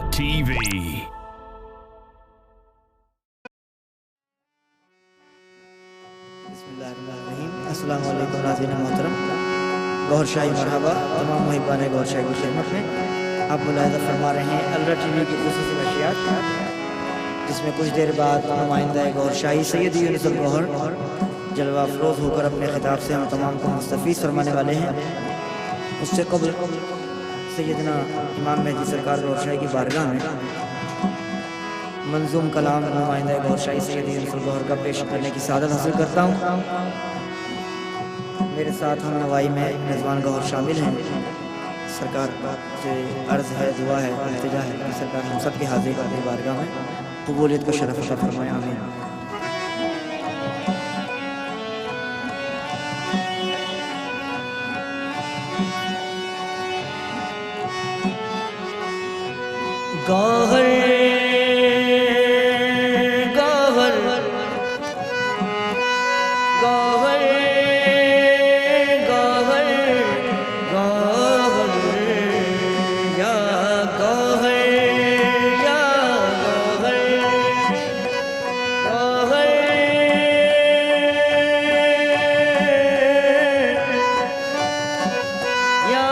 TV. السلام علیکم ناظرین محترم، گوہر شاہی مرحبا تمام محبان گوہر شاہی کی خدمت میں آپ ملاحظہ فرما رہے ہیں ALRA TV کی خصوصی نشریات، جس میں کچھ دیر بعد نمائندہ گوہر شاہی سید یونس AlGohar جلوہ افروز ہو کر اپنے خطاب سے ہم تمام کو مستفیض فرمانے والے ہیں۔ اس سے قبل سیدنا امام مہدی سرکار گوہر شاہی کی بارگاہ میں منظوم کلام نمائندہ گوہر شاہی سید یونس AlGohar کا پیش کرنے کی سعادت حاصل کرتا ہوں۔ میرے ساتھ ہم نوائی میں رضوان گوہر شامل ہیں۔ سرکار سے عرض ہے، دعا ہے، التجا ہے کہ سرکار ہم سب کے حاضر اپنی بارگاہ میں قبولیت کا شرف عطا فرمائے، آمین۔ گوہر گوہر گوہر گوہر گوہر یا گوہر یا گوہر گوہر یا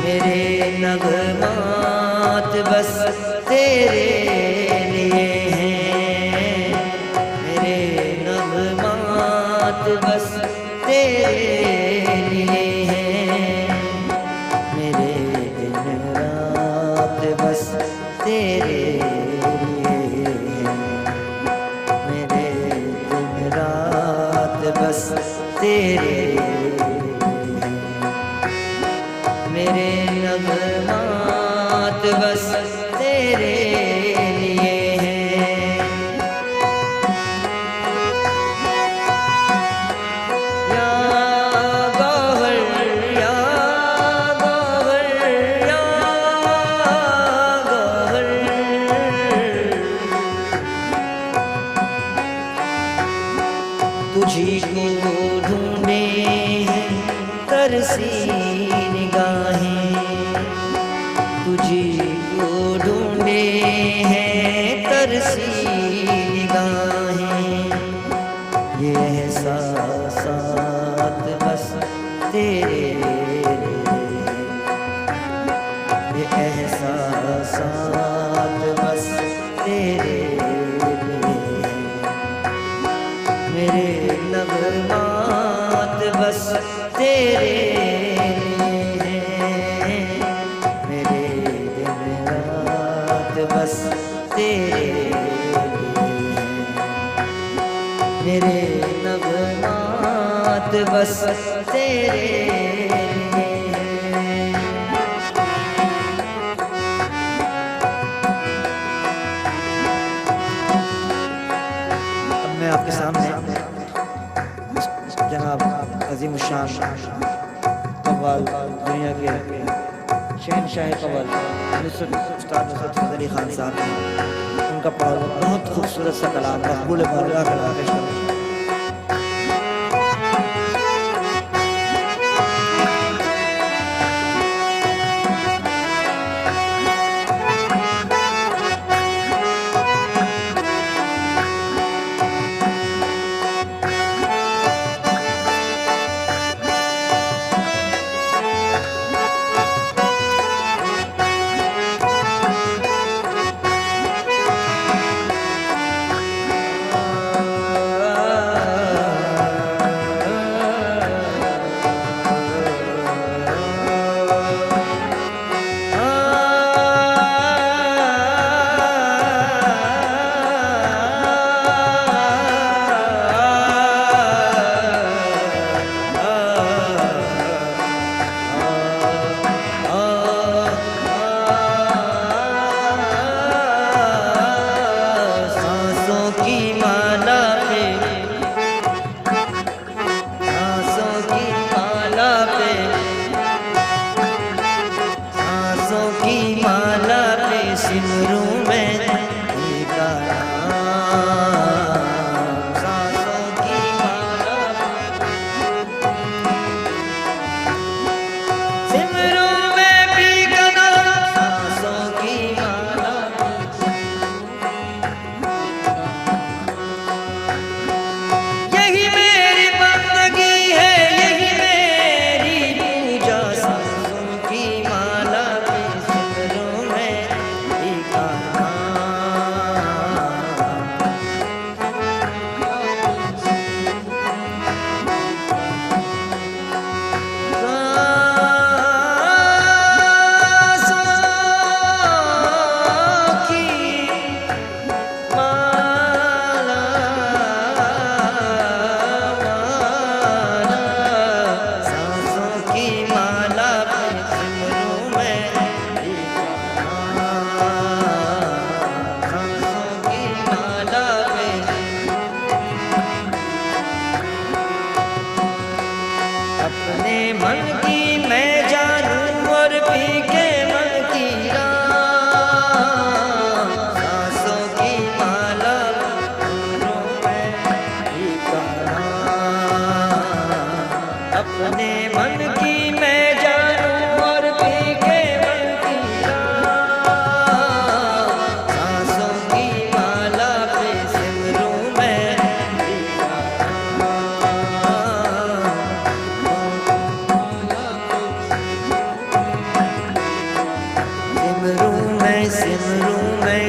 میرے نغمات بس تیرے لیے ہیں، میرے نغمات بس تیرے لیے ہیں، میرے دن رات بس تیرے لیے ہیں، میرے دن رات بس تیرے میرے نغمات بس تیرے لیے ہیں۔ یا گوہر یا گوہر یا گوہر تجھی کو ڈھونڈے ہیں ترسی نگاہیں، تجھی کو ڈھونڈے ہیں ترسی نگاہیں، یہ احساسات بس تیرے یہ احساسات بس تیرے میرے نغمات بس تیرے بس تیرے میرے نغمات بس تیرے اب میں آپ کے سامنے جناب عظیم الشان قوال دنیا کے شہنشاہ قوال استاد نصرت علی خان صاحب ہیں، ان کا بہت خوبصورت سا کلام مقبول بارگاہ کلام پیش کریں۔ सिमरूं मैं उन्हीं का नाम, सांसों की माला सिमरूं मैं पी का नाम, सांसों की माला यही मेरी बंदगी है, यही मेरी पूजा, सांसों की माला पे सिमरूं मैं उन्हीं का अपने मन की मैं जानूं और पी के मन की राह, सांसों की माला सिमरूं मैं उन्हीं का नाम। अपने मन की मैं जानूं और पी के मन की राह, सांसों की माला पे सिमरूं मैं उन्हीं का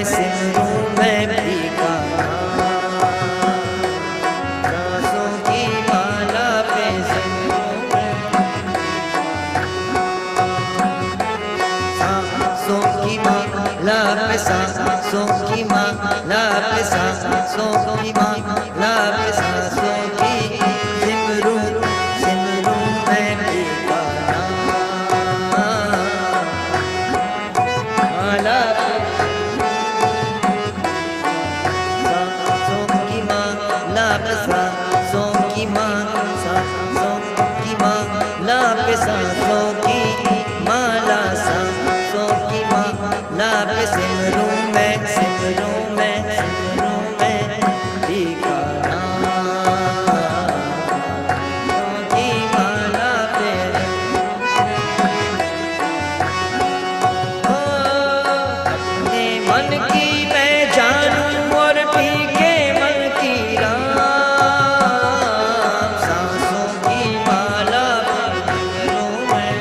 सिमरूं मैं पी का नाम, सांसों की माला पे सिमरूं मैं, सांसों की माला पे, सांसों की माला पे, सांसों की माला पे, सांसों की सिमरूं मैं पी का नाम, माला सांसों की माला पे, सांसों की माला पे, सांसों की माला, सांसों की माला पे सिमरूं मैं पी का नाम, की माला पे अपने मन की मैं जानूं और पी के मन की राह, सांसों की माला पे सिमरूं मैं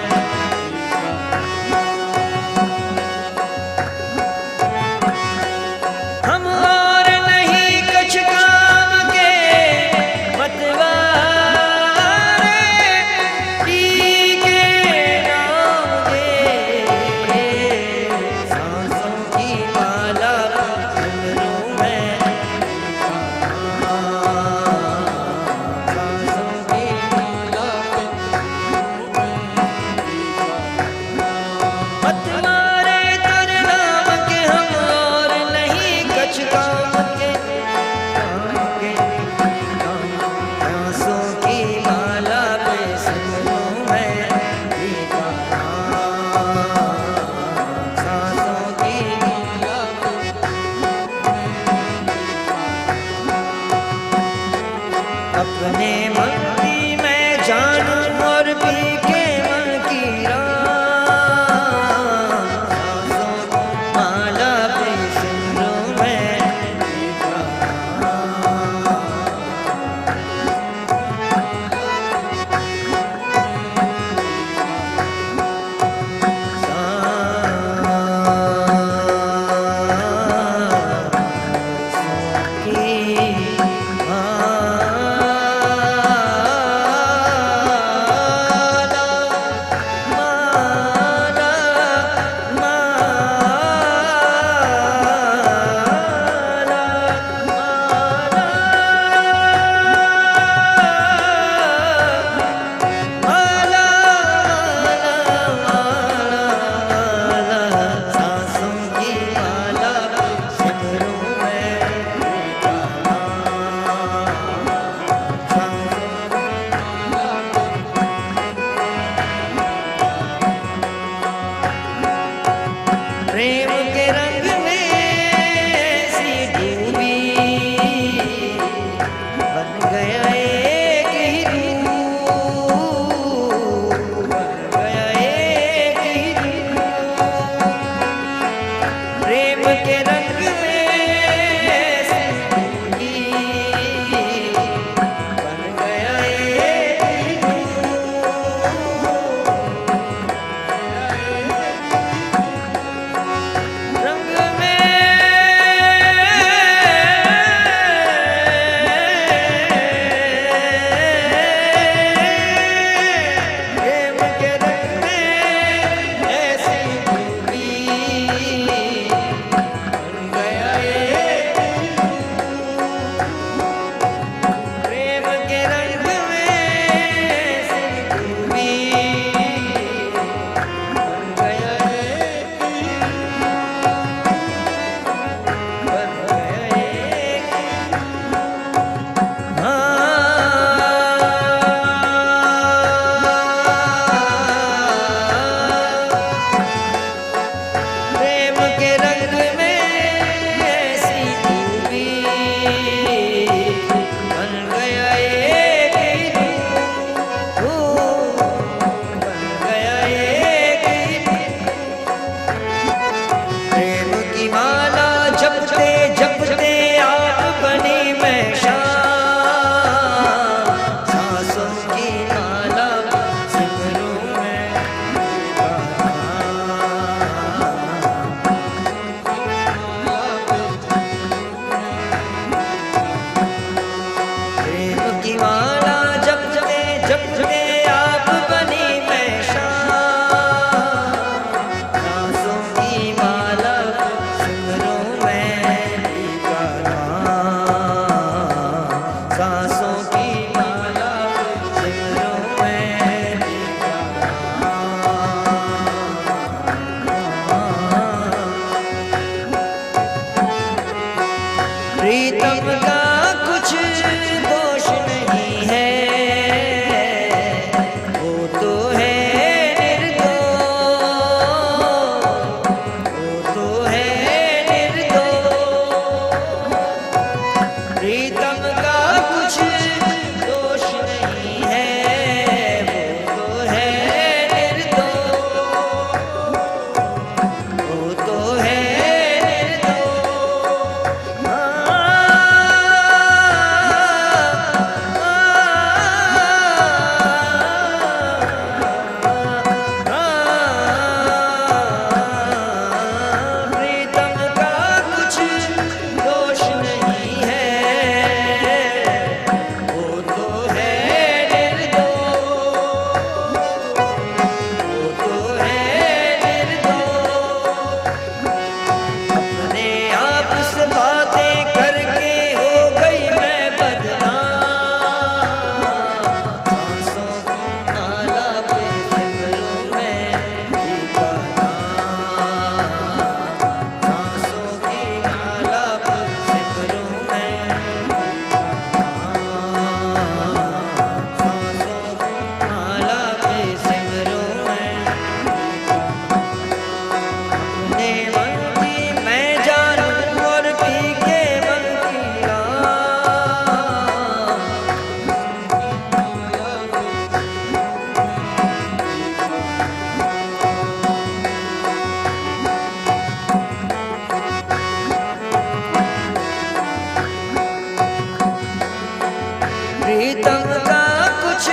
प्रीतम का कुछ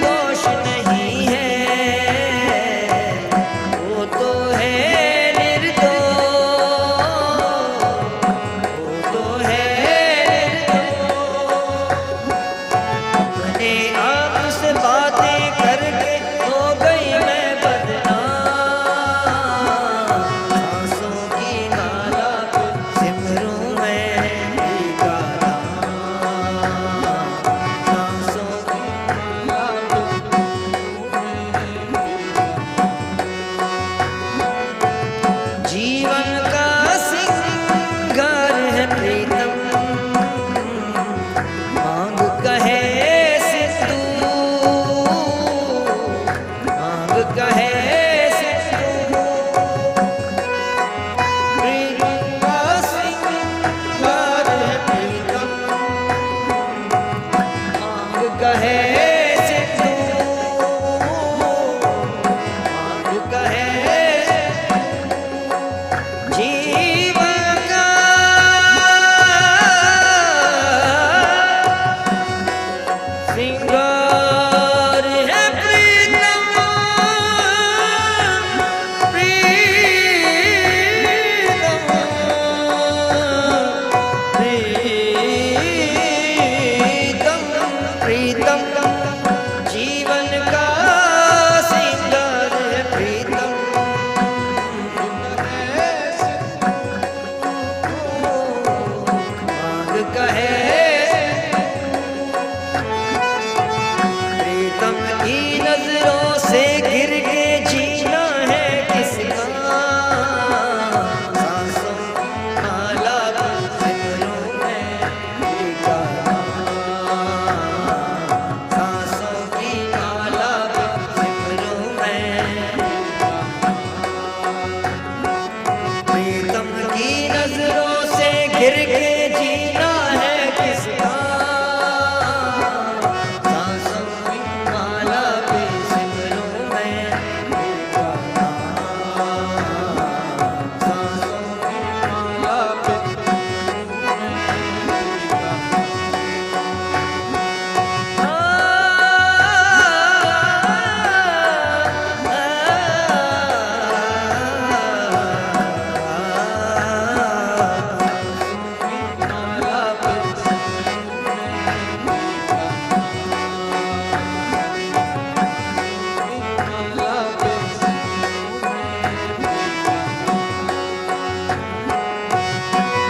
दोष नहीं है, वो तो है निर्दोष, वो तो है निर्दोष। अपने आप से बातें करके हो गई मैं बदनाम, सांसों की माला पे सिमरूं मैं तेरा जीवन का सिंगार है प्रीतम, मांग कहे सिंदूर, मांग कहे सिंदूर। प्रीतम का सिंगार है प्रीतम, मांग कहे सिंदूर, मांग कहे जीवन का सिंगार है प्रीतम, प्रीतम, प्रीतम, प्रीतम। जीवन का सिंगार है प्रीतम, मांग कहे प्रीतम की नजरों से गिर के जीना है किसका, सांसों की माला पे सिमरूं मैं तेरा नाम, सांसों की माला पे सिमरूं मैं। प्रीतम की नजरों से गिर के जीना है किसका, सांसों की माला पे सिमरूं मैं तेरा नाम, सांसों की माला पे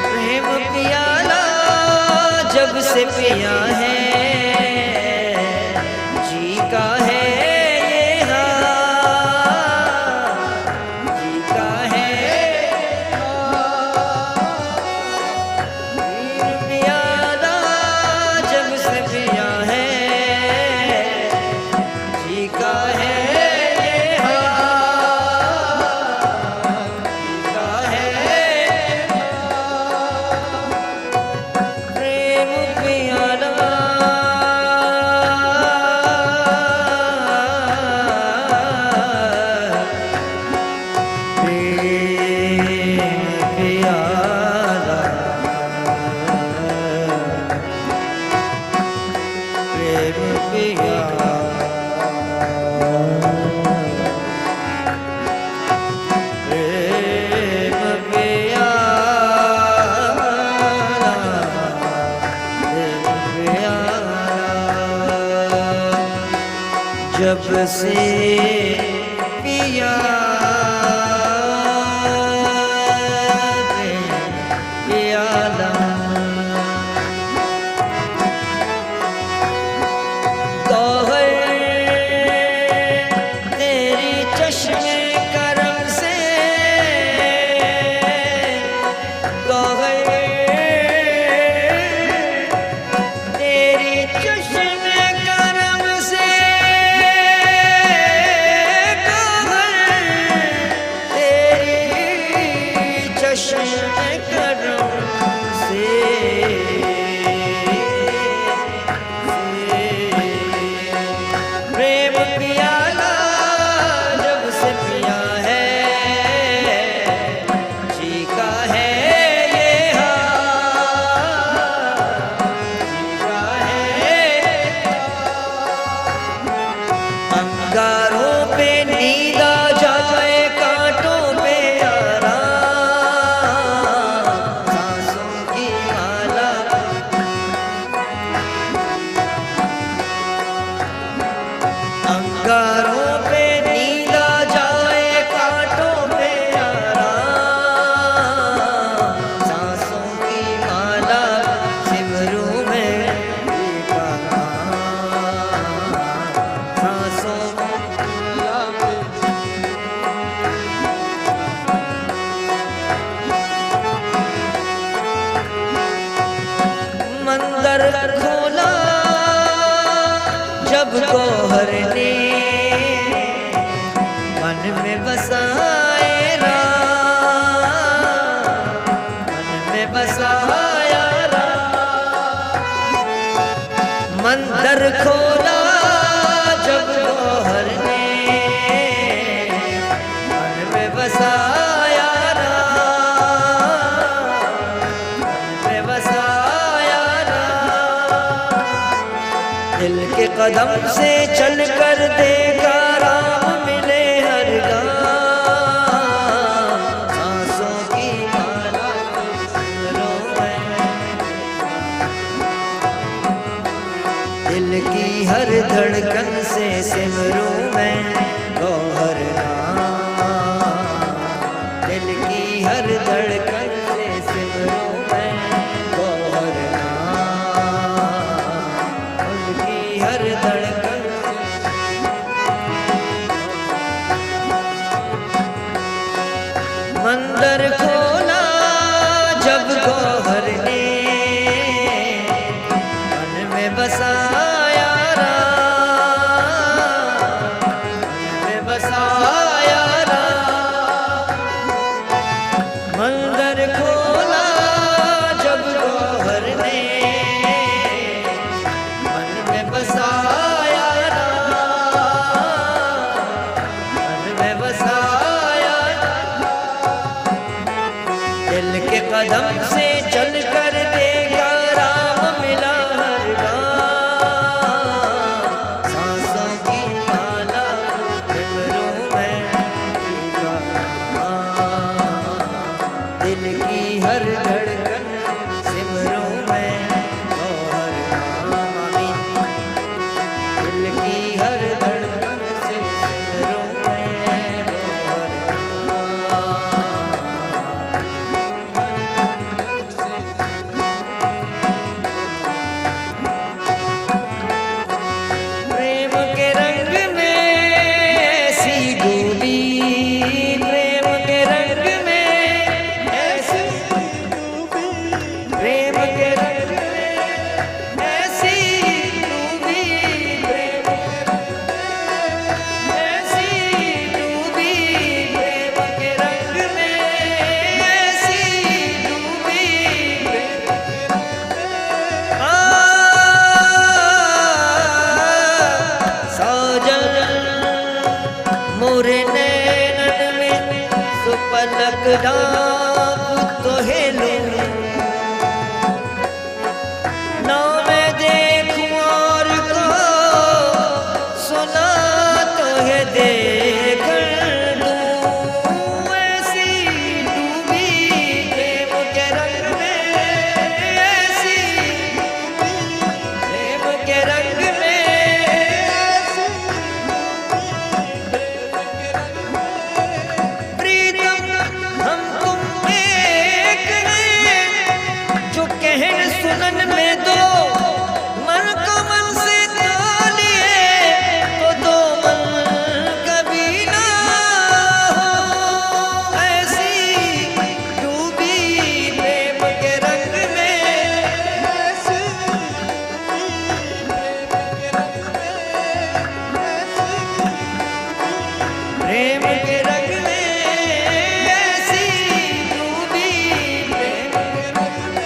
प्रेम पियाला जब से पिया है, जी का है ये हाल, जी का है प्रेम पियाला जब से पिया है, जी का है ये हाल, जी का है प्रेम पियाला। प्रेम पियाला, प्रेम पियाला, प्रेम पियाला। जब से पिया प्रेम पियाला, तेरी चश्मे करम से, तेरी चश्मे करम से, نیند آ جائے کانٹوں پہ آرام، سانسوں کی مالا انگاروں پہ نیند آ جائے کانٹوں پہ آرام، سانسوں کی مالا سمروں میں سانسوں مندر کھولا جب گوہر نے من میں بسائے رام، من میں بسایا رام، مندر کھولا جب گوہر نے من میں بسایا رام، من میں بسایا رام، دل کے قدم سے چل کر دیکھا رام ملے ہر گام، سانسوں کی مالا سمروں میں، دل کی ہر دھڑکن سے سمروں میں گوہر نام، دل کی ہر دھڑکن سے سمروں میں گوہر نام، دل کی ہر دھڑکن مندر کھولا جب گوہر نے من میں بسایا رام، من میں بسایا رام، مندر کھولا جب گوہر نے من میں بسایا رام، من میں بسایا رام، دل کے قدم سے چل کر دیکھا رام ملا ہر گام، سانسوں کی مالا سمروں میں دیکھا رام، دل کی ہر دھڑکن سمروں میں گوہر نام، آمین، دل کی ہر دھڑکن سے سمروں میں گوہر نام۔ پریم کے رنگ میں ایسی ڈوبی، پریم کے رنگ میں ایسی ڈوبی، پریم کے رنگ میں ایسی ڈوبی، پریم کے رنگ میں ایسی ڈوبی، پریم کے رنگ میں ایسی ڈوبی، ساجن مورے نینن میں سو پلک ڈانپ تو ہلوں، نہ میں دیکھوں اور کو سنا تو ہے دیکھ لوں، ایسی ڈوبی پریم کے رنگ میں ایسی پریم کے رنگ میں ایسی پریتم ہم تم ایک ہیں، جو کہن سنن میں دو من کو من سے تولیے تو دو من کبھی نہ ہو، ایسی ڈوبی پریم کے رنگ میں ایسی پریم کے رنگ میں ایسی ڈوبی پریم کے رنگ میں،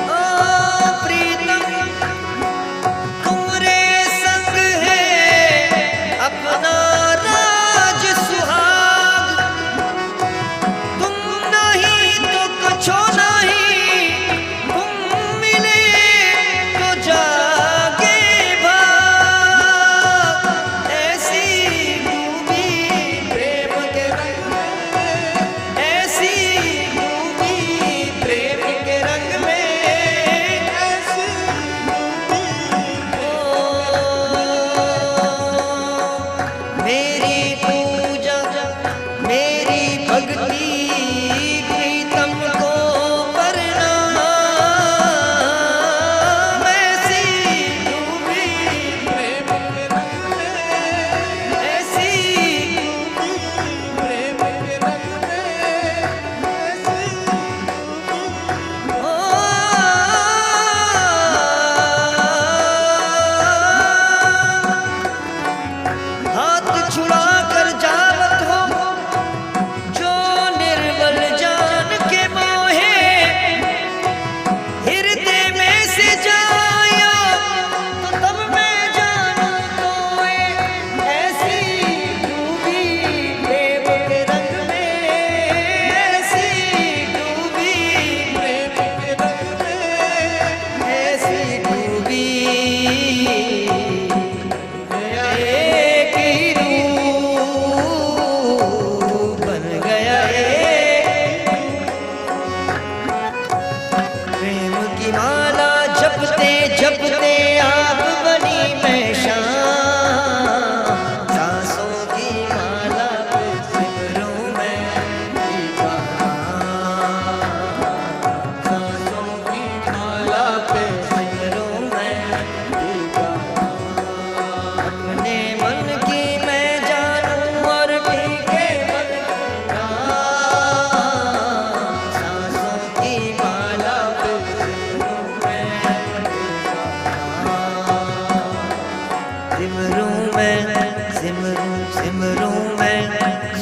او پریتم تمرے سنگ ہے اپنا راج سہاگ، تم نہیں تو کچھ نہیں، تم ملے تو جاگے بھاگ، ایسی ڈوبی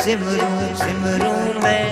सिमरूं सिमरूं मैं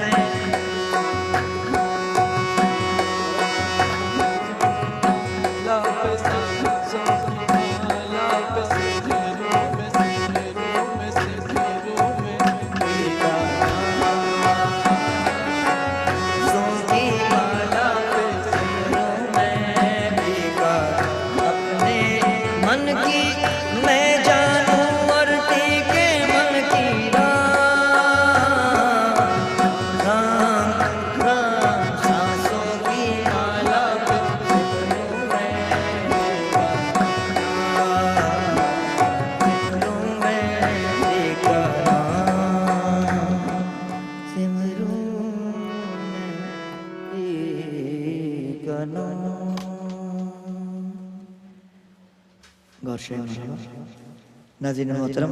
नाज़रीन मोहतरम,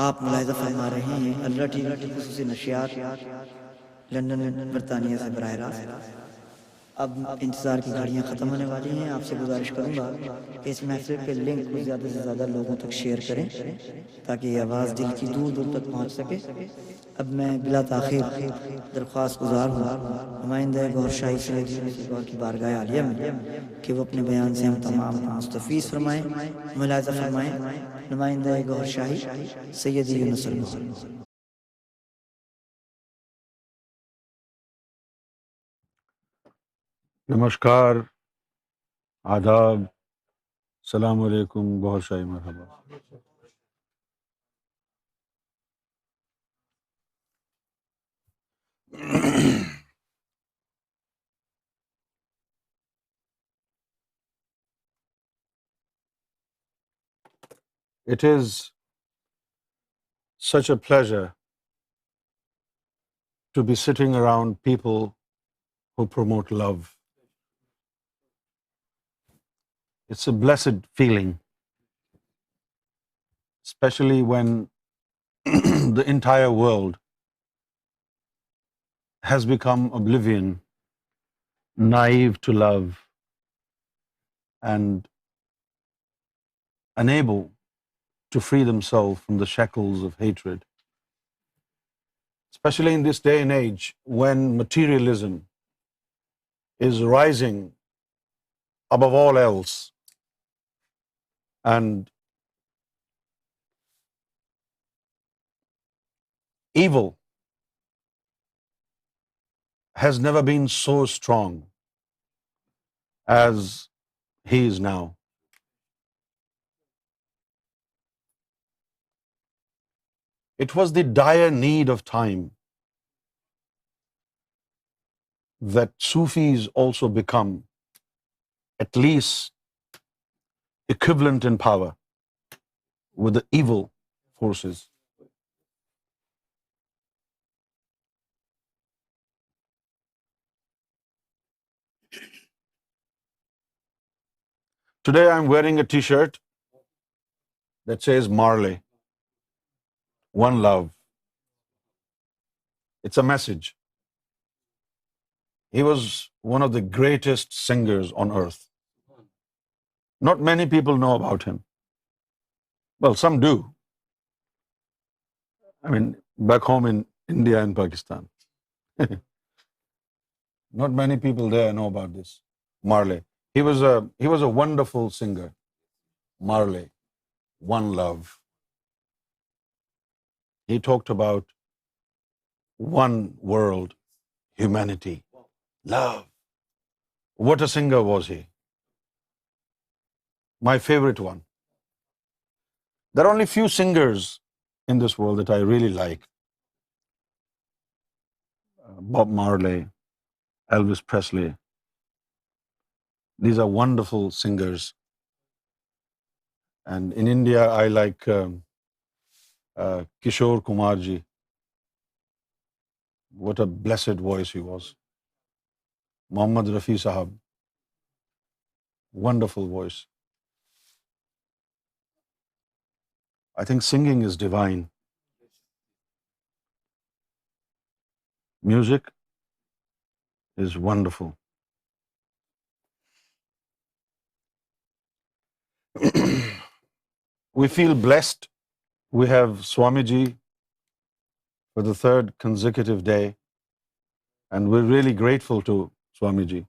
आप मुलाहिज़ा फरमा रहे हैं अल्लाह टीवी की खुसूसी नशियात लंदन बरतानिया से बराह रास्त। अब इंतज़ार की घड़ियाँ ख़त्म होने वाली हैं। आपसे गुजारिश करूँगा कि इस महफ़िल के लिंक को ज़्यादा से ज़्यादा लोगों तक शेयर करें ताकि ये आवाज़ दिल की दूर दूर तक पहुँच सके। अब मैं बिला ताख़ीर दरख्वास्त गुजार हूँ नुमाइंदा गौहर शाही सैयद गौहर की बारगाह आलिया में कि वो अपने बयान से हम तमाम को मुस्तफ़ीज़ फरमाएँ, मुलाहिज़ा फरमाएँ। नुमाइंदा गौहर शाही सैयद यूनुस अलगौहर। नमस्कार, आदाब, सलाम अलैकुम, बहुत शाही मरहबा। It is such a pleasure to be sitting around people who promote love. It's a blessed feeling, especially when the entire world has become oblivion, naive to love, and unable to free themselves from the shackles of hatred. Especially in this day and age when materialism is rising above all else, and evil has never been so strong as he is now. It was the dire need of time that Sufis also become at least equivalent in power with the evil forces. Today I'm wearing a t-shirt that says Marley, one love. It's a message. He was one of the greatest singers on earth. Not many people know about him. Well, some do. I mean, back home in India and Pakistan. Not many people there know about this Marley. He was a wonderful singer. Marley, one love. He talked about one world, humanity, love. What a singer was he. My favorite one. There are only few singers in this world that I really like. Bob Marley, Elvis Presley. These are wonderful singers. And in India, I like Kishore Kumar ji. What a blessed voice he was. Mohammad Rafi Sahab. Wonderful voice. I think singing is divine. Music is wonderful. We feel blessed. We have Swamiji for the third consecutive day, and we're really grateful to Swamiji.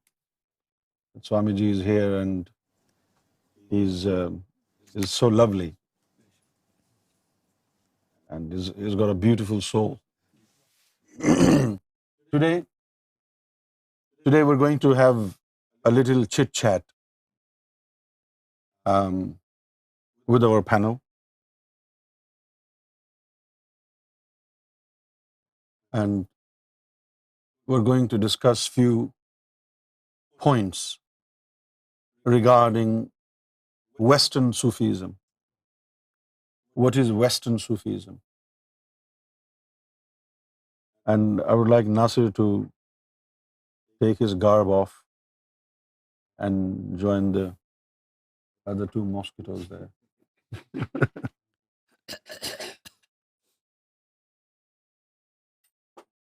Swamiji is here, and he's so lovely, and he's got a beautiful soul. Today, we're going to have a little chit chat with our panel, and we're going to discuss few points regarding Western Sufism. What is Western Sufism? And I would like Nasir to take his garb off and join the other two mosquitoes there.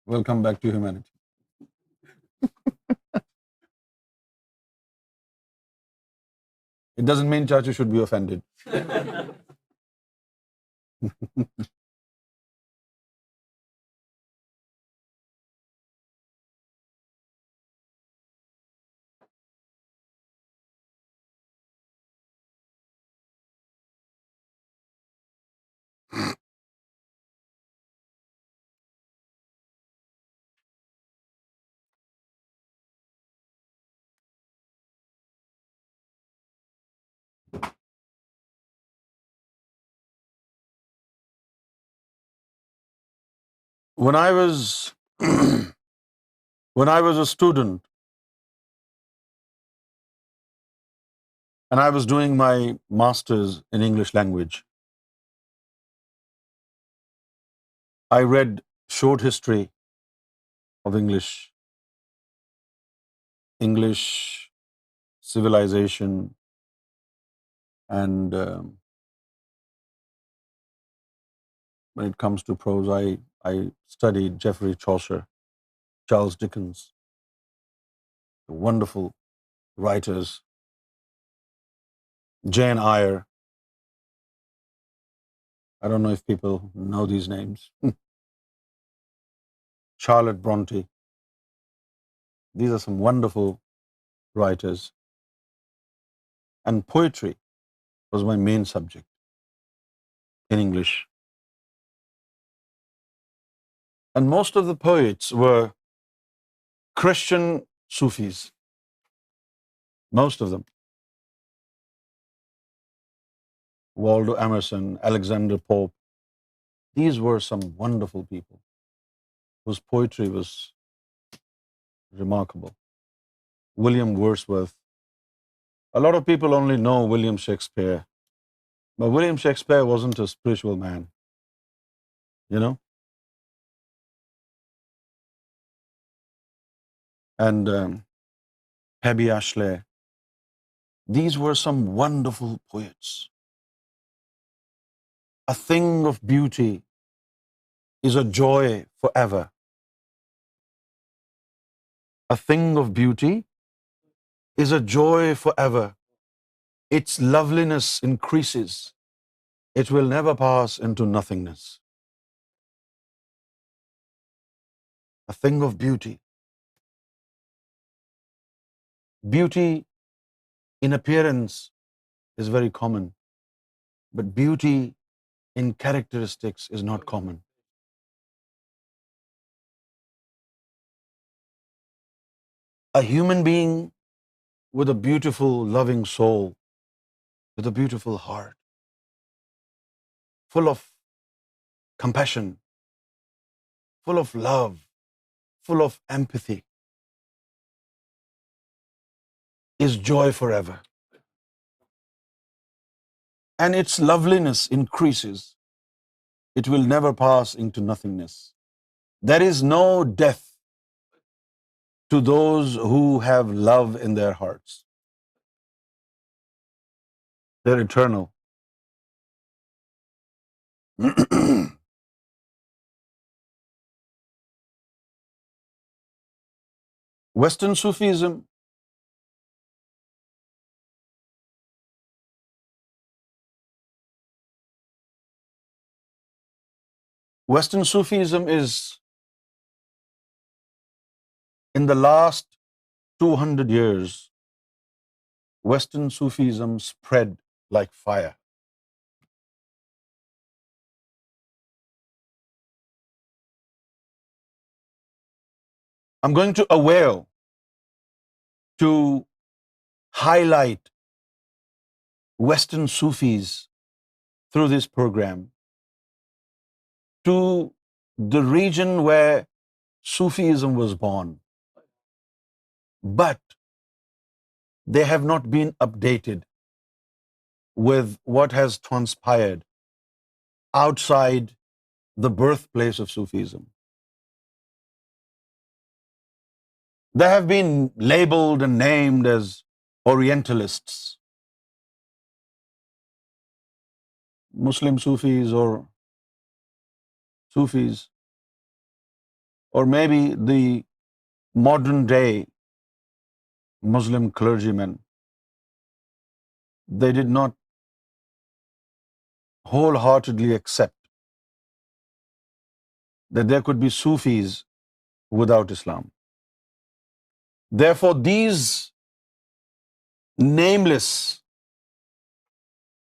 Welcome back to humanity. It doesn't mean Chachu should be offended. When I was when I was a student and I was doing my master's in English language, I read short history of English civilization, and when it comes to prose, I studied Geoffrey Chaucer, Charles Dickens, the wonderful writers, Jane Eyre. I don't know if people know these names. Charlotte Bronte. These are some wonderful writers. And poetry was my main subject in English. And most of the poets were Christian Sufis. Most of them. Waldo Emerson, Alexander Pope. These were some wonderful people whose poetry was remarkable. William Wordsworth. A lot of people only know William Shakespeare, but William Shakespeare wasn't a spiritual man, you know? And Pebby Ashley. These were some wonderful poets. A thing of beauty is a joy forever. A thing of beauty is a joy forever. Its loveliness increases. It will never pass into nothingness. A thing of beauty. Beauty in appearance is very common, but beauty in characteristics is not common. A human being with a beautiful, loving soul, with a beautiful heart, full of compassion, full of love, full of empathy, is joy forever. And its loveliness increases. It will never pass into nothingness. There is no death to those who have love in their hearts. They're eternal. Western Sufism Western Sufism is, in the last 200 years, Western Sufism spread like fire. I'm going to avail to highlight Western Sufis through this program to the region where Sufism was born, but they have not been updated with what has transpired outside the birthplace of Sufism. They have been labeled and named as Orientalists, Muslim Sufis or Sufis, or maybe the modern day Muslim clergymen. They did not wholeheartedly accept that there could be Sufis without Islam. Therefore, these nameless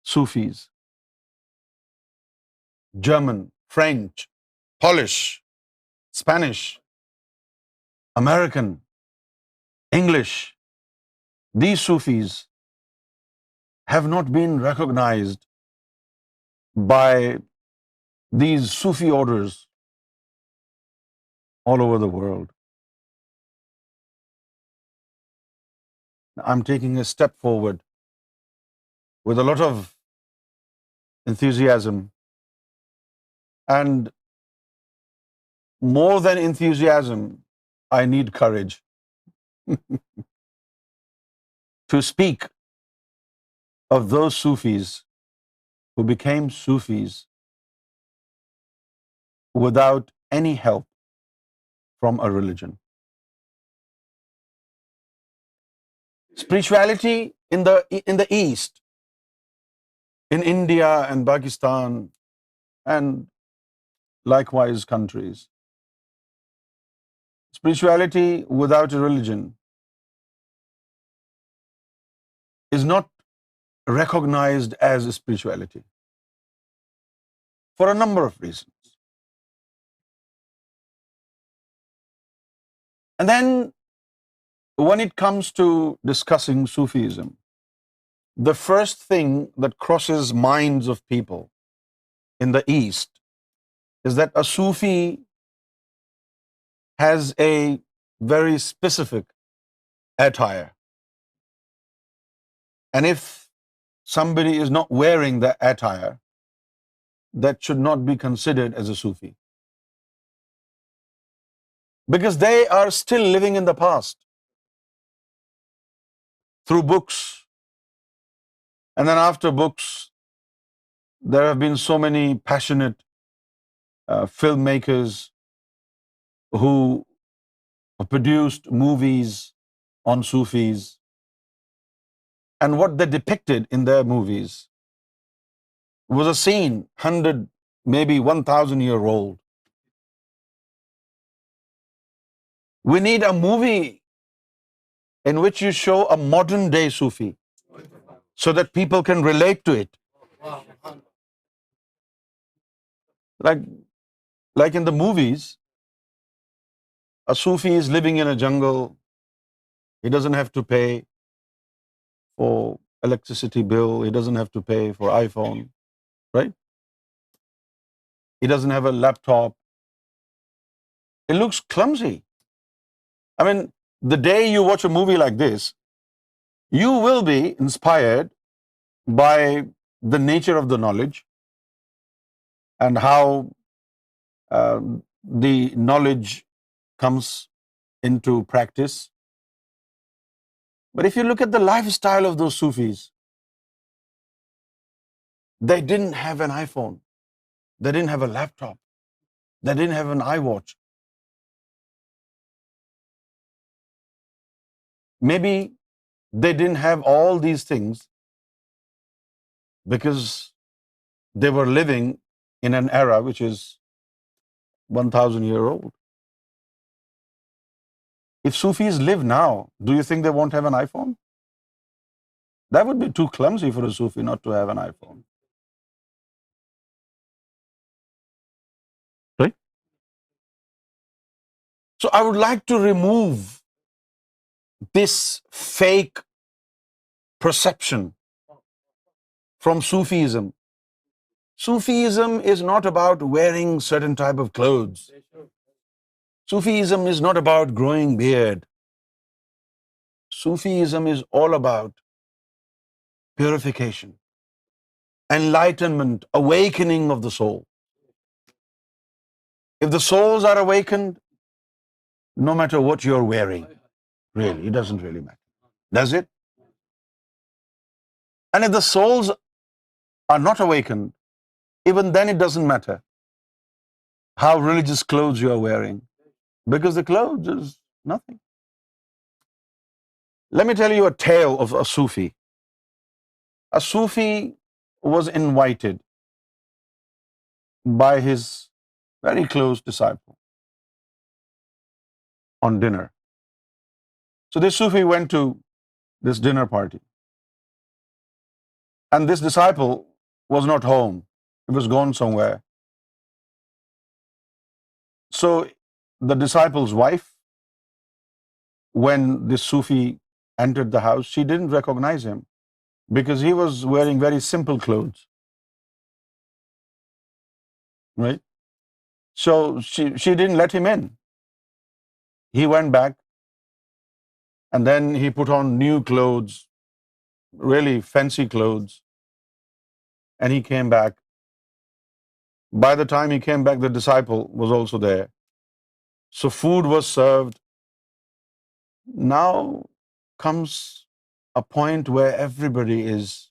Sufis, German, French, Polish, Spanish, American, English, these Sufis have not been recognized by these Sufi orders all over the world. I'm taking a step forward with a lot of enthusiasm, and more than enthusiasm, I need courage to speak of those Sufis who became Sufis without any help from a religion. Spirituality in the East, in India and Pakistan and likewise countries, spirituality without a religion is not recognized as spirituality for a number of reasons. And then when it comes to discussing Sufism, the first thing that crosses minds of people in the East is that a Sufi has a very specific attire. And if somebody is not wearing that attire, that should not be considered as a Sufi. Because they are still living in the past through books. And then after books, there have been so many passionate filmmakers who produced movies on Sufis. And what they depicted in their movies was a scene 100, maybe 1,000 year old. We need a movie in which you show a modern day Sufi so that people can relate to it. Like in the movies, a Sufi is living in a jungle. He doesn't have to pay for electricity bill. He doesn't have to pay for iPhone, right? He doesn't have a laptop. It looks clumsy. I mean, the day you watch a movie like this, you will be inspired by the nature of the knowledge and how the knowledge comes into practice. But if you look at the lifestyle of those Sufis, they didn't have an iPhone. They didn't have a laptop. They didn't have an iWatch. Maybe they didn't have all these things because they were living in an era which is 1,000-year old. If Sufis live now, do you think they won't have an iPhone? That would be too clumsy for a Sufi not to have an iPhone. Right? So I would like to remove this fake perception from Sufism. Sufism is not about wearing certain type of clothes. Sufism is not about growing beard. Sufism is all about purification, enlightenment, awakening of the soul. If the souls are awakened, no matter what you're wearing, really, it doesn't really matter. Does it? And if the souls are not awakened, even then it doesn't matter how religious clothes you are wearing, because the clothes is nothing. Let me tell you a tale of a Sufi. A Sufi was invited by his very close disciple on dinner. So this Sufi went to this dinner party, and this disciple was not home. He was gone somewhere. So the disciple's wife, when this Sufi entered the house, she didn't recognize him because he was wearing very simple clothes, right? So she didn't let him in. He went back, and then he put on new clothes, really fancy clothes, and he came back. By the time he came back, the disciple was also there. So food was served. Now comes a point where everybody is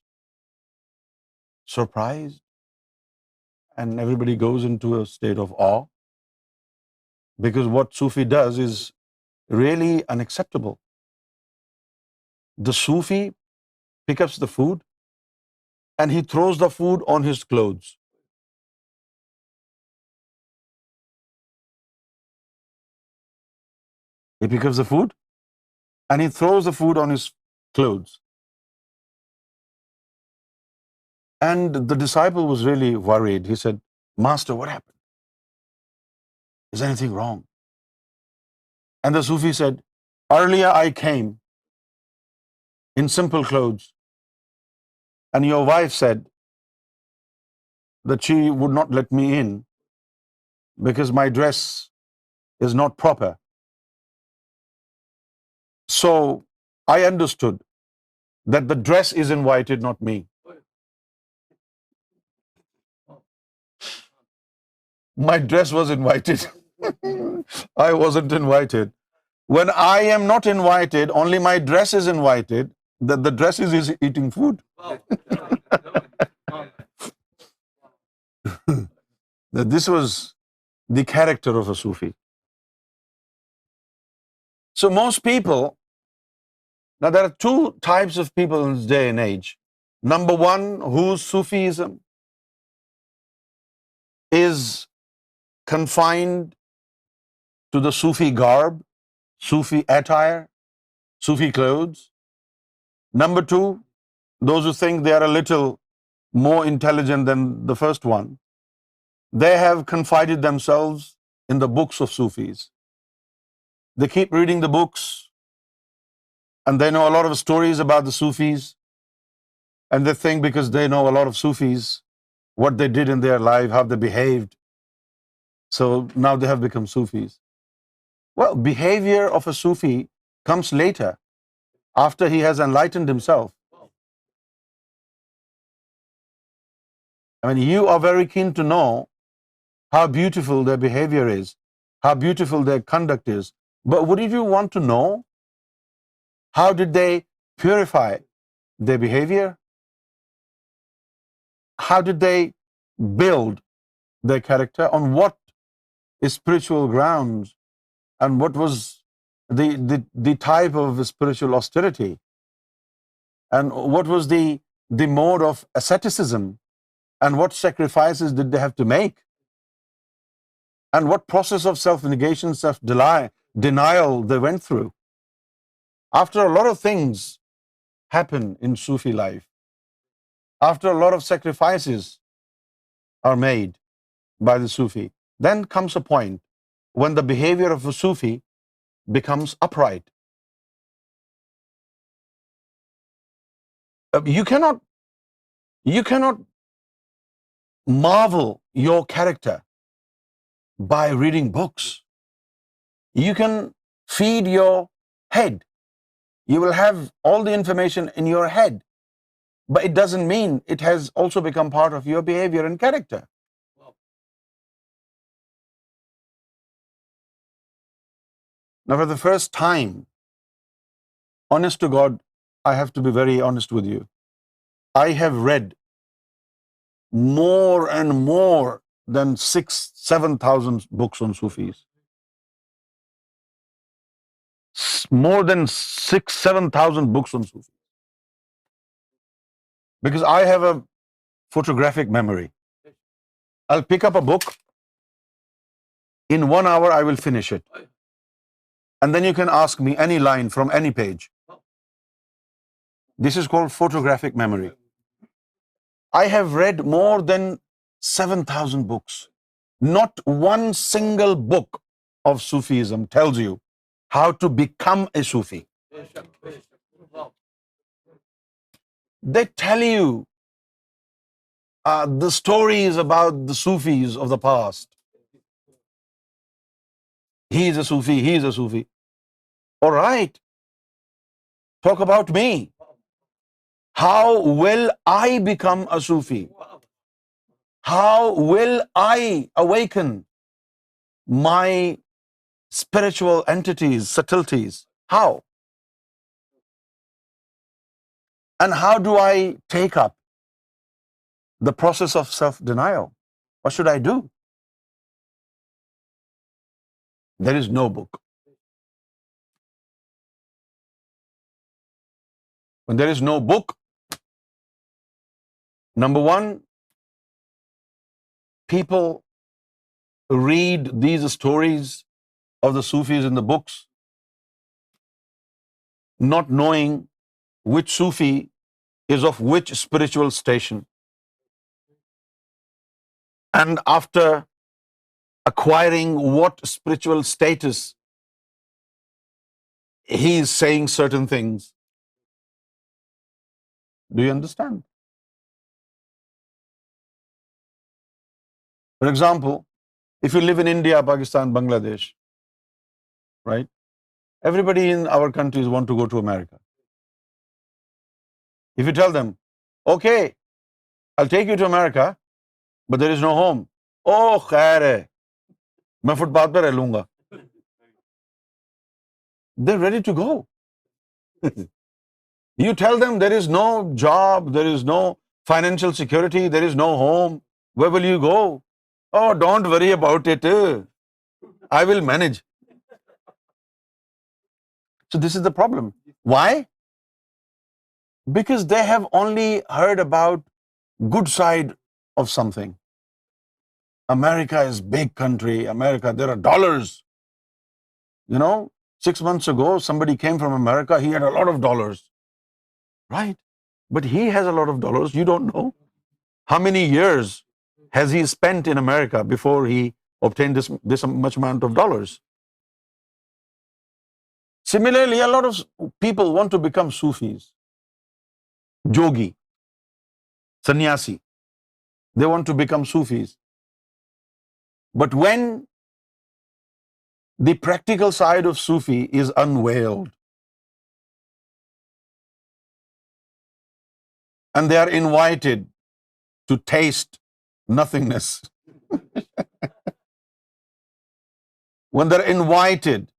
surprised and everybody goes into a state of awe, because what Sufi does is really unacceptable. The Sufi picks up the food and he throws the food on his clothes. He picks up the food and he throws the food on his clothes. And the disciple was really worried. He said, "Master, what happened? Is anything wrong?" And the Sufi said, "Earlier I came in simple clothes, and your wife said that she would not let me in because my dress is not proper. So I understood that the dress is invited, not me. My dress was invited. I wasn't invited. When I am not invited, only my dress is invited, that the dress is eating food." That this was the character of a Sufi. So most people, now there are two types of people in this day and age. Number one, whose Sufism is confined to the Sufi garb, Sufi attire, Sufi clothes. Number two, those who think they are a little more intelligent than the first one, they have confided themselves in the books of Sufis. They keep reading the books, and they know a lot of stories about the Sufis, and they think because they know a lot of Sufis, what they did in their life, how they behaved, so now they have become Sufis. Well, behavior of a Sufi comes later, after he has enlightened himself. I mean, you are very keen to know how beautiful their behavior is, how beautiful their conduct is. But wouldn't you want to know how did they purify their behavior? How did they build their character? On what spiritual grounds? And what was the type of spiritual austerity? And what was the mode of asceticism? And what sacrifices did they have to make? and what process of self-negation, self-denial they went through. After a lot of things happen in Sufi life, after a lot of sacrifices are made by the Sufi, then comes a point when the behavior of a Sufi becomes upright. You cannot marvel your character by reading books. You can feed your head. You will have all the information in your head, but it doesn't mean it has also become part of your behavior and character. Now, for the first time, honest to God, I have to be very honest with you. I have read more and more than 7,000 books on Sufis. More than 7,000 books on Sufis. Because I have a photographic memory. I'll pick up a book. In 1 hour, I will finish it. And then you can ask me any line from any page. This is called photographic memory. I have read more than 7,000 books. Not one single book of Sufism tells you how to become a Sufi. They tell you the stories about the Sufis of the past. He is a Sufi, he is a Sufi. All right, talk about me. How will I become a Sufi? How will I awaken my spiritual entities, subtleties? How? And how do I take up the process of self-denial? What should I do? There is no book. When there is no book, number one, people read these stories of the Sufis in the books, not knowing which Sufi is of which spiritual station. And after acquiring what spiritual status, he is saying certain things. Do you understand? For example, if you live in India, Pakistan, Bangladesh, right? Everybody in our countries want to go to America. If you tell them, okay, I'll take you to America, but there is no home. Oh, khair hai, main footpath pe reh lunga. They're ready to go. You tell them there is no job, there is no financial security, there is no home. Where will you go? Oh, don't worry about it. I will manage. So this is the problem. Why? Because they have only heard about good side of something. America is big country. America, there are dollars. 6 months ago, somebody came from America. He had a lot of dollars. Right? But he has a lot of dollars. You don't know. How many years has he spent in America before he obtained this much amount of dollars? Similarly, a lot of people want to become Sufis, Jogi, Sannyasi. They want to become Sufis. But when the practical side of Sufi is unveiled, and they are invited to taste nothingness, when they're invited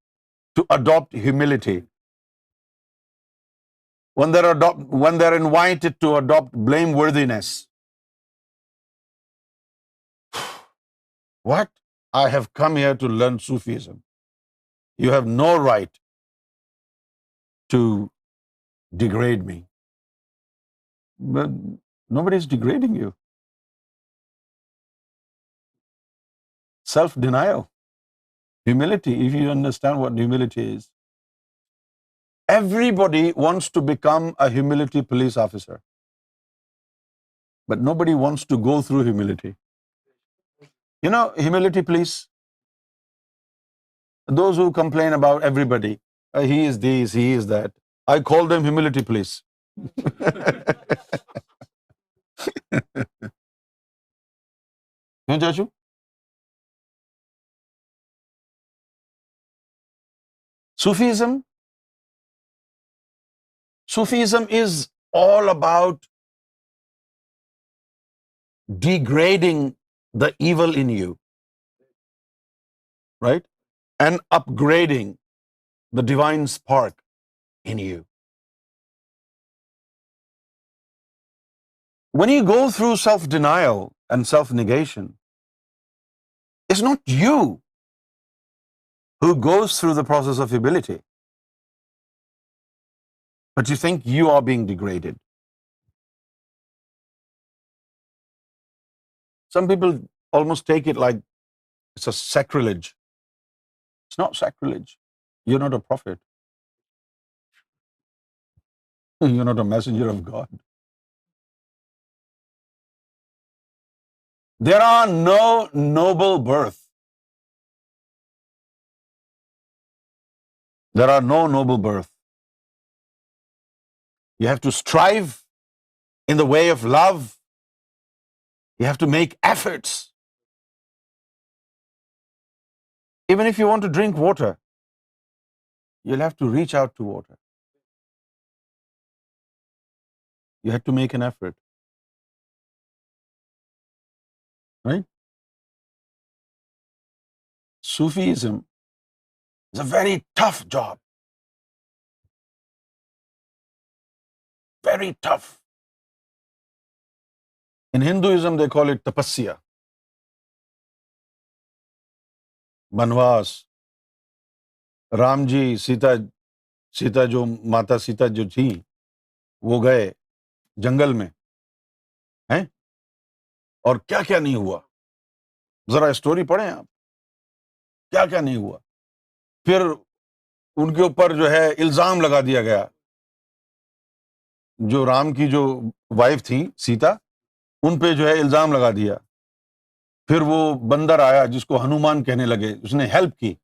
to adopt humility, when they're invited to adopt blameworthiness, what? I have come here to learn Sufism. You have no right to degrade me. But nobody is degrading you. Self-denial. Humility, if you understand what humility is. Everybody wants to become a humility police officer, but nobody wants to go through humility. You know, humility police, those who complain about everybody, he is this, he is that. I call them humility police. क्यों चाचू? Sufism, Sufism is all about degrading the evil in you, right? And upgrading the divine spark in you. When you go through self-denial and self-negation, it's not you who goes through the process of humility, but you think you are being degraded. Some people almost take it like it's a sacrilege. It's not sacrilege. You're not a prophet. You're not a messenger of God. There are no noble birth. There are no noble birth. You have to strive in the way of love. You have to make efforts. Even if you want to drink water, you'll have to reach out to water. You have to make an effort, right? Sufism is a very tough job. Very tough. In Hinduism, they call it tapasya, banvas. Ram ji, Sita jo, Mata Sita jo थी, वो गए जंगल में, हैं? और क्या क्या नहीं हुआ, जरा स्टोरी पढ़ें आप, क्या क्या नहीं हुआ. फिर उनके ऊपर जो है इल्जाम लगा दिया गया, जो राम की जो वाइफ थी सीता, उन पे जो है इल्जाम लगा दिया. फिर वो बंदर आया जिसको हनुमान कहने लगे, उसने हेल्प की.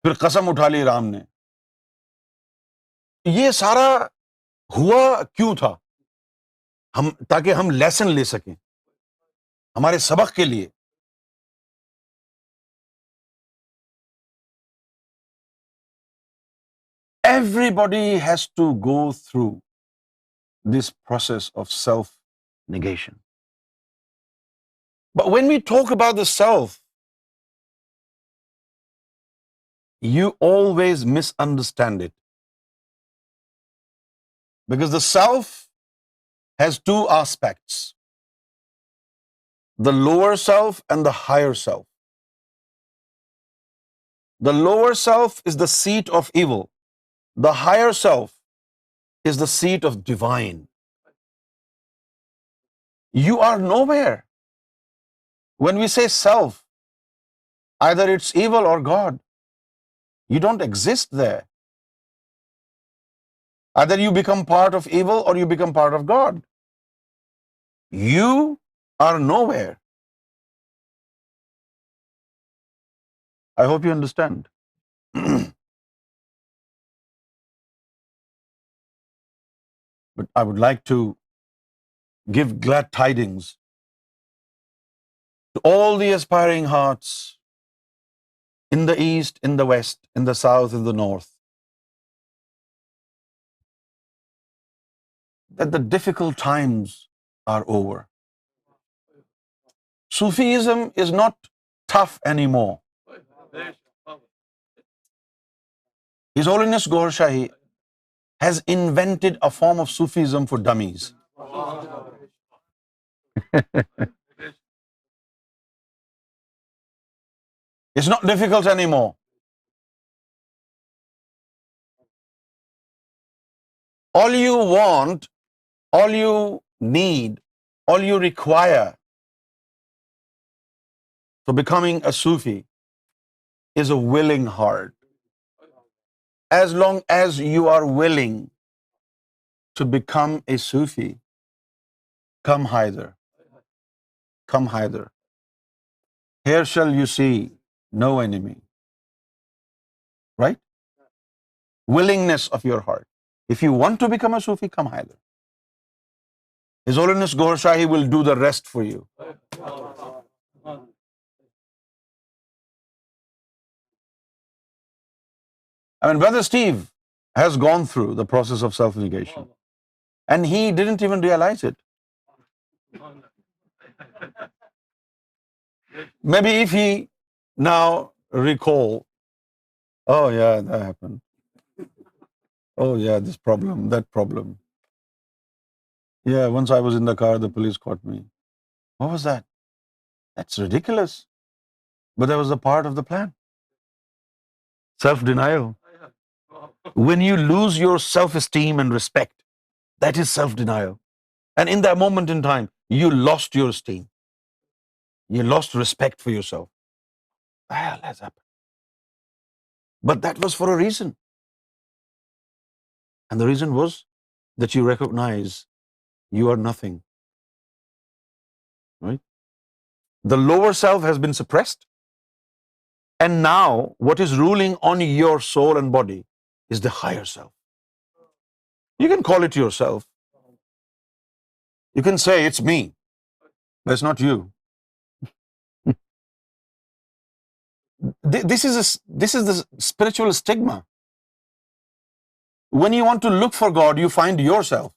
फिर कसम उठा ली राम ने. ये सारा हुआ क्यों था? हम ताकि हम लेसन ले सकें, हमारे सबक के लिए. Everybody has to go through this process of self-negation. But when we talk about the self, you always misunderstand it. Because the self has two aspects: the lower self and the higher self. The lower self is the seat of evil. The higher self is the seat of divine. You are nowhere. When we say self, either it's evil or God. You don't exist there. Either you become part of evil or you become part of God. You are nowhere. I hope you understand. But I would like to give glad tidings to all the aspiring hearts in the east, in the west, in the south, in the north, that the difficult times are over. Sufism is not tough anymore. His Holiness Gohar Shahi has invented a form of Sufism for dummies. It's not difficult anymore. All you want, all you need, all you require So becoming a Sufi is a willing heart. As long as you are willing to become a Sufi, come hither, come hither. Here shall you see no enemy. Right? Willingness of your heart. If you want to become a Sufi, come hither. His Holiness Gohar Shahi will do the rest for you. I mean, Brother Steve has gone through the process of self-negation, and he didn't even realize it. Maybe if he now recall, oh yeah, that happened. Oh yeah, this problem, that problem. Yeah, once I was in the car, the police caught me. What was that? That's ridiculous. But that was a part of the plan. Self-denial. When you lose your self-esteem and respect, that is self-denial. And in that moment in time, you lost your esteem. You lost respect for yourself. What the hell has happened? But that was for a reason. And the reason was that you recognize you are nothing. Right? The lower self has been suppressed. And now what is ruling on your soul and body is the higher self. You can call it yourself. You can say it's me, but it's not you. This is the spiritual stigma. When you want to look for God, you find yourself.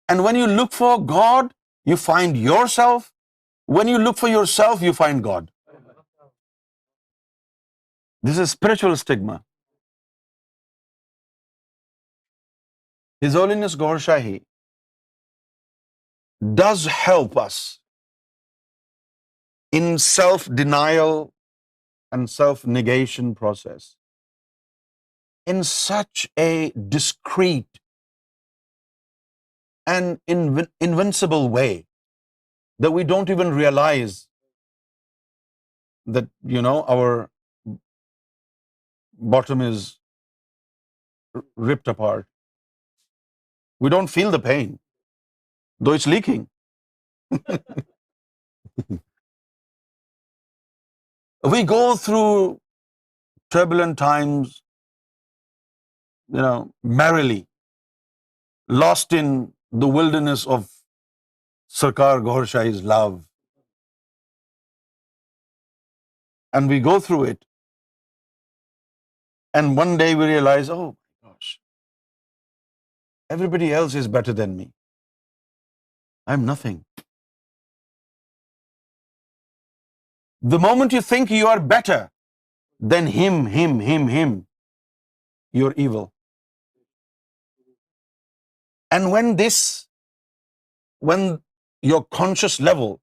And when you look for God, you find yourself. When you look for yourself, you find God. This is spiritual stigma. His Holiness Gohar Shahi does help us in self-denial and self-negation process in such a discreet and invincible way that we don't even realize that, our bottom is ripped apart. We don't feel the pain, though it's leaking. We go through turbulent times, merrily, lost in the wilderness of Sarkar Gohar Shahi's love. And we go through it. And one day we realize, oh my gosh, everybody else is better than me. I'm nothing. The moment you think you are better than him, you're evil. And when your conscious level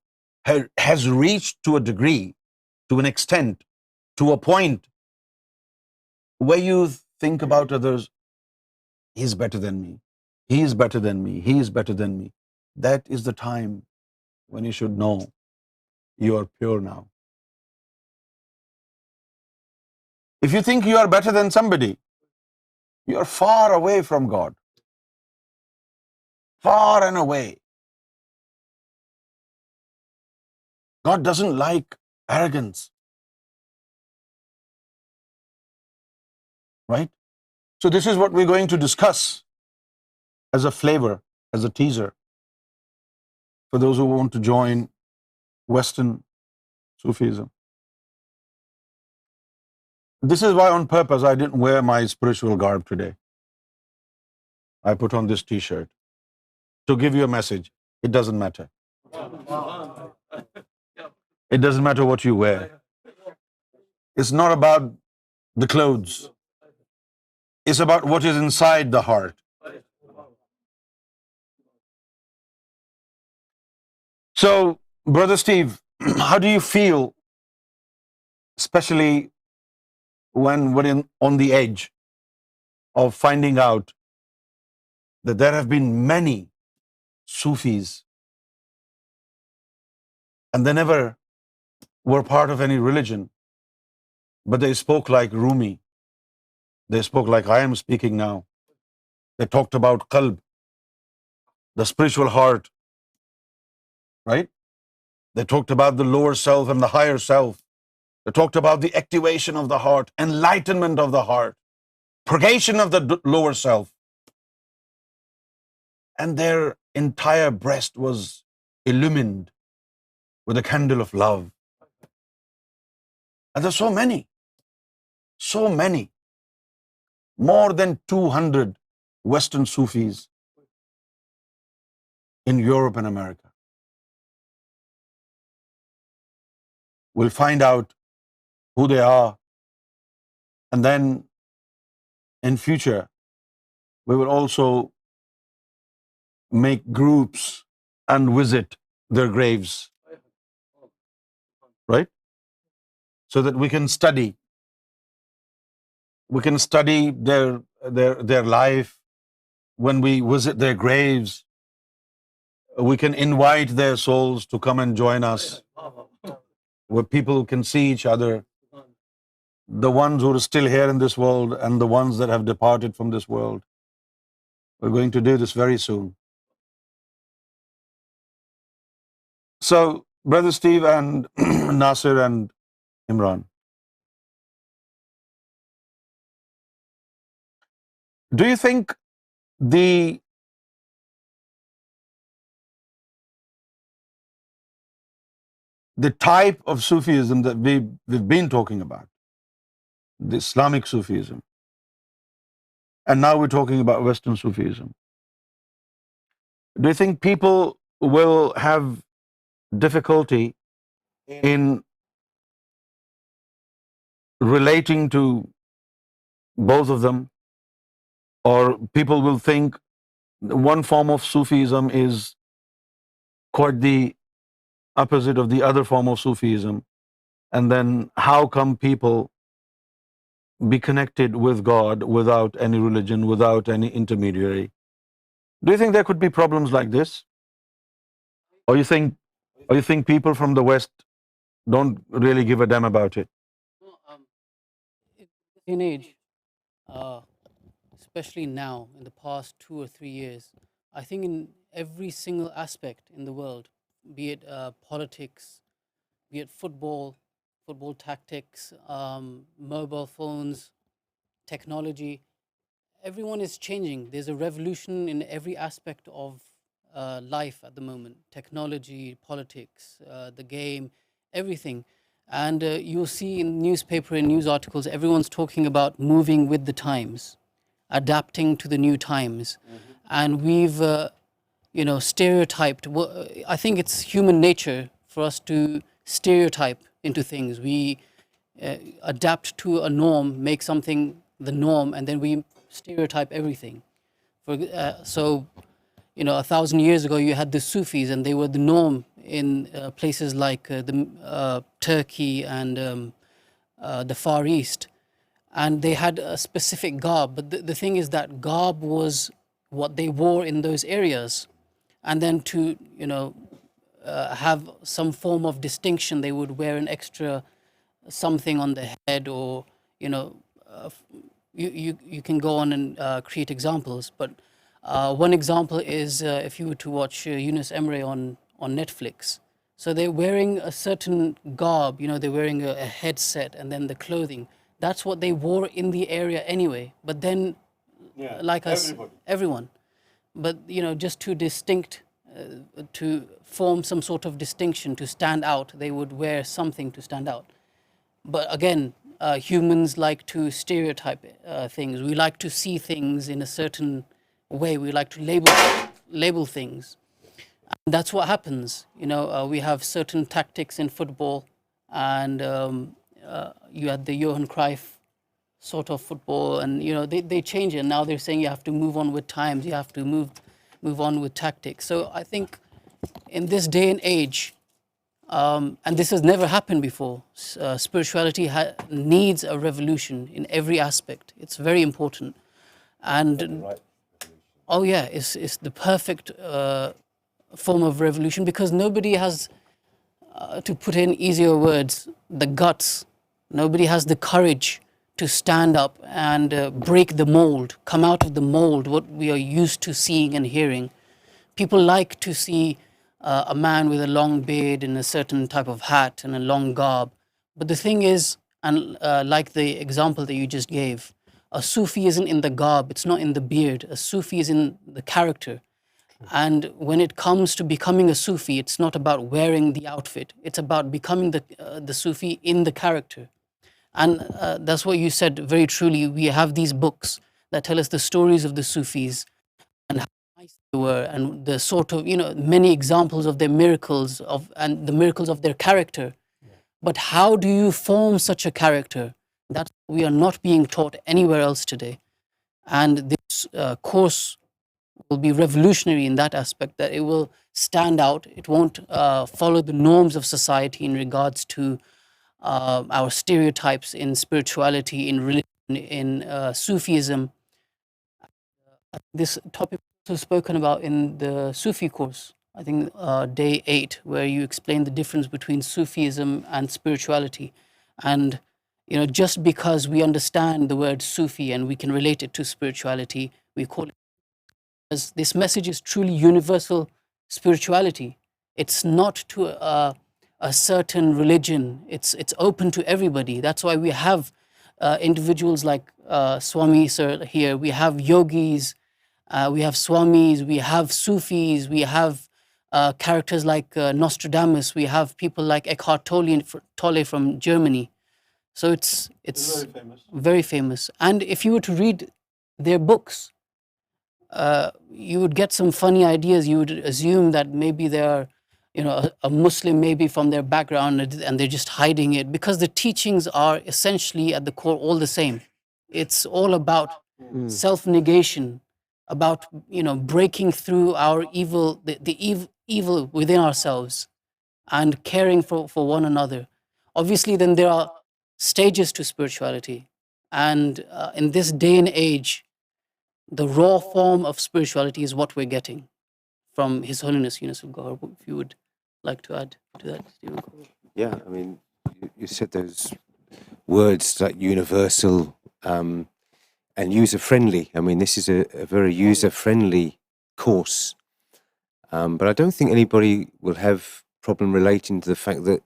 has reached to a degree, to an extent, to a point where you think about others, he's better than me, he's better than me, he's better than me, that is the time when you should know you are pure now. If you think you are better than somebody, you are far away from God. Far and away. God doesn't like arrogance. Right? So this is what we're going to discuss as a flavor, as a teaser, for those who want to join Western Sufism. This is why on purpose I didn't wear my spiritual garb today. I put on this t-shirt to give you a message. It doesn't matter. It doesn't matter what you wear. It's not about the clothes. It's about what is inside the heart. So, Brother Steve, how do you feel, especially when we're on the edge of finding out that there have been many Sufis And they never were part of any religion, but they spoke like Rumi. They spoke like I am speaking now. They talked about qalb, the spiritual heart, right? They talked about the lower self and the higher self. They talked about the activation of the heart, enlightenment of the heart, purgation of the lower self. And their entire breast was illumined with a candle of love. And there's so many, more than 200 Western Sufis in Europe and America. We'll find out who they are, and then in future we will also make groups and visit their graves, right? So that we can study their life. When we visit their graves, we can invite their souls to come and join us, where people can see each other, the ones who are still here in this world and the ones that have departed from this world. We're going to do this very soon. So, Brother Steve and Nasir and Imran, do you think the type of Sufism that we've been talking about, the Islamic Sufism, and now we're talking about Western Sufism, do you think people will have difficulty in relating to both of them, or people will think one form of Sufism is quite the opposite of the other form of Sufism, and then how come people be connected with God without any religion, without any intermediary? Do you think there could be problems like this, or you think people from the West don't really give a damn about it? No, in age, uh, especially now, in the past 2 or 3 years, I think in every single aspect in the world, be it politics, be it football tactics, mobile phones, technology, everyone is changing. There's a revolution in every aspect of life at the moment. Technology, politics, the game, everything. And you'll see in newspaper and news articles, everyone's talking about moving with the times, adapting to the new times. And we've, stereotyped. I think it's human nature for us to stereotype into things. We adapt to a norm, make something the norm, and then we stereotype everything. So, 1,000 years ago, you had the Sufis, and they were the norm in places like Turkey and the Far East. And they had a specific garb. But the thing is that garb was what they wore in those areas. And then to, have some form of distinction, they would wear an extra something on the head, or, you can go on and create examples. But one example is if you were to watch Younus on Netflix. So they're wearing a certain garb, they're wearing a headset and then the clothing. That's what they wore in the area anyway. But then, like us, everyone. But, just to form some sort of distinction, to stand out, they would wear something to stand out. But again, humans like to stereotype things. We like to see things in a certain way. We like to label things. And that's what happens. We have certain tactics in football, and you had the Johan Cruyff sort of football, and they change it. Now they're saying you have to move on with times, you have to move on with tactics. So I think in this day and age, and this has never happened before, spirituality needs a revolution in every aspect. It's very important. And oh yeah, it's the perfect form of revolution, because nobody has to put in easier words, the guts. Nobody has the courage to stand up and break the mold, come out of the mold, what we are used to seeing and hearing. People like to see a man with a long beard and a certain type of hat and a long garb. But the thing is, and like the example that you just gave, a Sufi isn't in the garb, it's not in the beard. A Sufi is in the character. And when it comes to becoming a Sufi, it's not about wearing the outfit. It's about becoming the Sufi in the character. And that's what you said very truly. We have these books that tell us the stories of the Sufis and how nice they were, and the sort of, many examples of their miracles and the miracles of their character. But how do you form such a character? That we are not being taught anywhere else today. And this course will be revolutionary in that aspect, that it will stand out. It won't follow the norms of society in regards to our stereotypes in spirituality, in religion, in Sufism. This topic was spoken about in the Sufi course, I think day 8, where you explain the difference between Sufism and spirituality. And just because we understand the word Sufi and we can relate it to spirituality, we call it, as this message is truly universal spirituality. It's not to a certain religion. It's open to everybody. That's why we have individuals like Swami sir here. We have yogis, we have Swamis, we have Sufis, we have characters like Nostradamus, we have people like Eckhart Tolle from Germany. So it's Very famous. very famous. And if you were to read their books, you would get some funny ideas. You would assume that maybe they are, a Muslim maybe from their background, and they're just hiding it, because the teachings are essentially at the core all the same. It's all about self-negation, about breaking through our evil, the evil within ourselves, and caring for one another. Obviously, then there are stages to spirituality, and in this day and age, the raw form of spirituality is what we're getting from His Holiness Younus AlGohar. If you would like to add to that, Stephen. Yeah, I mean, you said those words like universal and user-friendly. I mean, this is a very user-friendly course. But I don't think anybody will have problem relating to the fact that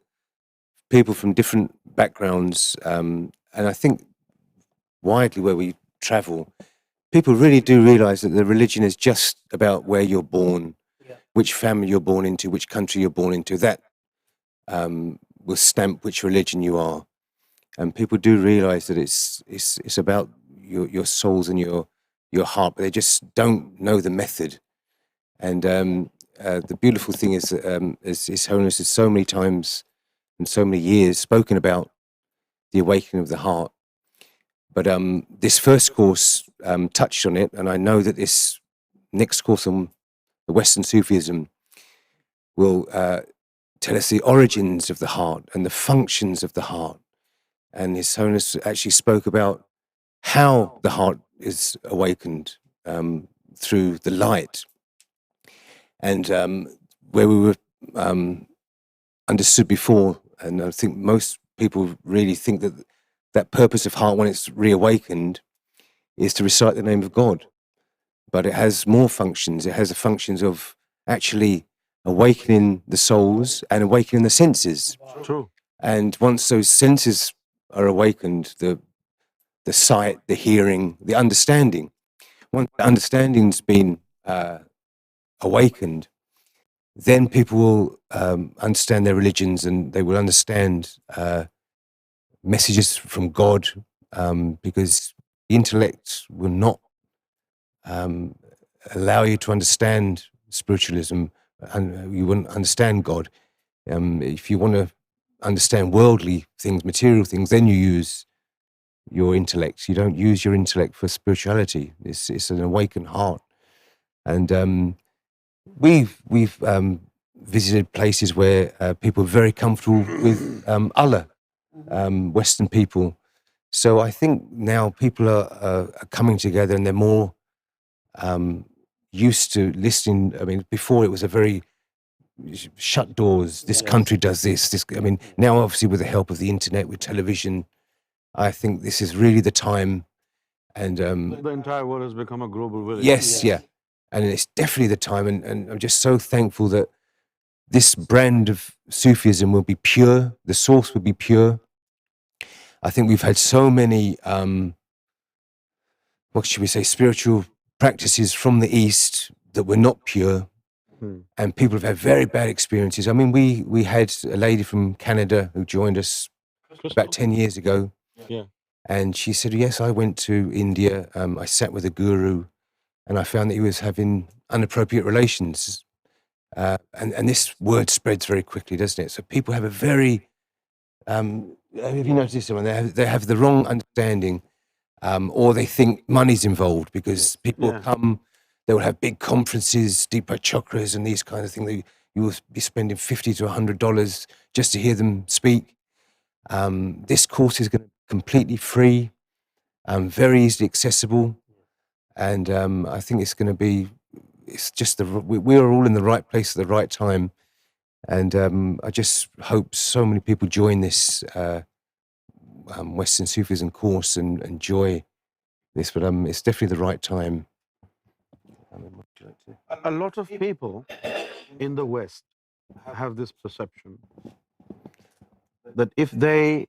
people from different backgrounds, and I think widely where we travel, people really do realise that the religion is just about where you're born, which family you're born into, which country you're born into. That will stamp which religion you are. And people do realise that it's about your souls and your heart, but they just don't know the method. And the beautiful thing is that His Holiness has so many times and so many years spoken about the awakening of the heart. But this first course touched on it, and I know that this next course on the Western Sufism will tell us the origins of the heart and the functions of the heart. And His Holiness actually spoke about how the heart is awakened through the light. And where we were understood before, and I think most people really think that that purpose of heart, when it's reawakened, is to recite the name of God. But it has more functions. It has the functions of actually awakening the souls and awakening the senses. True. And once those senses are awakened, the sight, the hearing, the understanding, once the understanding's been awakened, then people will understand their religions, and they will understand messages from God, because the intellect will not allow you to understand spiritualism, and you wouldn't understand God. If you want to understand worldly things, material things, then you use your intellect. You don't use your intellect for spirituality. It's an awakened heart. And we've visited places where people are very comfortable with Allah, Western people. So I think now people are coming together, and they're more used to listening. I mean, before it was a very shut doors. This country does this. I mean, now obviously with the help of the internet, with television, I think this is really the time. And The entire world has become a global village. yes, yeah, and it's definitely the time. And I'm just so thankful that this brand of Sufism will be pure. The source will be pure. I think we've had so many, what should we say, spiritual practices from the East that were not pure. And people have had very bad experiences. I mean, we had a lady from Canada who joined us about 10 years ago. Yeah. And she said, yes, I went to India. I sat with a guru and I found that he was having inappropriate relations. And this word spreads very quickly, doesn't it? So people have a very, have you noticed this one? They have the wrong understanding, or they think money's involved because people come, they will have big conferences, Deepak Chakras and these kind of things. You will be spending $50 to $100 just to hear them speak. This course is going to be completely free, very easily accessible. And I think it's going to be, it's just, we are all in the right place at the right time. And I just hope so many people join this Western Sufism course and enjoy this. But it's definitely the right time. A lot of people in the West have this perception that if they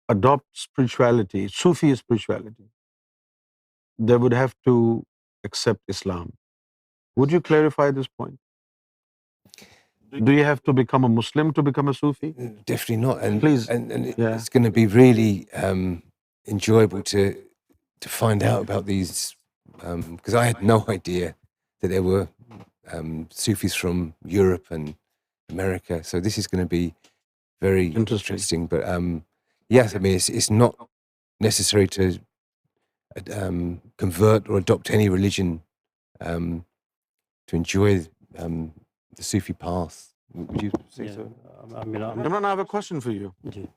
adopt spirituality, Sufi spirituality, they would have to accept Islam. Would you clarify this point? Do you have to become a Muslim to become a Sufi? Definitely not. And Please. and Yeah. it's going to be really enjoyable to find out about these, because I had no idea that there were Sufis from Europe and America. So this is going to be very interesting. But yes, I mean, it's not necessary to convert or adopt any religion to enjoy the Sufi path. Would you say so? I mean, Imran, I have a question for you. Ji.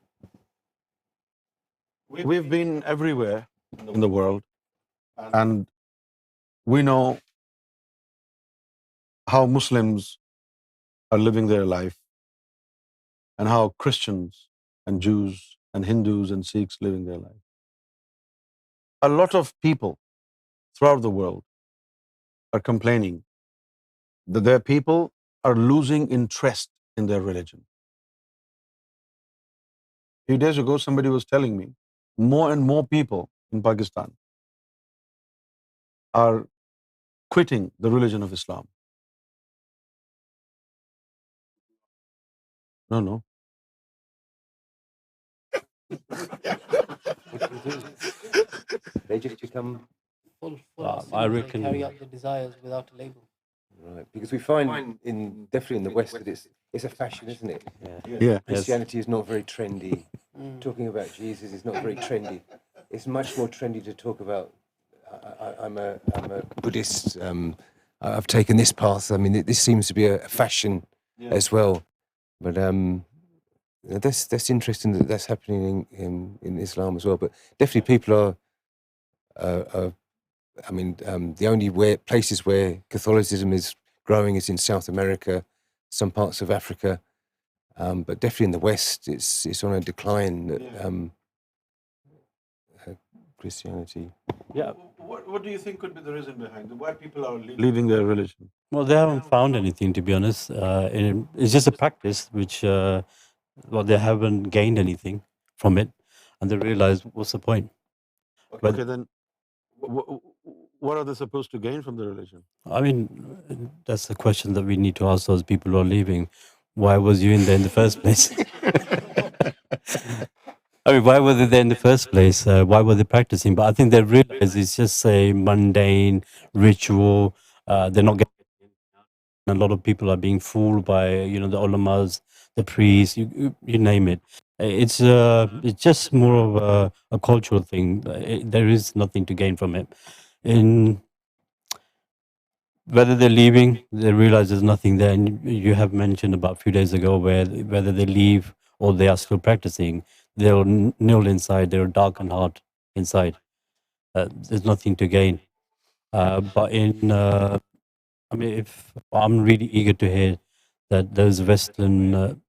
We've been everywhere in the world, and we know how Muslims are living their life and how Christians and Jews and Hindus and Sikhs living their life. A lot of people throughout the world are complaining that their people are losing interest in their religion. A few days ago, somebody was telling me more and more people in Pakistan are quitting the religion of Islam. No. They just become Full I of sins, reckon- they carry out their desires without a label. right, because we find definitely in the West that it's a fashion, isn't it? Yeah. Christianity is not very trendy. Talking about Jesus is not very trendy. It's much more trendy to talk about. I'm a Buddhist. I've taken this path. I mean, this seems to be a fashion as well. But that's interesting that that's happening in Islam as well. But definitely, people are. I mean, the only places where Catholicism is growing is in South America, some parts of Africa, but definitely in the West, it's on a decline. Christianity. Yeah. What do you think could be the reason behind it? Why people are leaving their religion? Well, they haven't found anything, to be honest. It's just a practice which, they haven't gained anything from it, and they realize what's the point. But Okay, then what are they supposed to gain from the religion? I mean, that's the question that we need to ask those people who are leaving. Why was you in there in the first place? I mean, why were they there in the first place? Why were they practicing? But I think they realize it's just a mundane ritual. They're not getting. A lot of people are being fooled by the ulamas, the priests, you name it. It's just more of a cultural thing. There is nothing to gain from it. In whether they're leaving, they realize there's nothing there. And you have mentioned about a few days ago whether they leave or they are still practicing, they're nil inside, they're darkened heart inside. There's nothing to gain. But in I mean, if I'm really eager to hear that those Western,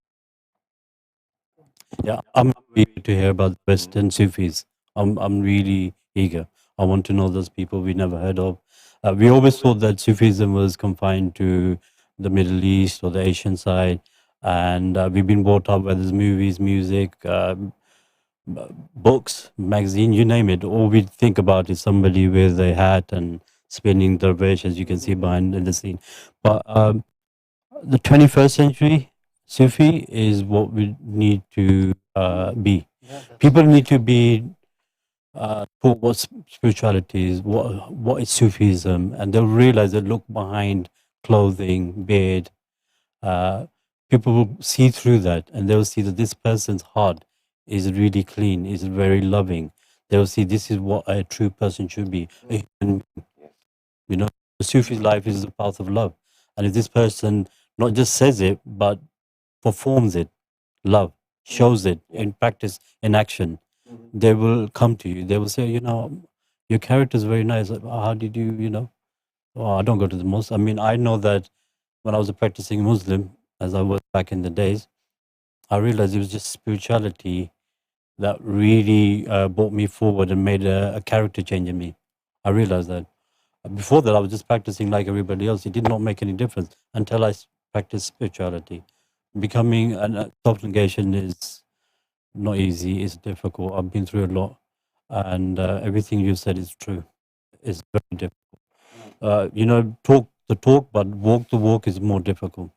yeah, I'm eager to hear about Western Sufis. I'm really eager. I want to know those people we never heard of. We always thought that Sufism was confined to the Middle East or the Asian side, and we've been brought up whether it's movies, music, books, magazine, you name it. All we think about is somebody with a hat and spinning dervish, as you can see behind in the scene. But the 21st century Sufi is what we need to be. People need to be taught what spirituality is, what is Sufism, and they'll realize that look behind clothing, beard. Uh, People will see through that, and they'll see that this person's heart is really clean, is very loving. They'll see this is what a true person should be. A human being. You know, the Sufi's life is the path of love, and if this person not just says it but performs it, love, shows it in practice, in action, they will come to you. They will say, you know, your character is very nice. Like, "Oh, how did you, you know? Oh, I don't go to the mosque." I mean, I know that when I was a practicing Muslim, as I was back in the days, I realized it was just spirituality that really brought me forward and made a character change in me. I realized that. Before that, I was just practicing like everybody else. It did not make any difference until I practiced spirituality. Becoming a self-negation is not easy. It's difficult. I've been through a lot, and everything you said is true. It's very difficult. You know, talk the talk, but walk the walk is more difficult.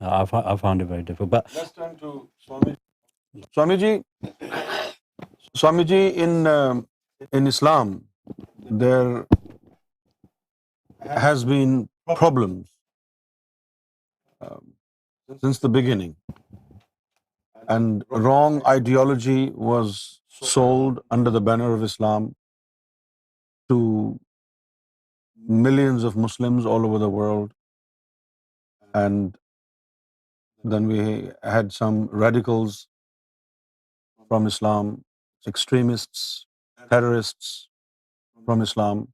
I found it very difficult. But Let's turn to Swami. Swamiji, Swamiji, in Islam, there has been problems um, since the beginning, and wrong ideology was sold under the banner of Islam to millions of Muslims all over the world, and then we had some radicals from Islam, extremists, terrorists from Islam,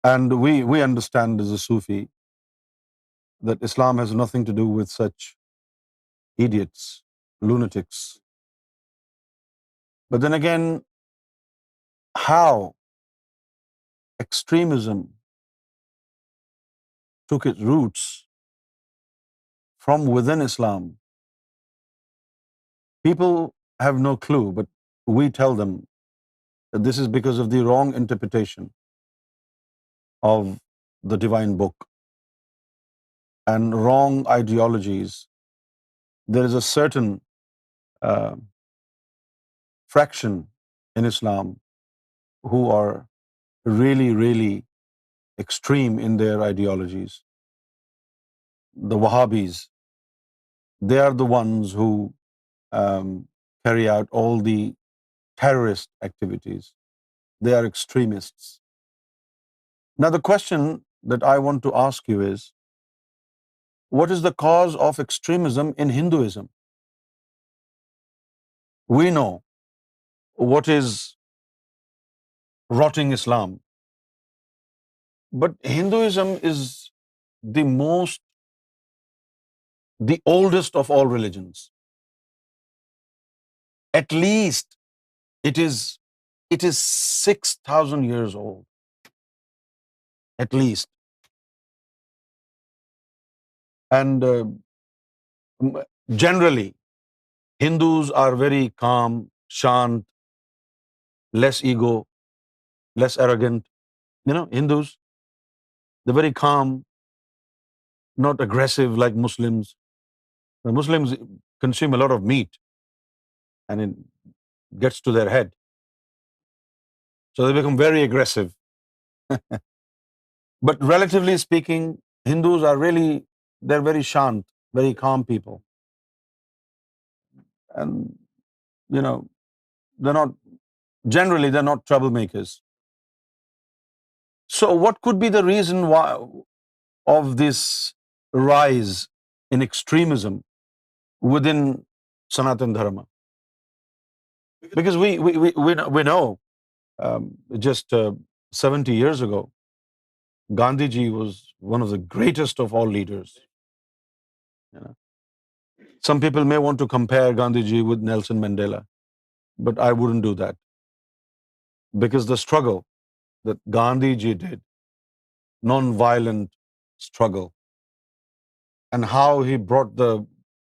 and we understand as a Sufi that Islam has nothing to do with such idiots, lunatics. But then again, how extremism took its roots from within Islam, people have no clue, but we tell them that this is because of the wrong interpretation of the divine book and wrong ideologies. There is a certain uh, fraction in Islam who are really, really extreme in their ideologies. The Wahhabis, they are the ones who um, carry out all the terrorist activities. They are extremists. Now, the question that I want to ask you is, what is the cause of extremism in Hinduism? We know what is rotting Islam, but Hinduism is the oldest of all religions. At least it is 6,000 years old, at least. And generally, Hindus are very calm, shant, less ego, less arrogant. You know, Hindus, they're very calm, not aggressive like Muslims. The Muslims consume a lot of meat, and it gets to their head. So they become very aggressive. But relatively speaking, Hindus are they're very shant, very calm people. And, you know, they're not troublemakers. So what could be the reason why of this rise in extremism within Sanatan Dharma? Because we know just 70 years ago, Gandhiji was one of the greatest of all leaders. You know. Some people may want to compare Gandhiji with Nelson Mandela, but I wouldn't do that, because the struggle that Gandhiji did, non-violent struggle, and how he brought the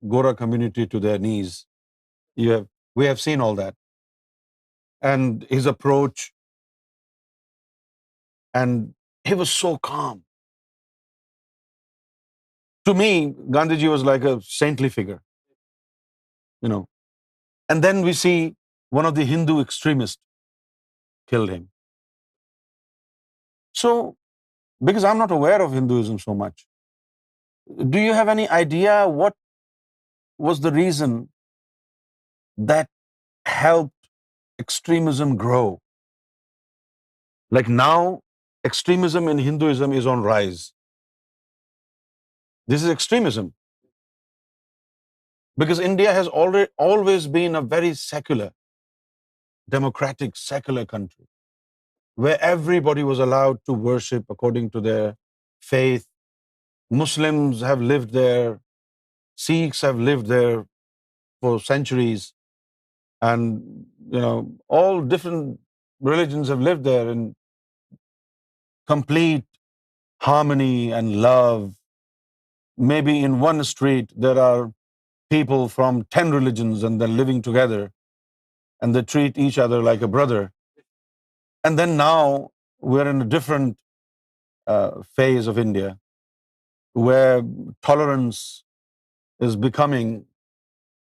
Gora community to their knees, we have seen all that. And his approach, and he was so calm. To me, Gandhiji was like a saintly figure, you know. And then we see one of the Hindu extremists killed him. So, because I'm not aware of Hinduism so much, do you have any idea what was the reason that helped extremism grow? Like now, extremism in Hinduism is on rise. This is extremism. Because India has always been a very secular, democratic, secular country, where everybody was allowed to worship according to their faith. Muslims have lived there, Sikhs have lived there for centuries, and all different religions have lived there in complete harmony and love. Maybe in one street there are people from 10 religions and they're living together and they treat each other like a brother. And then now we're in a different phase of India where tolerance is becoming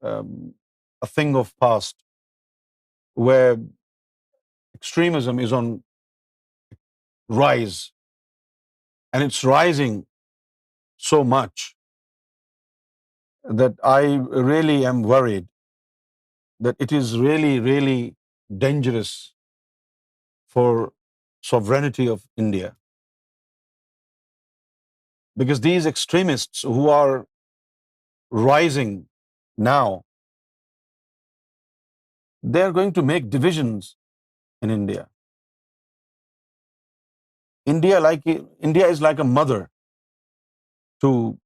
a thing of past, where extremism is on rise, and it's rising so much that I really am worried that it is really, really dangerous for sovereignty of India. Because these extremists who are rising now, they're going to make divisions in India. India is like a mother to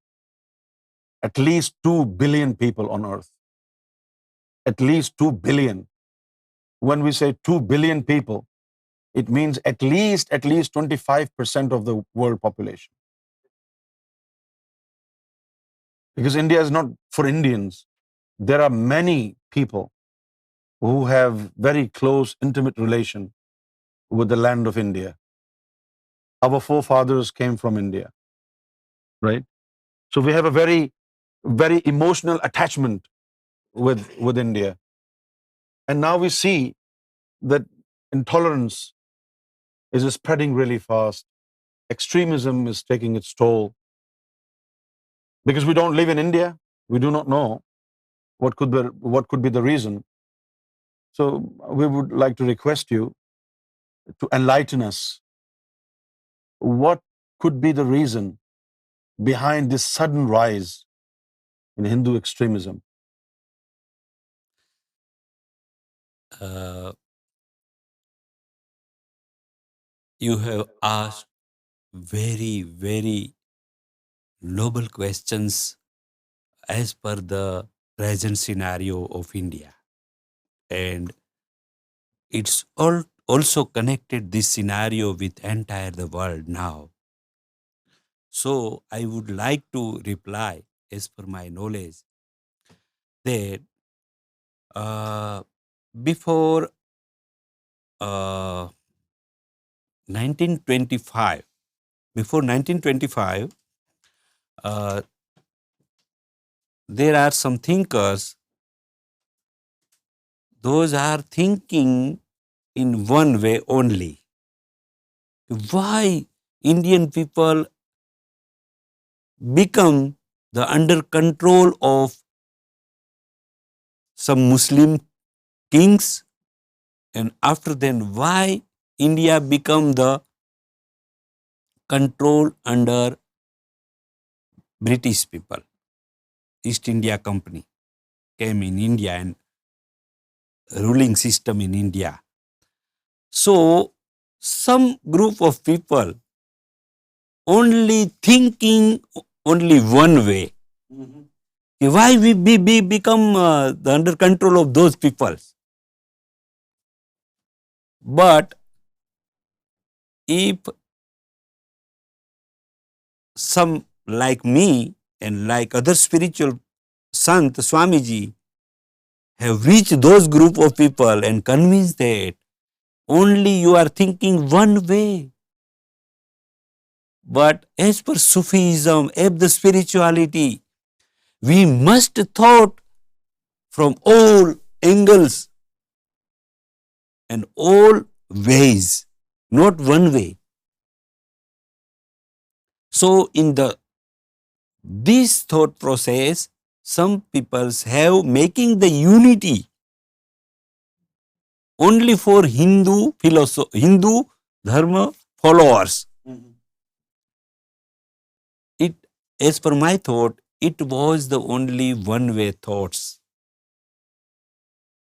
at least 2 billion people on earth. At least 2 billion. When we say 2 billion people, it means at least 25% of the world population. Because India is not for Indians. There are many people who have very close, intimate relation with the land of India. Our forefathers came from India, right? So we have a very, very emotional attachment with India. And now we see that intolerance is spreading really fast. Extremism is taking its toll. Because we don't live in India, we do not know what could be the reason. So we would like to request you to enlighten us. What could be the reason behind this sudden rise in Hindu extremism? Uh, you have asked very, very noble questions as per the present scenario of India. And it's also connected this scenario with entire the world now. So I would like to reply as per my knowledge that uh, before 1925, before 1925, uh, there are some thinkers, those are thinking in one way only. Why Indian people become the under control of some Muslim kings, and after then why India become the control under British people. East India Company came in India and ruling system in India. So some group of people only thinking only one way. Why we become under control of those people? But if some like me and like other spiritual Sant, Swamiji have reached those group of people and convinced that only you are thinking one way. But as per Sufism, as the spirituality, we must thought from all angles and all ways, not one way. So in this thought process, some peoples have making the unity only for Hindu philosophy, Hindu dharma followers. It, as per my thought, it was the only one-way thoughts.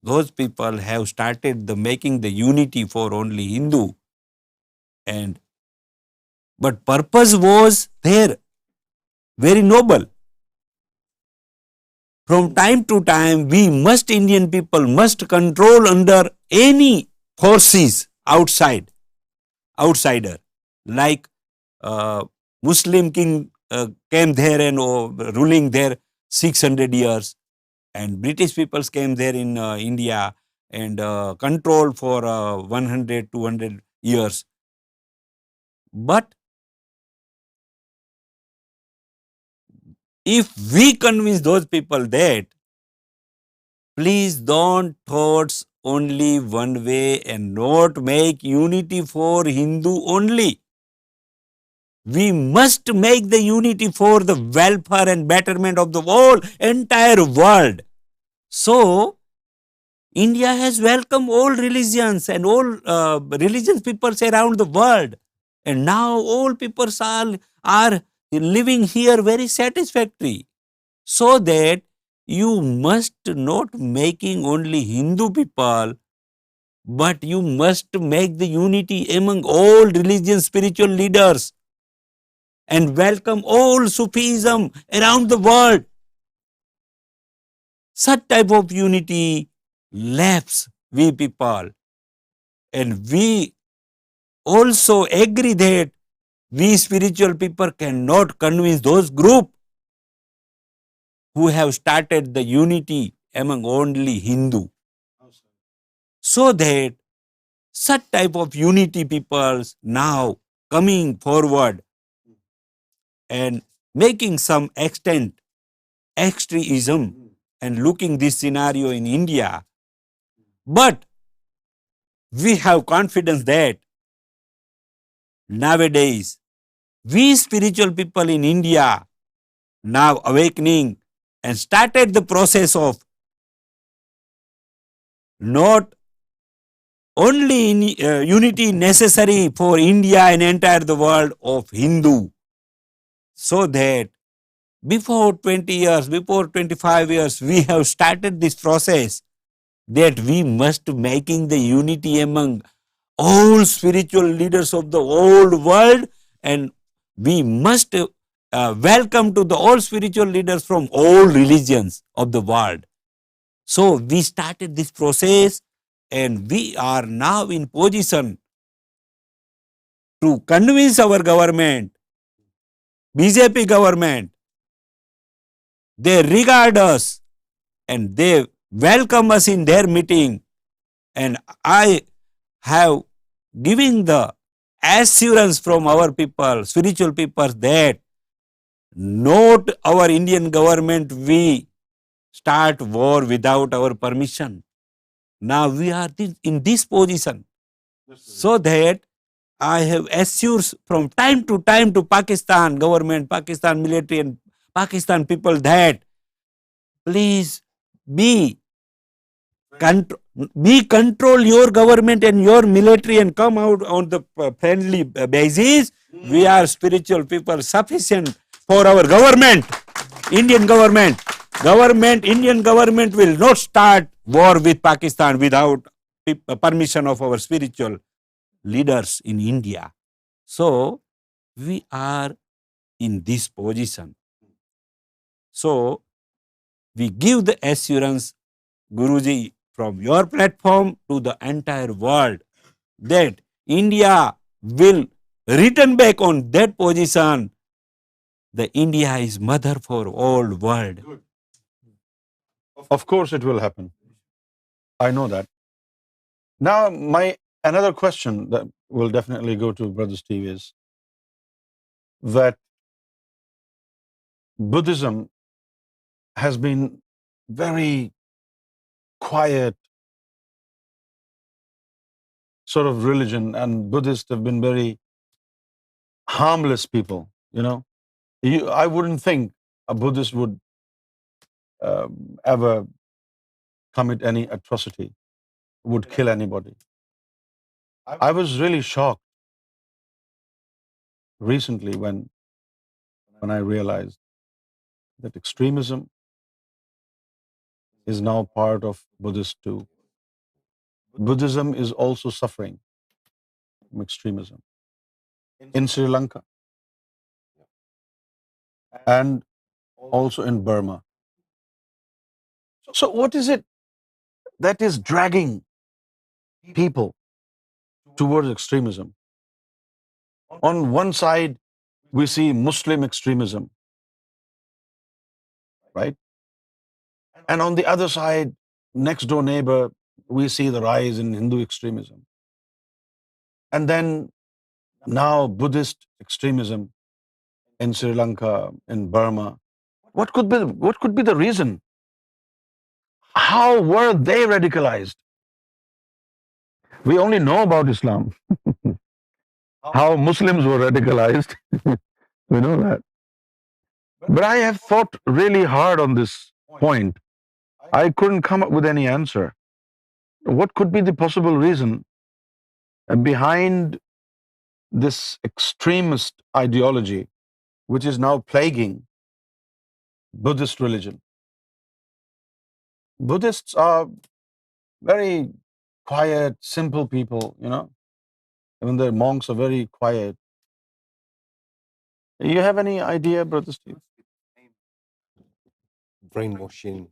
Those people have started the making the unity for only Hindu, but purpose was there, very noble. From time to time, we must, Indian people must control under any forces outsider, like Muslim king came there and ruling there 600 years, and British peoples came there in India and control for 100, 200 years. But if we convince those people that please don't thoughts only one way and not make unity for Hindu only. We must make the unity for the welfare and betterment of the whole entire world. So, India has welcomed all religions and all religious peoples around the world. And now all peoples are living here very satisfactory. So that you must not making only Hindu people, but you must make the unity among all religious spiritual leaders and welcome all Sufism around the world. Such type of unity lacks we people, and we also agree that we spiritual people cannot convince those group who have started the unity among only Hindu. So that such type of unity peoples now coming forward and making some extent extremism and looking this scenario in India. But we have confidence that nowadays we spiritual people in India now awakening and started the process of not only in, unity necessary for India and entire the world of Hindu. So that before 20 years, before 25 years, we have started this process that we must making the unity among all spiritual leaders of the whole world, and we must welcome to the all spiritual leaders from all religions of the world. So we started this process and we are now in position to convince our government, BJP government. They regard us and they welcome us in their meeting, and I have given the assurance from our people, spiritual people, that not our Indian government we start war without our permission. Now we are in this position, so that I have assured from time to time to Pakistan government, Pakistan military and Pakistan people that please be control your government and your military and come out on the friendly basis. We are spiritual people sufficient for our government, Indian government. Indian government will not start war with Pakistan without permission of our spiritual leaders in India. So we are in this position. So we give the assurance, Guruji, from your platform to the entire world that India will return back on that position. The India is mother for all world. Of course it will happen. I know that. Now, my another question that will definitely go to Brother Steve is that Buddhism has been very quiet sort of religion, and Buddhists have been very harmless people. I wouldn't think a Buddhist would ever commit any atrocity, would kill anybody. I was really shocked recently when I realized that extremism is now part of Buddhist too. Buddhism is also suffering from extremism in Sri Lanka and also in Burma. So what is it that is dragging people towards extremism? On one side, we see Muslim extremism, right? And on the other side, next door neighbor, we see the rise in Hindu extremism. And then now Buddhist extremism in Sri Lanka, in Burma. What could be the reason? How were they radicalized? We only know about Islam. How Muslims were radicalized, we know that. But I have thought really hard on this point. I couldn't come up with any answer. What could be the possible reason behind this extremist ideology, which is now plaguing Buddhist religion? Buddhists are very quiet, simple people. Even their monks are very quiet. You have any idea, Brother Steve? Brainwashing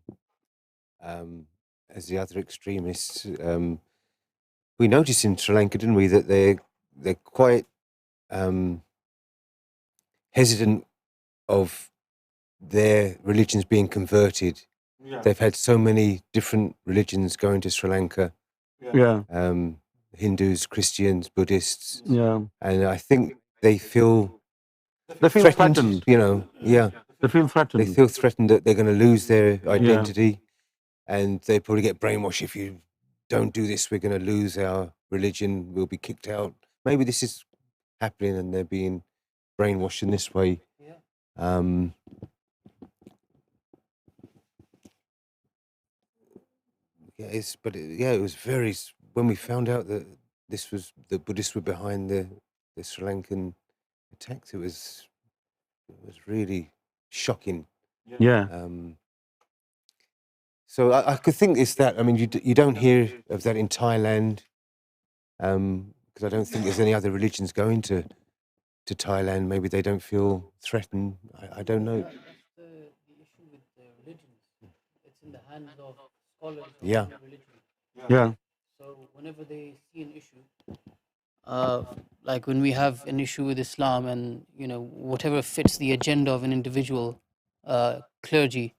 as the other extremists. We noticed in Sri Lanka, didn't we, that they're quite hesitant of their religions being converted. Yeah. They've had so many different religions going to Sri Lanka. Yeah. Hindus, Christians, Buddhists, Yeah. and I think they feel They feel threatened. Yeah, They feel they threatened. feel threatened that they're going to lose their identity, and they probably get brainwashed. If you don't do this, we're going to lose our religion. We'll be kicked out. Maybe this is happening, and they're being brainwashed in this way. Um, it was very. When we found out that the Buddhists were behind the Sri Lankan attacks, it was really shocking. Yeah. So I could think it's that. I mean, you don't hear of that in Thailand, because I don't think there's any other religions going to Thailand. Maybe they don't feel threatened. I don't know. That's the issue with the religions. It's in the hands of scholars of Yeah. the religion. Yeah. So whenever they see an issue, like when we have an issue with Islam, and whatever fits the agenda of an individual clergy,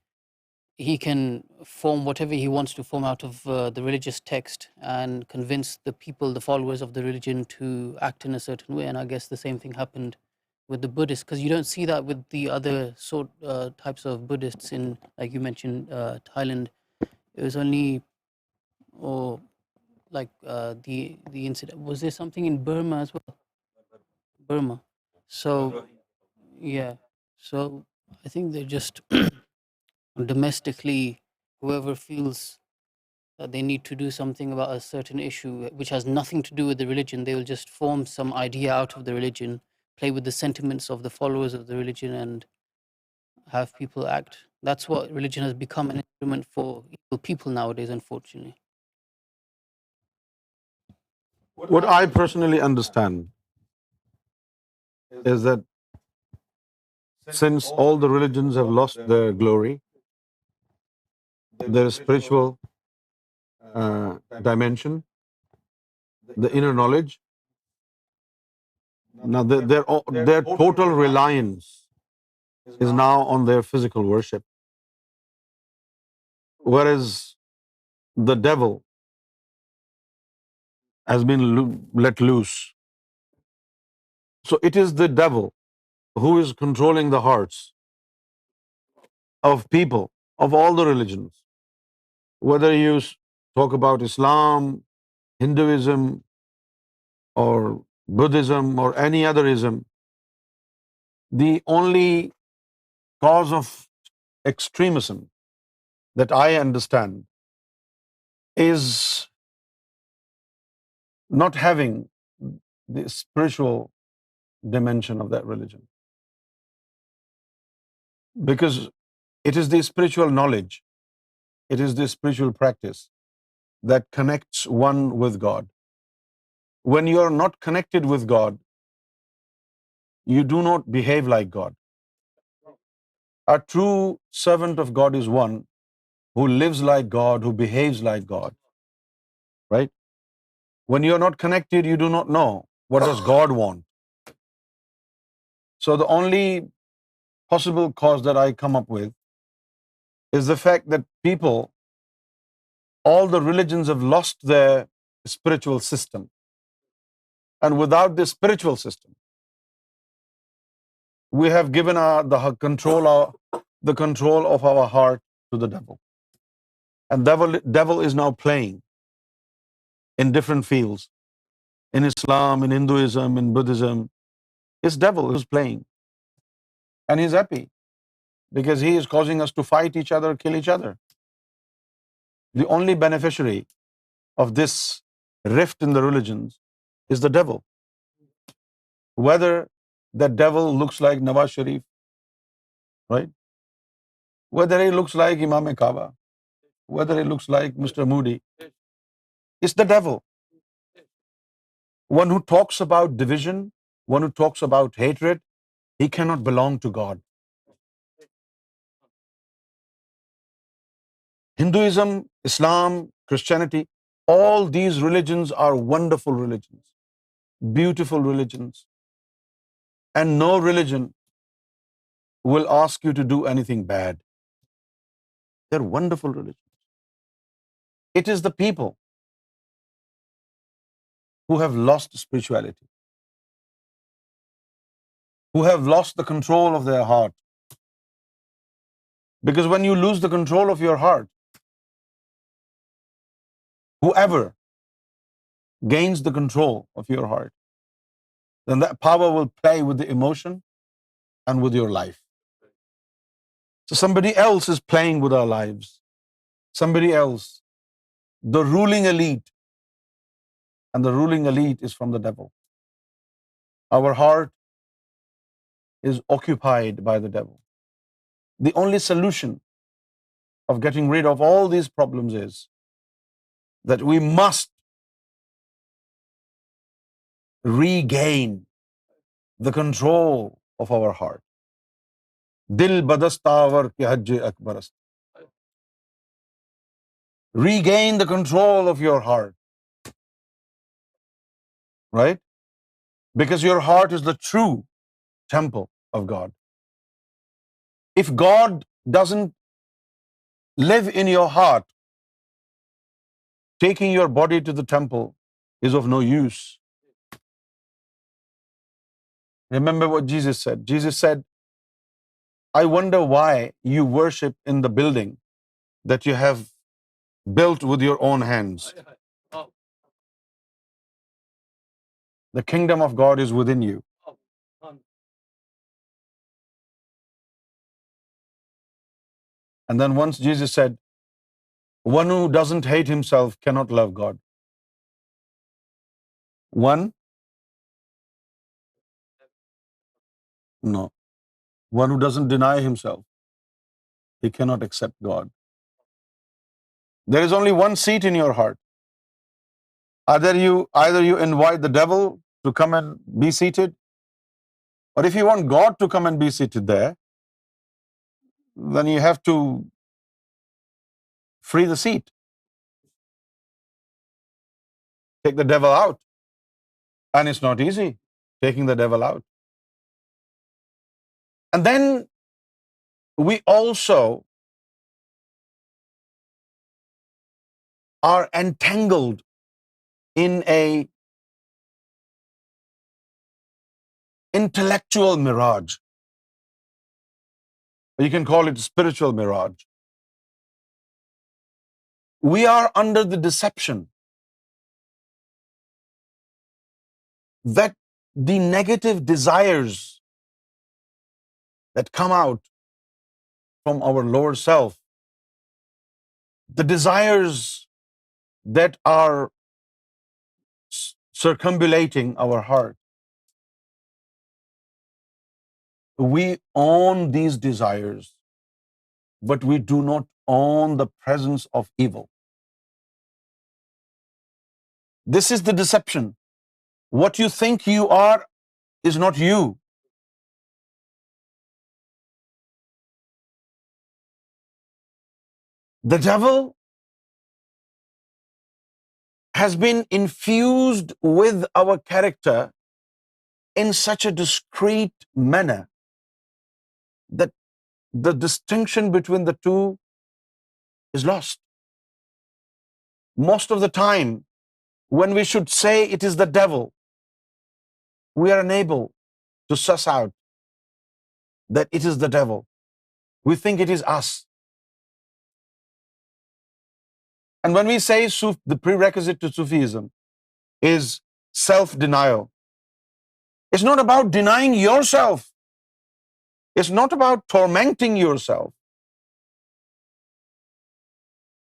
he can form whatever he wants to form out of the religious text and convince the people, the followers of the religion, to act in a certain way. And I guess the same thing happened with the Buddhists, because you don't see that with the other types of Buddhists in, like you mentioned, Thailand. It was only, like the incident. Was there something in Burma as well? Burma. So yeah. So I think they're just domestically, whoever feels that they need to do something about a certain issue which has nothing to do with the religion, they will just form some idea out of the religion, play with the sentiments of the followers of the religion, and have people act. That's what religion has become, an instrument for evil people nowadays, unfortunately. What I personally understand is that since all the religions have lost their glory, their spiritual dimension, the inner knowledge, now their total reliance is now on their physical worship, whereas the devil has been let loose. So it is the devil who is controlling the hearts of people of all the religions, whether you talk about Islam, Hinduism, or Buddhism, or any other ism. The only cause of extremism that I understand is not having the spiritual dimension of that religion. Because it is the spiritual knowledge, it is the spiritual practice that connects one with God. When you are not connected with God, you do not behave like God. A true servant of God is one who lives like God, who behaves like God, right? When you're not connected, you do not know what does God want. So the only possible cause that I come up with is the fact that people, all the religions have lost their spiritual system. And without this spiritual system, we have given the control of our heart to the devil. And devil is now playing in different fields. In Islam, in Hinduism, in Buddhism, it's devil who's playing. And he's happy because he is causing us to fight each other, kill each other. The only beneficiary of this rift in the religions is the devil. Whether that devil looks like Nawaz Sharif, right? Whether he looks like Imam Kaaba, whether he looks like Mr. Moody, it's the devil. One who talks about division, one who talks about hatred, he cannot belong to God. Hinduism, Islam, Christianity, all these religions are wonderful religions, beautiful religions. And no religion will ask you to do anything bad. They're wonderful religions. It is the people who have lost spirituality, who have lost the control of their heart. Because when you lose the control of your heart, whoever gains the control of your heart, then that power will play with the emotion and with your life. So somebody else is playing with our lives. Somebody else, the ruling elite, and the ruling elite is from the devil. Our heart is occupied by the devil. The only solution of getting rid of all these problems is that we must regain the control of our heart. Dil badastawar ki hajj akbarast. Regain the control of your heart. Right? Because your heart is the true temple of God. If God doesn't live in your heart, taking your body to the temple is of no use. Remember what Jesus said. Jesus said, I wonder why you worship in the building that you have built with your own hands. The kingdom of God is within you. And then once Jesus said, one who doesn't hate himself cannot love God. One? No. One who doesn't deny himself, he cannot accept God. There is only one seat in your heart. Either you invite the devil to come and be seated, But if you want God to come and be seated there, then you have to free the seat, take the devil out. And it's not easy taking the devil out. And then we also are entangled in a intellectual mirage. You can call it spiritual mirage. We are under the deception that the negative desires that come out from our lower self, the desires that are circumambulating our heart, we own these desires, but we do not own the presence of evil. This is the deception. What you think you are is not you. The devil has been infused with our character in such a discreet manner that the distinction between the two is lost. Most of the time, when we should say it is the devil, we are unable to suss out that it is the devil. We think it is us. And when we say the prerequisite to Sufism is self-denial, it's not about denying yourself. It's not about tormenting yourself.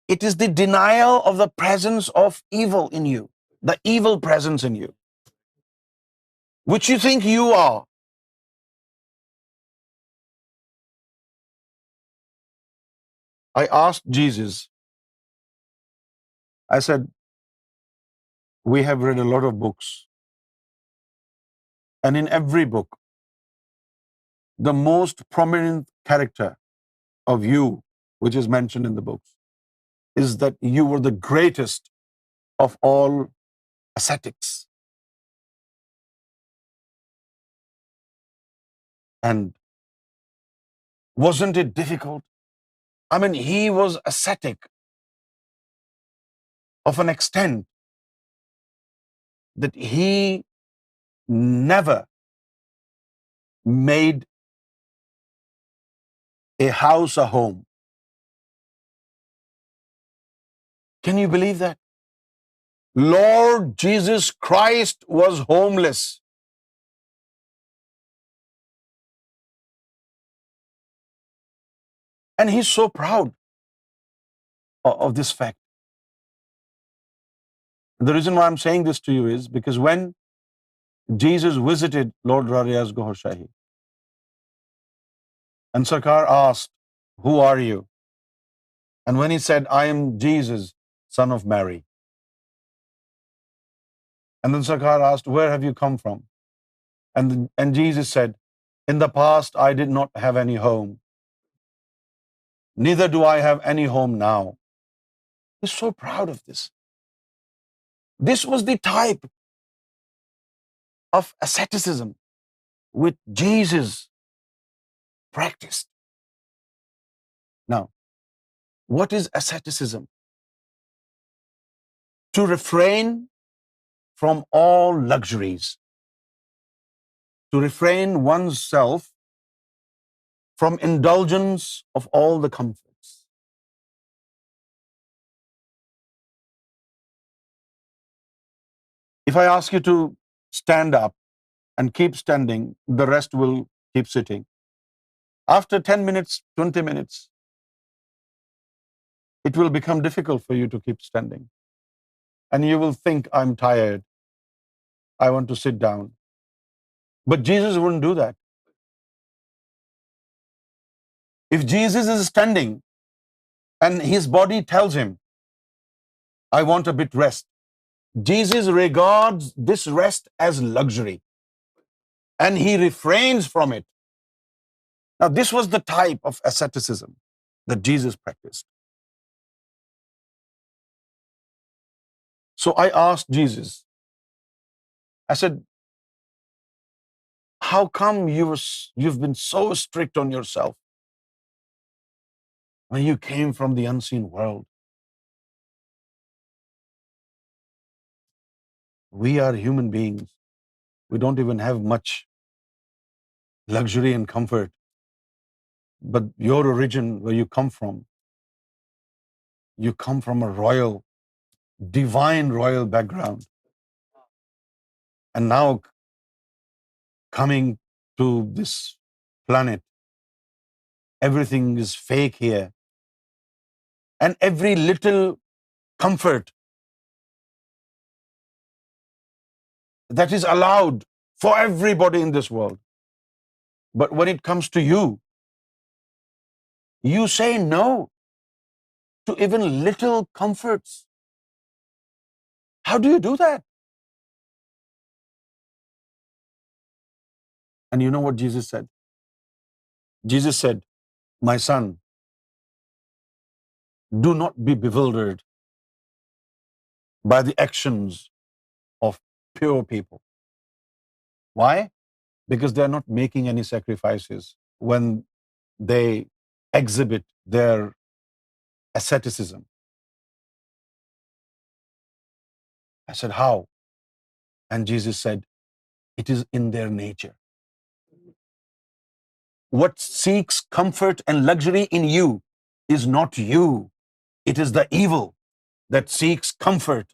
It is the denial of the presence of evil in you, the evil presence in you, which you think you are. I asked Jesus, I said, we have read a lot of books, and in every book, the most prominent character of you, which is mentioned in the books, is that you were the greatest of all ascetics. And wasn't it difficult? I mean, he was ascetic of an extent that he never made a house a home. Can you believe that? Lord Jesus Christ was homeless. And he's so proud of this fact. The reason why I'm saying this to you is because when Jesus visited Lord Younus AlGohar Shahi, and Sarkar asked, "Who are you?" And when he said, "I am Jesus, son of Mary." And then Sarkar asked, "Where have you come from?" And Jesus said, "In the past I did not have any home. Neither do I have any home now." He's so proud of this. This was the type of asceticism which Jesus practiced. Now, what is asceticism? To refrain from all luxuries, to refrain oneself from indulgence of all the comforts. If I ask you to stand up and keep standing, the rest will keep sitting. After 10 minutes, 20 minutes, it will become difficult for you to keep standing. And you will think, "I'm tired. I want to sit down." But Jesus wouldn't do that. If Jesus is standing and his body tells him, "I want a bit rest," Jesus regards this rest as luxury. and he refrains from it. Now, this was the type of asceticism that Jesus practiced. So I asked Jesus, I said, how come you've been so strict on yourself when you came from the unseen world? We are human beings. We don't even have much luxury and comfort. But your origin, where you come from a royal, divine royal background. And now coming to this planet, everything is fake here. And every little comfort that is allowed for everybody in this world. But when it comes to you, you say no to even little comforts. How do you do that? And you know what Jesus said? Jesus said, my son, do not be bewildered by the actions of pure people. Why? Because they're not making any sacrifices when they exhibit their asceticism. I said, how? And Jesus said, it is in their nature. What seeks comfort and luxury in you is not you. It is the evil that seeks comfort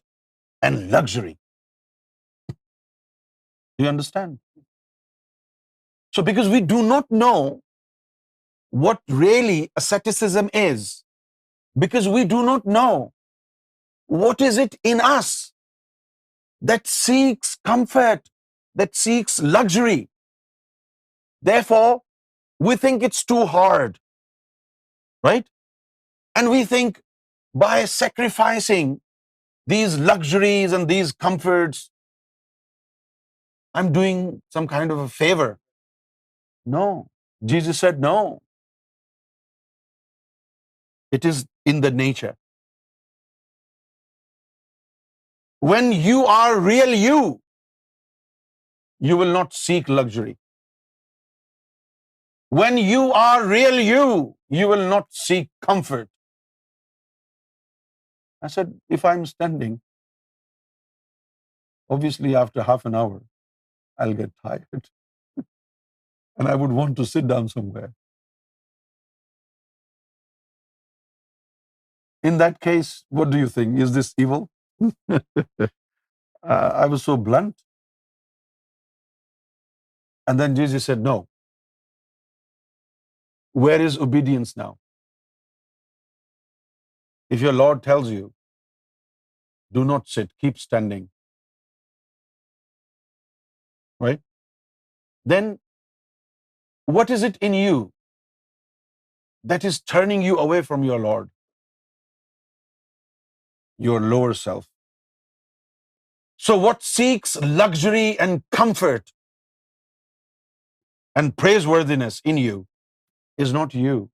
and luxury. Do you understand? So because we do not know what really asceticism is, because we do not know what is it in us that seeks comfort, that seeks luxury, therefore we think it's too hard, right? And we think by sacrificing these luxuries and these comforts, I'm doing some kind of a favor. No. Jesus said no. It is in the nature. When you are real you, you will not seek luxury. When you are real you, you will not seek comfort. I said, if I'm standing, obviously after half an hour, I'll get tired and I would want to sit down somewhere. In that case, what do you think? Is this evil? I was so blunt. And then Jesus said, no. Where is obedience now? If your Lord tells you, do not sit, keep standing, right? Then what is it in you that is turning you away from your Lord? Your lower self. So what seeks luxury and comfort and praiseworthiness in you is not you,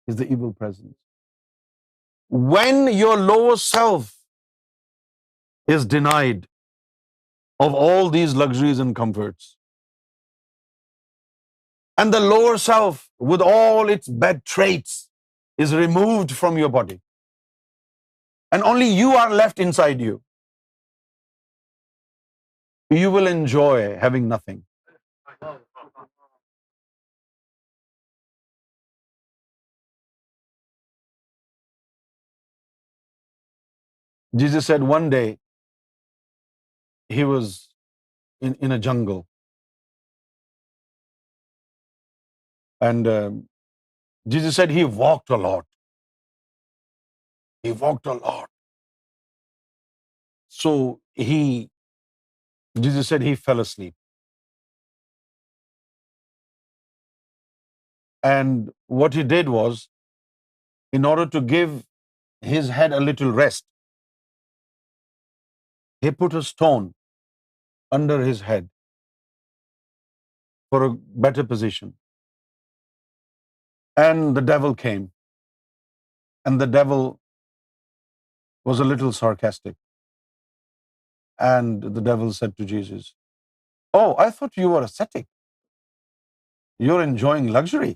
is the evil presence. When your lower self is denied of all these luxuries and comforts, and the lower self with all its bad traits is removed from your body, and only you are left inside you, you will enjoy having nothing. Jesus said one day he was in a jungle, and Jesus said he walked a lot. He walked a lot. So Jesus said he fell asleep. And what he did was, in order to give his head a little rest, he put a stone under his head for a better position. And the devil came, and the devil was a little sarcastic. And the devil said to Jesus, "Oh, I thought you were ascetic. You're enjoying luxury."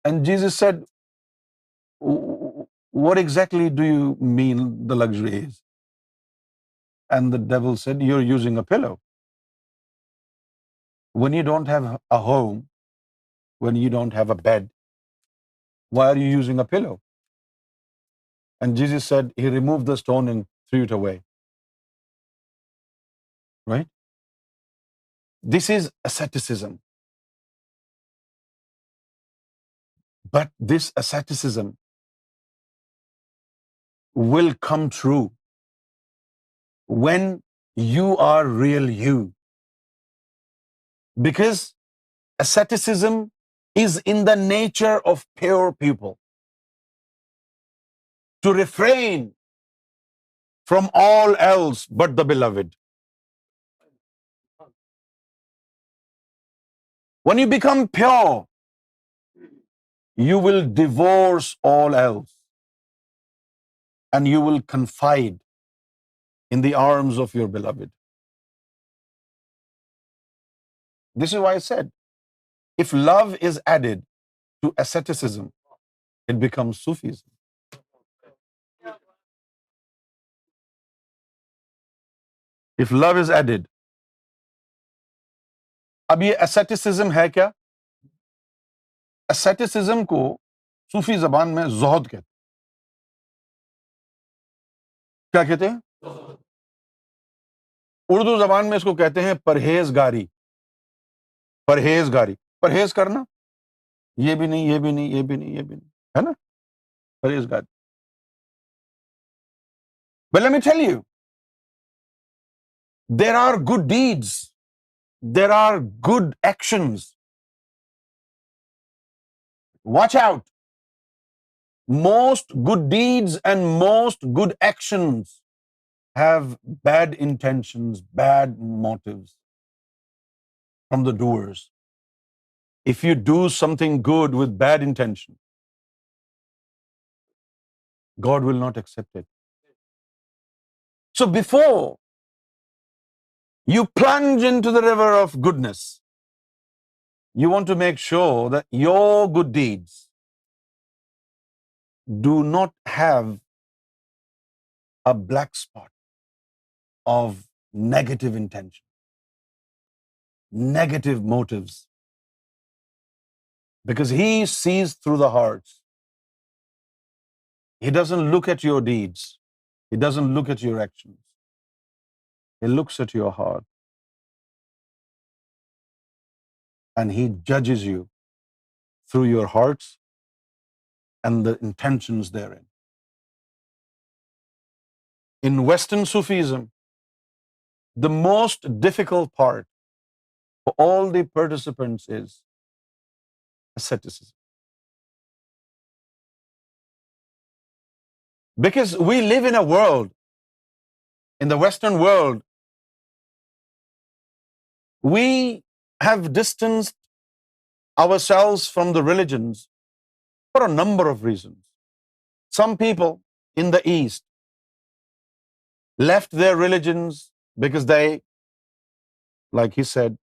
And Jesus said, "What exactly do you mean the luxury is?" And the devil said, "You're using a pillow. When you don't have a home, when you don't have a bed, why are you using a pillow?" And Jesus said, he removed the stone and threw it away. Right? This is asceticism. But this asceticism will come true when you are real you. Because asceticism is in the nature of pure people. To refrain from all else but the beloved. When you become pure, you will divorce all else and you will confide in the arms of your beloved. This is why I said, if love is added to asceticism, it becomes Sufism. If love is added, اب یہ asceticism ہے کیا؟ asceticism کو صوفی زبان میں زہد کہتے ہیں. کیا کہتے ہیں؟ اردو زبان میں اس کو کہتے ہیں پرہیزگاری. پرہیزگاری، پرہیز کرنا، یہ بھی نہیں، یہ بھی نہیں، یہ بھی نہیں، یہ بھی نہیں، ہے نا؟ پرہیزگاری. But let me tell you, there are good deeds, there are good actions. Watch out. Most good deeds and most good actions have bad intentions, bad motives from the doers. If you do something good with bad intention, God will not accept it. So before you plunge into the river of goodness, you want to make sure that your good deeds do not have a black spot of negative intention, negative motives. Because He sees through the hearts. He doesn't look at your deeds. He doesn't look at your actions. He looks at your heart. And He judges you through your hearts and the intentions therein. In Western Sufism, the most difficult part for all the participants is asceticism. Because we live in a world, in the Western world, we have distanced ourselves from the religions for a number of reasons. Some people in the East left their religions because they, like he said,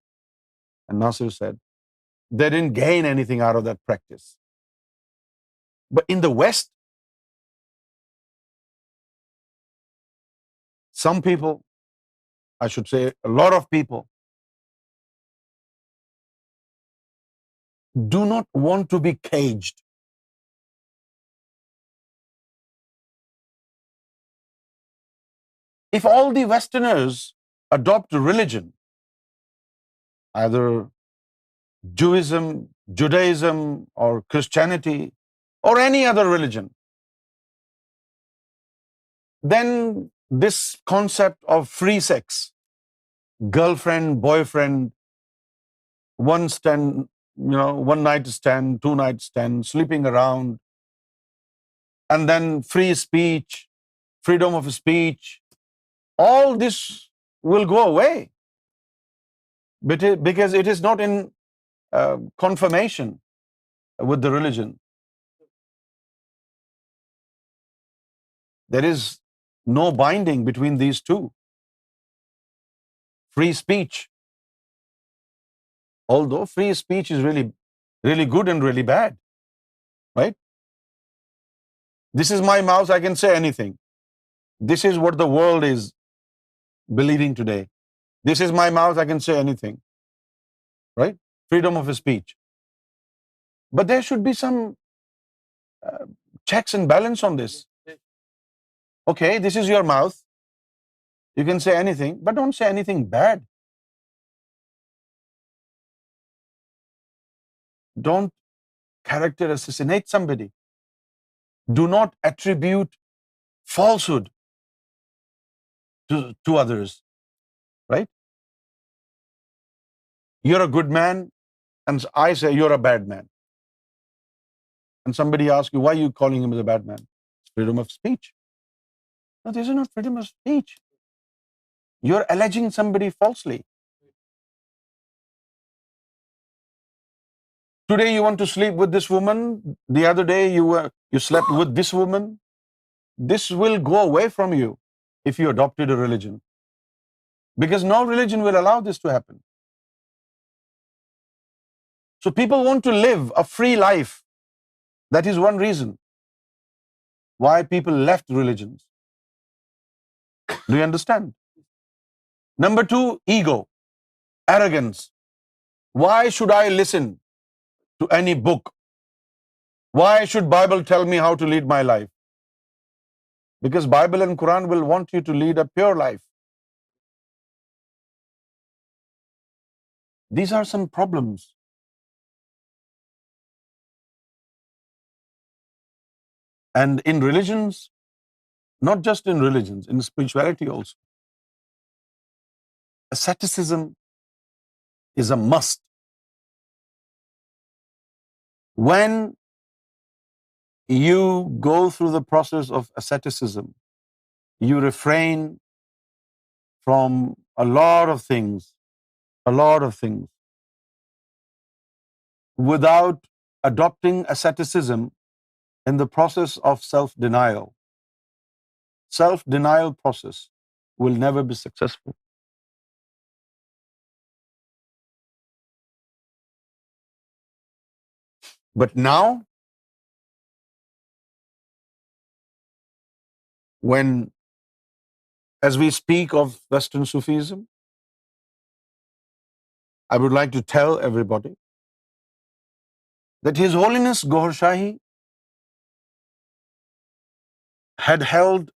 and Nasir said, they didn't gain anything out of that practice. But in the West, some people, I should say a lot of people, do not want to be caged. If all the Westerners adopt religion, either Judaism or Christianity or any other religion, then this concept of free sex, girlfriend, boyfriend, one night stand, two night stand, sleeping around, and then free speech, freedom of speech, all this will go away because it is not in confirmation with the religion. There is no binding between these two. Free speech, although free speech is really, really good and really bad, right? This is my mouth, I can say anything. This is what the world is believing today. This is my mouth, I can say anything, right? Freedom of speech. But there should be some checks and balance on this. Okay, this is your mouth. You can say anything, but don't say anything bad. Don't character assassinate somebody. Do not attribute falsehood to others, right? You're a good man, and I say you're a bad man. And somebody asks you, why are you calling him as a bad man? It's freedom of speech. No, this is not freedom of speech. You're alleging somebody falsely. Today you want to sleep with this woman. The other day you slept with this woman. This will go away from you if you adopted a religion. Because no religion will allow this to happen. So people want to live a free life. That is one reason why people left religions. Do you understand? Number 2, ego, arrogance. Why should I listen to any book? Why should Bible tell me how to lead my life? Because Bible and Quran will want you to lead a pure life. These are some problems. And in religions, not just in religions, in spirituality also, asceticism is a must. When you go through the process of asceticism, you refrain from a lot of things, without adopting asceticism in the process of self-denial. Self-denial process will never be successful. But now, as we speak of Western Sufism, I would like to tell everybody that His Holiness Gohar Shahi had held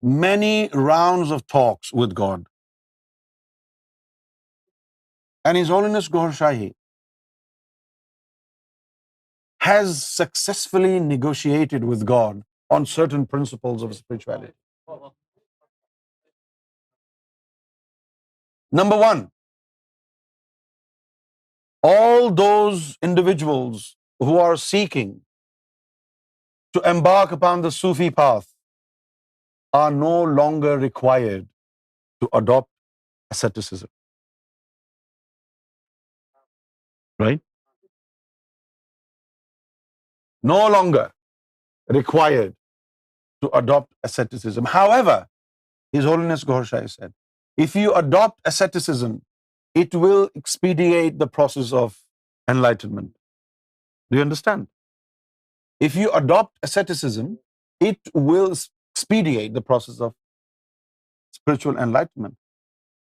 many rounds of talks with God. And His Holiness Gohar Shahi has successfully negotiated with God on certain principles of spirituality. Number 1, all those individuals who are seeking to embark upon the Sufi path are no longer required to adopt asceticism. Right? No longer required to adopt asceticism. However, His Holiness Gohar Shahi said, if you adopt asceticism, it will expedite the process of enlightenment. Do you understand? If you adopt asceticism, it will expedite the process of spiritual enlightenment.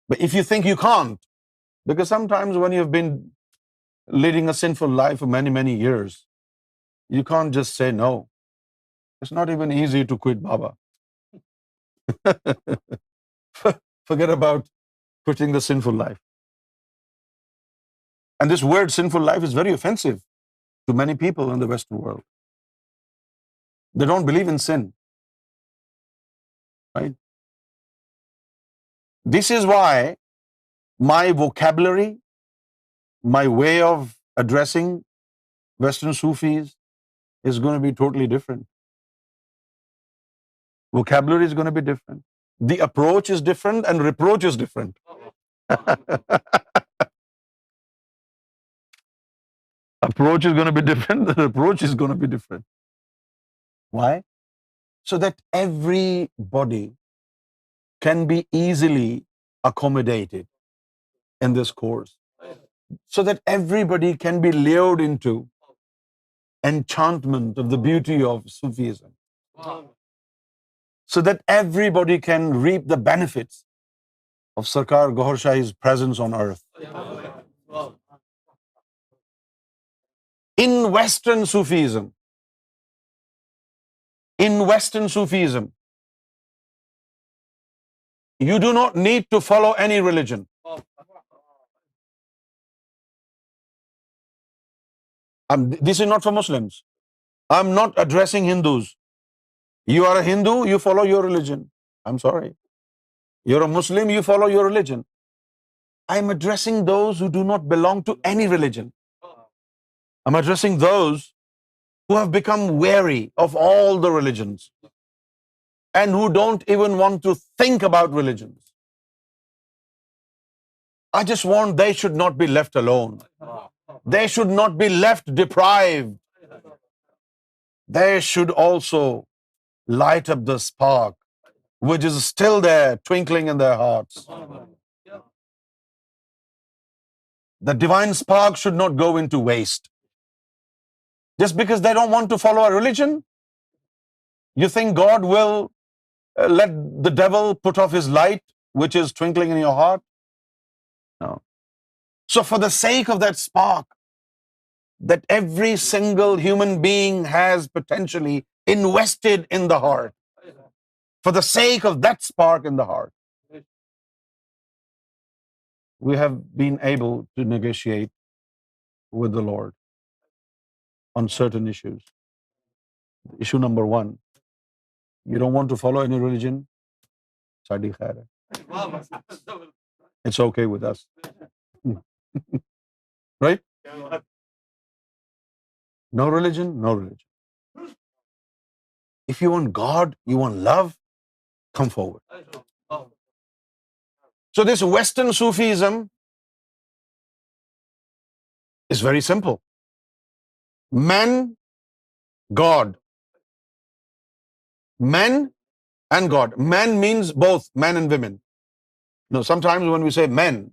But if you think you can't, because sometimes when you've been leading a sinful life for many, many years, you can't just say no. It's not even easy to quit Baba. Forget about quitting the sinful life. And this word sinful life is very offensive to many people in the Western world. They don't believe in sin. Right? This is why my vocabulary, my way of addressing Western Sufis is going to be totally different. Vocabulary is going to be different. The approach is different and reproach is different. Approach is going to be different, the reproach is going to be different. Why? So that everybody can be easily accommodated in this course. So that everybody can be lured into enchantment of the beauty of Sufism. So that everybody can reap the benefits of Sarkar Gohar Shahi's presence on earth. In Western Sufism, you do not need to follow any religion. This is not for Muslims. I'm not addressing Hindus. You are a Hindu, you follow your religion. I'm sorry. You're a Muslim, you follow your religion. I'm addressing those who do not belong to any religion. I'm addressing those who have become weary of all the religions and who don't even want to think about religions. I just want they should not be left alone. They should not be left deprived. They should also light up the spark which is still there, twinkling in their hearts. The divine spark should not go into waste. Just because they don't want to follow a religion, you think God will let the devil put off his light, which is twinkling in your heart? No. So for the sake of that spark that every single human being has potentially invested in the heart, for the sake of that spark in the heart, we have been able to negotiate with the Lord on certain issues. Issue number one, you don't want to follow any religion? Sadi khair hai. It's okay with us. Right? No religion, no religion. If you want God, you want love, come forward. So this Western Sufism is very simple. Men, God. Men and God. Men means both men and women. No, sometimes when we say men,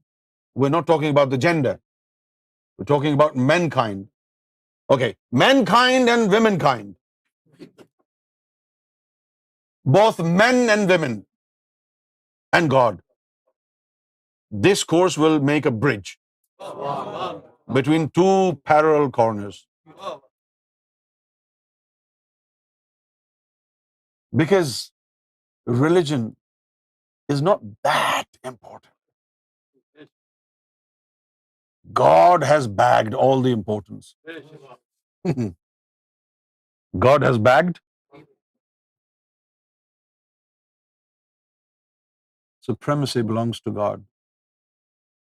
we're not talking about the gender. We're talking about mankind. Okay, mankind and womankind. Both men and women and God. This course will make a bridge between two parallel corners. Because religion is not that important. God has bagged all the importance. God has bagged. Supremacy belongs to God.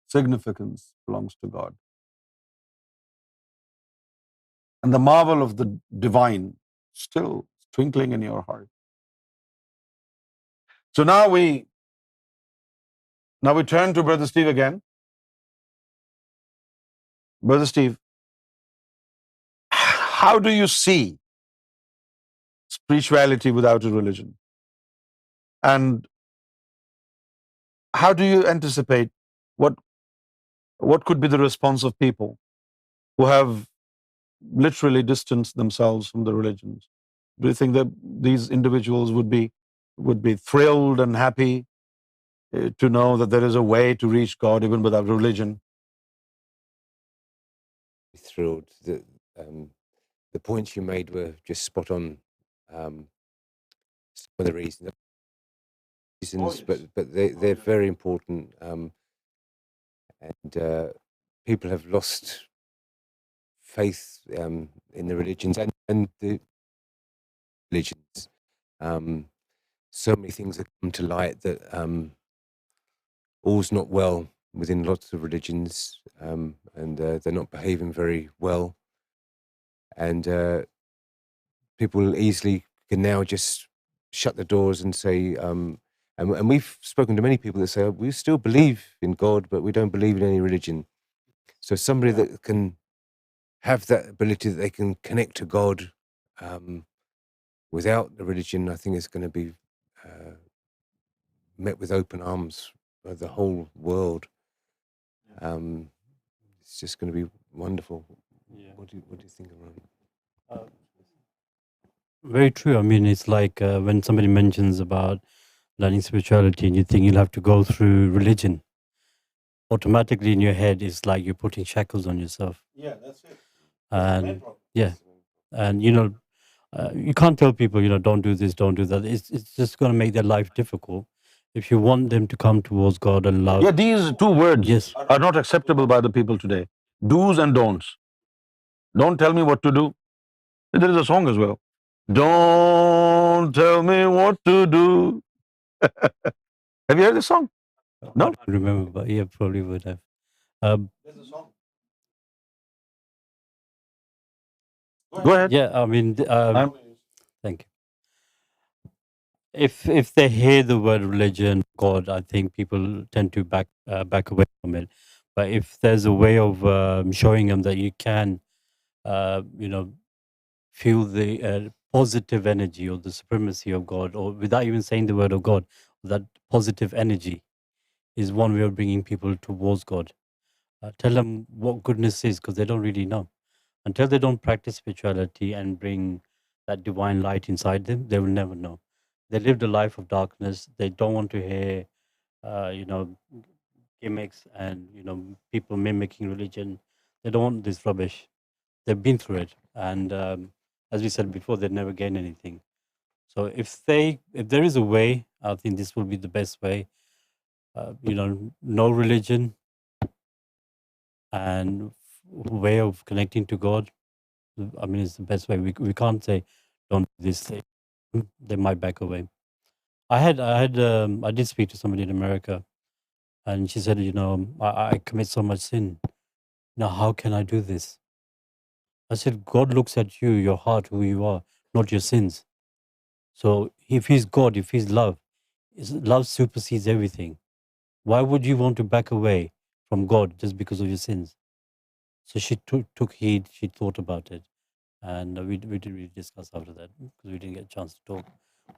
Significance belongs to God. And the marvel of the divine still twinkling in your heart. So now we turn to Brother Steve again. Brother Steve, how do you see spirituality without a religion? And how do you anticipate what could be the response of people who have literally distanced themselves from the religions? Do you think that these individuals would be thrilled and happy to know that there is a way to reach God even without religion? Thrilled that the points you made were just spot on. Some of the reasons, but they're very important. And people have lost faith in the religions and the religions. So many things have come to light that all's not well within lots of religions, and they're not behaving very well. And people easily can now just shut the doors and say, And we've spoken to many people that say, "Oh, we still believe in God, but we don't believe in any religion." So somebody that can have that ability, that they can connect to God without the religion, I think is going to be met with open arms by the whole world. It's just going to be wonderful. Yeah. What do you think, Aaron? Very true. I mean, it's like when somebody mentions about learning spirituality and you think you'll have to go through religion, automatically in your head, it's like you're putting shackles on yourself. Yeah, that's it. And yeah, and you can't tell people, don't do this, don't do that. It's just going to make their life difficult. If you want them to come towards God and love, Yeah, these two words yes, are not acceptable by the people today. Do's and don'ts. Don't tell me what to do. There is a song as well. Don't tell me what to do. Have you heard this song? I No? don't remember, but yeah, probably would have. Um, There's a song. Go ahead. yeah, I mean, I'm- thank you. If they hear the word religion, God, I think people tend to back away from it. But if there's a way of showing them that you can, feel the positive energy or the supremacy of God, or without even saying the word of God, that positive energy is one way of bringing people towards God. Tell them what goodness is, because they don't really know. Until they don't practice spirituality and bring that divine light inside them, they will never know. They lived a life of darkness. They don't want to hear, gimmicks and people mimicking religion. They don't want this rubbish. They've been through it, and as we said before, they never gain anything. So if there is a way, I think this will be the best way. No religion and way of connecting to God. I mean, it's the best way. We can't say don't do this thing. They might back away. I did speak to somebody in America, and she said, I commit so much sin. Now, how can I do this? I said, God looks at you, your heart, who you are, not your sins. So if He's God, if He's love, love supersedes everything. Why would you want to back away from God just because of your sins? So she took heed. She thought about it, and we didn't really discuss after that because we didn't get a chance to talk.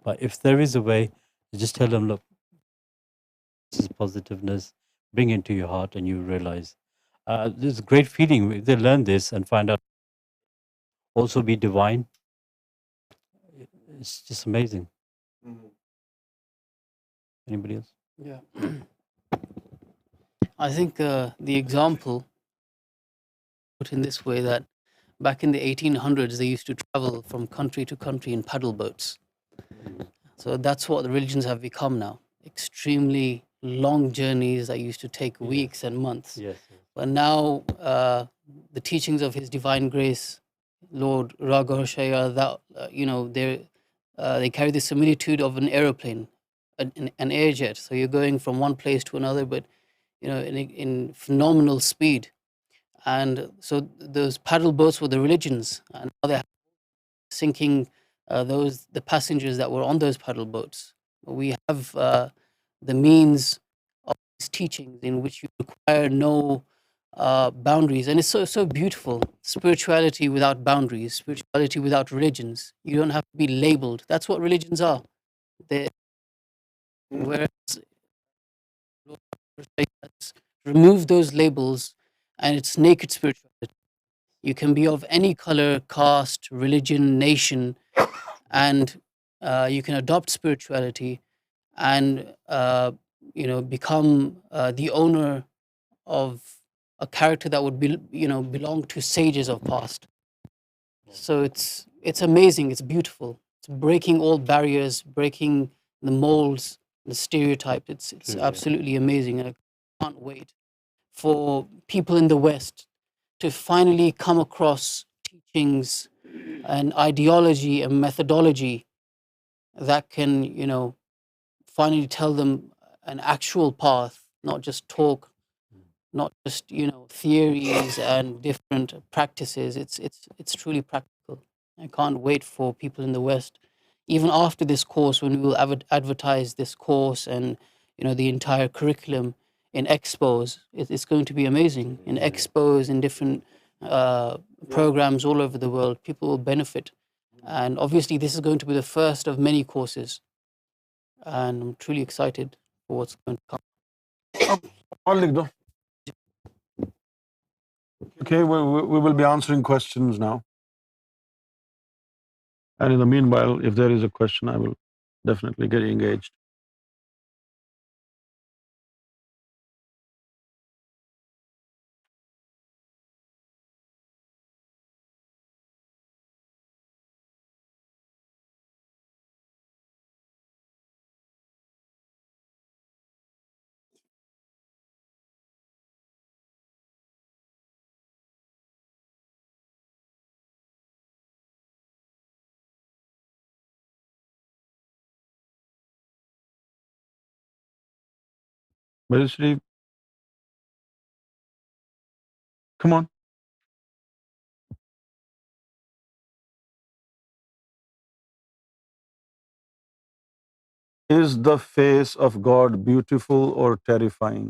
But if there is a way, just tell them, look, this is positiveness. Bring it into your heart, and you realize there's a great feeling if they learn this and find out also be divine. It's just amazing. Anybody else? Yeah. I think the example put in this way that back in the 1800s, they used to travel from country to country in paddle boats. So that's what the religions have become now. Extremely long journeys that used to take weeks and months. Yes. But now the teachings of His Divine Grace, Lord AlGohar Shaya, that they carry the similitude of an aeroplane, an airjet. So you're going from one place to another, but in phenomenal speed. And so those paddle boats were the religions, and now they're sinking the passengers that were on those paddle boats. We have the means of these teachings in which you require no boundaries, and it's so beautiful. Spirituality without boundaries, spirituality without religions. You don't have to be labeled. That's what religions are. Whereas remove those labels, and it's naked spirituality. You can be of any color, caste, religion, nation, and you can adopt spirituality and become the owner of a character that would belong to sages of past. So it's amazing. It's beautiful. It's breaking all barriers, breaking the molds, the stereotype. It's True, yeah. absolutely amazing, and I can't wait for people in the West to finally come across teachings and ideology and methodology that can, finally tell them an actual path, not just talk, not just, theories and different practices. It's truly practical. I can't wait for people in the West, even after this course, when we will advertise this course and the entire curriculum in expos, it's going to be amazing. In expos, in different programs all over the world, people will benefit. And obviously, this is going to be the first of many courses. And I'm truly excited for what's going to come. اور لکھ دو. Okay, we will be answering questions now. And in the meanwhile, if there is a question, I will definitely get engaged. Brother Sharif, come on. Is the face of God beautiful or terrifying?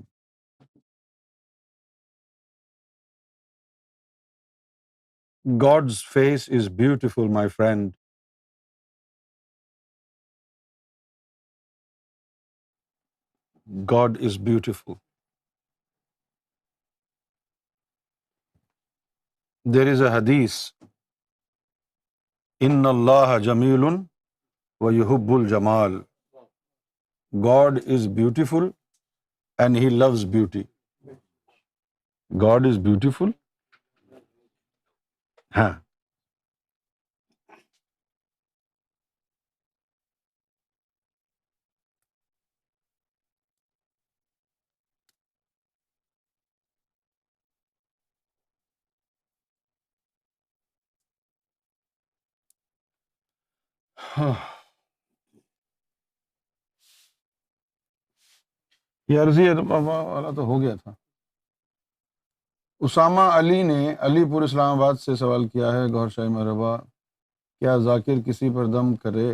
God's face is beautiful, my friend. God is beautiful. There is a hadith, Inna Allah Jamilun wa yuhibbul Jamal. God is beautiful and He loves beauty. God is beautiful. ہاں. یہ عرضی والا تو ہو گیا تھا. اسامہ علی نے علی پور اسلام آباد سے سوال کیا ہے، گوہر شاہی مرحبا، کیا ذاکر کسی پر دم کرے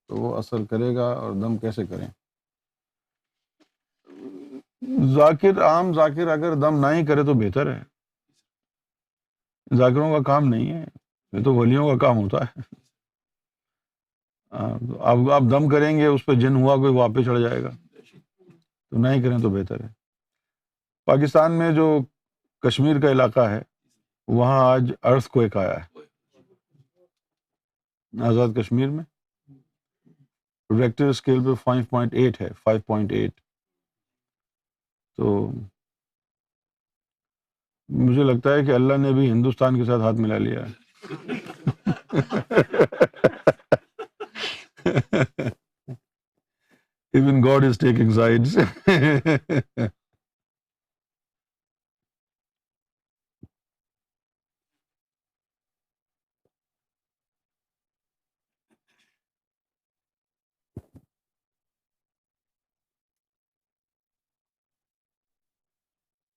تو وہ اثر کرے گا اور دم کیسے کریں؟ ذاکر، عام ذاکر اگر دم نہ ہی کرے تو بہتر ہے. ذاکروں کا کام نہیں ہے، یہ تو ولیوں کا کام ہوتا ہے. اب آپ دم کریں گے، اس پہ جن ہوا کوئی واپس چڑھ جائے گا، تو نہ ہی کریں تو بہتر ہے. پاکستان میں جو کشمیر کا علاقہ ہے وہاں آج ارتھ کویک آیا ہے، آزاد کشمیر میں ریکٹر اسکیل پہ 5.8 ہے، 5.8. تو مجھے لگتا ہے کہ اللہ نے بھی ہندوستان کے ساتھ ہاتھ ملا لیا ہے. Even God is taking sides.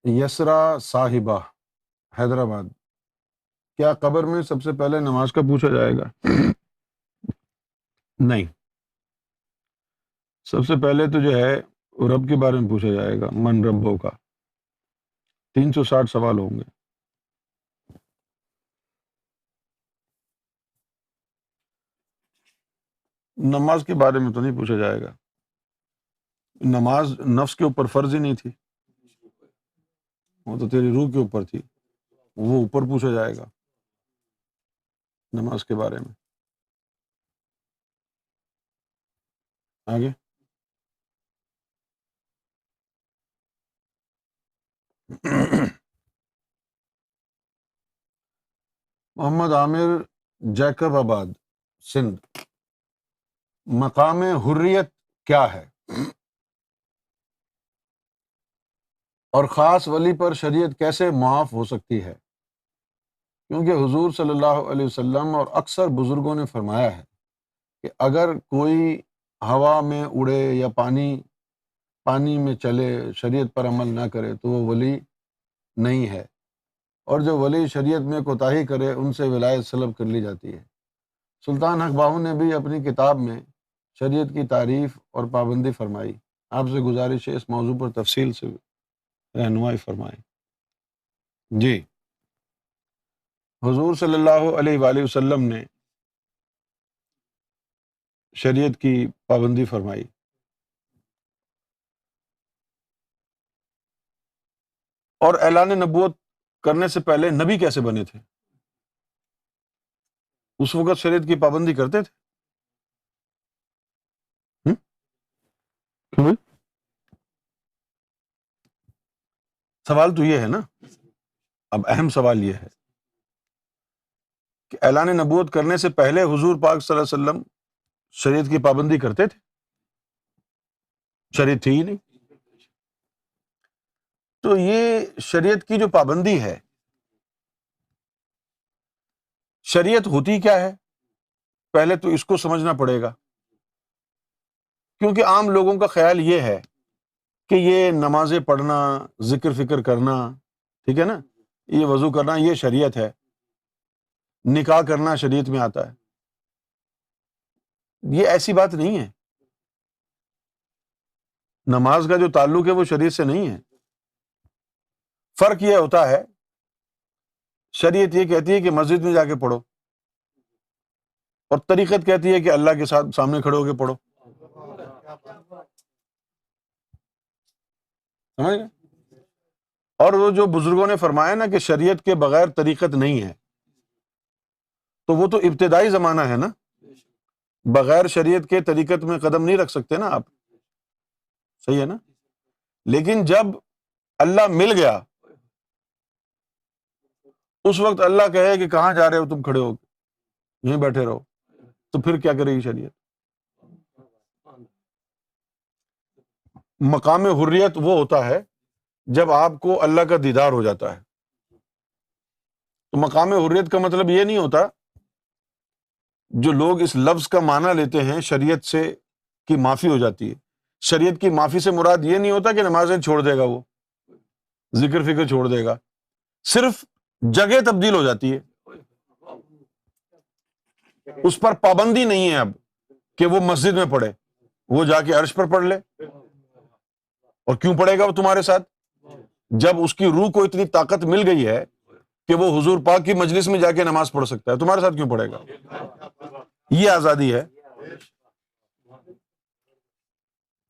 یسرا صاحبہ، حیدرآباد، کیا قبر میں سب سے پہلے نماز کا پوچھا جائے گا؟ نہیں، سب سے پہلے تو جو ہے رب کے بارے میں پوچھا جائے گا، من ربوں کا. 360 سوال ہوں گے. نماز کے بارے میں تو نہیں پوچھا جائے گا. نماز نفس کے اوپر فرض ہی نہیں تھی، وہ تو تیری روح کے اوپر تھی، وہ اوپر پوچھا جائے گا نماز کے بارے میں. آگے. محمد عامر، جیکب آباد، سندھ، مقام حریت کیا ہے اور خاص ولی پر شریعت کیسے معاف ہو سکتی ہے؟ کیونکہ حضور صلی اللہ علیہ وسلم اور اکثر بزرگوں نے فرمایا ہے کہ اگر کوئی ہوا میں اڑے یا پانی میں چلے، شریعت پر عمل نہ کرے تو وہ ولی نہیں ہے، اور جو ولی شریعت میں کوتاہی کرے ان سے ولایت سلب کر لی جاتی ہے. سلطان حق باہو نے بھی اپنی کتاب میں شریعت کی تعریف اور پابندی فرمائی. آپ سے گزارش ہے اس موضوع پر تفصیل سے رہنمائی فرمائیں. جی، حضور صلی اللہ علیہ وآلہ وسلم نے شریعت کی پابندی فرمائی. اور اعلان نبوت کرنے سے پہلے نبی کیسے بنے تھے؟ اس وقت شریعت کی پابندی کرتے تھے؟ کیوں بھائی؟ سوال تو یہ ہے نا، اب اہم سوال یہ ہے کہ اعلان نبوت کرنے سے پہلے حضور پاک صلی اللہ علیہ وسلم شریعت کی پابندی کرتے تھے؟ شریعت تھی ہی نہیں. تو یہ شریعت کی جو پابندی ہے، شریعت ہوتی کیا ہے؟ پہلے تو اس کو سمجھنا پڑے گا، کیونکہ عام لوگوں کا خیال یہ ہے کہ یہ نمازیں پڑھنا، ذکر فکر کرنا، ٹھیک ہے نا، یہ وضو کرنا، یہ شریعت ہے. نکاح کرنا شریعت میں آتا ہے. یہ ایسی بات نہیں ہے. نماز کا جو تعلق ہے وہ شریعت سے نہیں ہے. فرق یہ ہوتا ہے، شریعت یہ کہتی ہے کہ مسجد میں جا کے پڑھو، اور طریقت کہتی ہے کہ اللہ کے ساتھ سامنے کھڑے ہو کے پڑھو. سمجھ گئے؟ اور وہ جو بزرگوں نے فرمایا نا کہ شریعت کے بغیر طریقت نہیں ہے، تو وہ تو ابتدائی زمانہ ہے نا. بغیر شریعت کے طریقت میں قدم نہیں رکھ سکتے نا آپ. صحیح ہے نا. لیکن جب اللہ مل گیا، اس وقت اللہ کہے کہ کہاں جا رہے ہو تم، کھڑے ہو یہیں بیٹھے رہو، تو پھر کیا کرے گی شریعت؟ مقام حریت وہ ہوتا ہے جب آپ کو اللہ کا دیدار ہو جاتا ہے. تو مقام حریت کا مطلب یہ نہیں ہوتا، جو لوگ اس لفظ کا معنی لیتے ہیں شریعت سے کی معافی ہو جاتی ہے. شریعت کی معافی سے مراد یہ نہیں ہوتا کہ نمازیں چھوڑ دے گا، وہ ذکر فکر چھوڑ دے گا، صرف جگہ تبدیل ہو جاتی ہے. اس پر پابندی نہیں ہے اب کہ وہ مسجد میں پڑھے، وہ جا کے عرش پر پڑھ لے. اور کیوں پڑھے گا وہ تمہارے ساتھ؟ جب اس کی روح کو اتنی طاقت مل گئی ہے کہ وہ حضور پاک کی مجلس میں جا کے نماز پڑھ سکتا ہے، تمہارے ساتھ کیوں پڑھے گا؟ یہ آزادی ہے.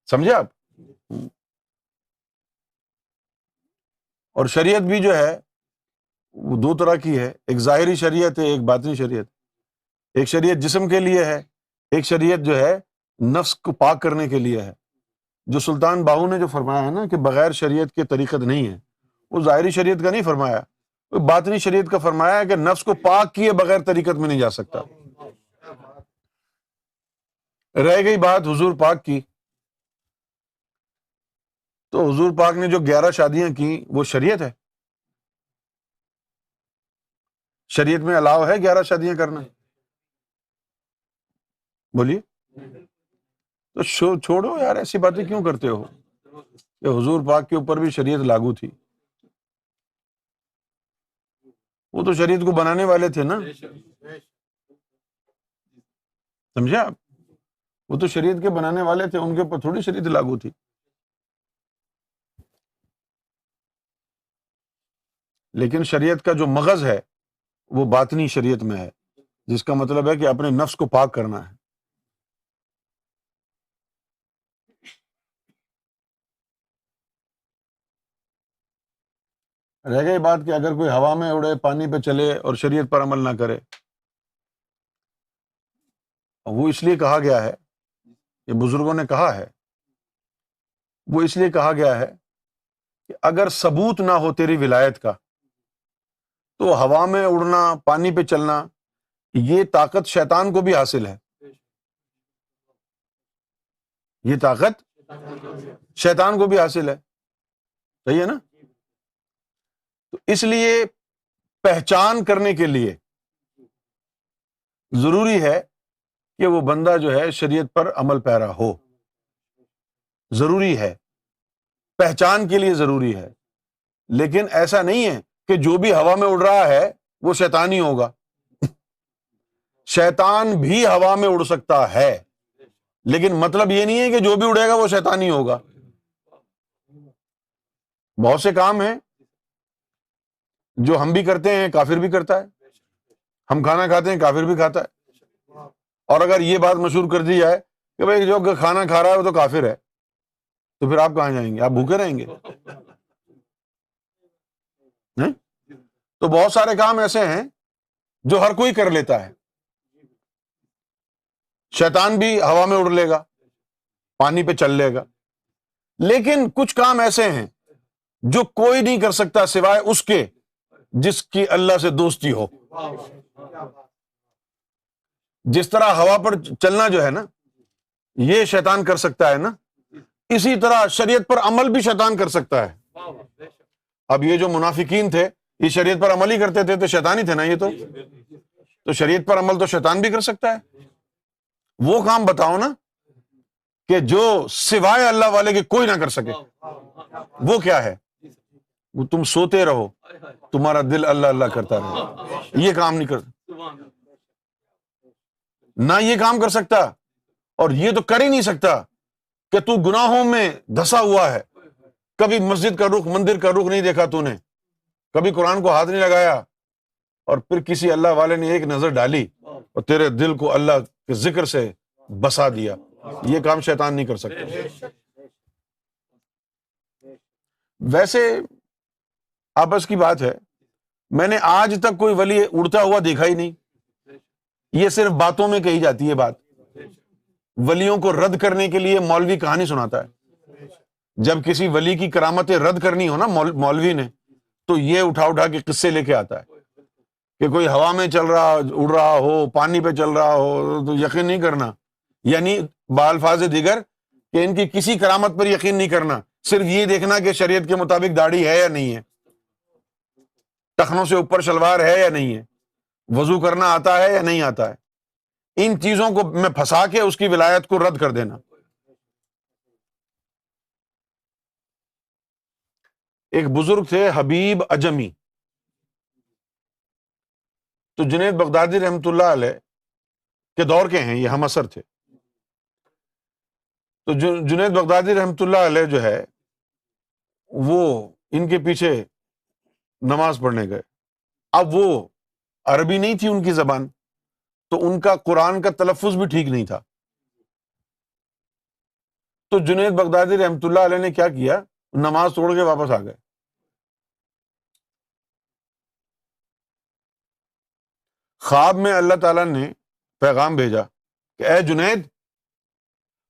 سمجھے آپ؟ اور شریعت بھی جو ہے وہ دو طرح کی ہے، ایک ظاہری شریعت ہے، ایک باطنی شریعت. ایک شریعت جسم کے لیے ہے، ایک شریعت جو ہے نفس کو پاک کرنے کے لیے ہے. جو سلطان باہو نے جو فرمایا ہے نا کہ بغیر شریعت کے طریقت نہیں ہے، وہ ظاہری شریعت کا نہیں فرمایا، وہ باطنی شریعت کا فرمایا ہے کہ نفس کو پاک کیے بغیر طریقت میں نہیں جا سکتا. رہ گئی بات حضور پاک کی، تو حضور پاک نے جو 11 شادیاں کی وہ شریعت ہے. شریعت میں الاؤ ہے 11 شادیاں کرنا؟ بولیے. تو چھوڑو یار، ایسی باتیں کیوں کرتے ہو کہ حضور پاک کے اوپر بھی شریعت لاگو تھی. وہ تو شریعت کو بنانے والے تھے نا، سمجھے آپ؟ وہ تو شریعت کے بنانے والے تھے، ان کے اوپر تھوڑی شریعت لاگو تھی. لیکن شریعت کا جو مغز ہے وہ باطنی شریعت میں ہے، جس کا مطلب ہے کہ اپنے نفس کو پاک کرنا ہے. رہ گئی بات کہ اگر کوئی ہوا میں اڑے، پانی پہ چلے اور شریعت پر عمل نہ کرے، وہ اس لیے کہا گیا ہے، یہ بزرگوں نے کہا ہے، وہ اس لیے کہا گیا ہے کہ اگر ثبوت نہ ہو تیری ولایت کا، تو ہوا میں اڑنا، پانی پہ چلنا، یہ طاقت شیطان کو بھی حاصل ہے. یہ طاقت شیطان کو بھی حاصل ہے. صحیح ہے نا؟ تو اس لیے پہچان کرنے کے لیے ضروری ہے کہ وہ بندہ جو ہے شریعت پر عمل پیرا ہو. ضروری ہے، پہچان کے لیے ضروری ہے. لیکن ایسا نہیں ہے کہ جو بھی ہوا میں اڑ رہا ہے وہ شیطانی ہوگا. شیطان بھی ہوا میں اڑ سکتا ہے، لیکن مطلب یہ نہیں ہے کہ جو بھی اڑے گا وہ شیطان ہی ہوگا۔ بہت سے کام ہیں جو ہم بھی کرتے ہیں، کافر بھی کرتا ہے۔ ہم کھانا کھاتے ہیں، کافر بھی کھاتا ہے۔ اور اگر یہ بات مشہور کر دی جائے کہ بھئی جو کھانا کھا رہا ہے وہ تو کافر ہے، تو پھر آپ کہاں جائیں گے؟ آپ بھوکے رہیں گے؟ ہیں؟ تو بہت سارے کام ایسے ہیں جو ہر کوئی کر لیتا ہے۔ شیطان بھی ہوا میں اڑ لے گا، پانی پہ چل لے گا، لیکن کچھ کام ایسے ہیں جو کوئی نہیں کر سکتا سوائے اس کے جس کی اللہ سے دوستی ہو۔ جس طرح ہوا پر چلنا جو ہے نا، یہ شیطان کر سکتا ہے نا، اسی طرح شریعت پر عمل بھی شیطان کر سکتا ہے۔ اب یہ جو منافقین تھے یہ شریعت پر عمل ہی کرتے تھے تو شیطان ہی تھے نا، یہ تو شریعت پر عمل تو شیطان بھی کر سکتا ہے۔ وہ کام بتاؤ نا کہ جو سوائے اللہ والے کے کوئی نہ کر سکے، وہ کیا ہے؟ وہ تم سوتے رہو، تمہارا دل اللہ اللہ کرتا رہے، یہ کام نہیں کرتا، نہ یہ کام کر سکتا، اور یہ تو کر ہی نہیں سکتا کہ تو گناہوں میں دھسا ہوا ہے، کبھی مسجد کا رخ، مندر کا رخ نہیں دیکھا تو نے، کبھی قرآن کو ہاتھ نہیں لگایا، اور پھر کسی اللہ والے نے ایک نظر ڈالی اور تیرے دل کو اللہ کے ذکر سے بسا دیا، یہ کام شیطان نہیں کر سکتا۔ ویسے آپس کی بات ہے، میں نے آج تک کوئی ولی اڑتا ہوا دیکھا ہی نہیں، یہ صرف باتوں میں کہی جاتی ہے بات۔ ولیوں کو رد کرنے کے لیے مولوی کہانی سناتا ہے، جب کسی ولی کی کرامتیں رد کرنی ہو نا مولوی نے، تو یہ اٹھا اٹھا کے قصے لے کے آتا ہے کہ کوئی ہوا میں چل رہا، اڑ رہا ہو، پانی پہ چل رہا ہو تو یقین نہیں کرنا، یعنی بالفاظ دیگر کہ ان کی کسی کرامت پر یقین نہیں کرنا، صرف یہ دیکھنا کہ شریعت کے مطابق داڑھی ہے یا نہیں ہے، ٹخنوں سے اوپر شلوار ہے یا نہیں ہے، وضو کرنا آتا ہے یا نہیں آتا ہے، ان چیزوں کو میں پھنسا کے اس کی ولایت کو رد کر دینا۔ ایک بزرگ تھے حبیب اجمی، تو جنید بغدادی رحمۃ اللہ علیہ کے دور کے ہیں، یہ ہم عصر تھے۔ تو جنید بغدادی رحمۃ اللہ علیہ جو ہے وہ ان کے پیچھے نماز پڑھنے گئے۔ اب وہ عربی نہیں تھی ان کی زبان، تو ان کا قرآن کا تلفظ بھی ٹھیک نہیں تھا۔ تو جنید بغدادی رحمۃ اللہ علیہ نے کیا کیا، نماز توڑ کے واپس آ گئے۔ خواب میں اللہ تعالیٰ نے پیغام بھیجا کہ اے جنید،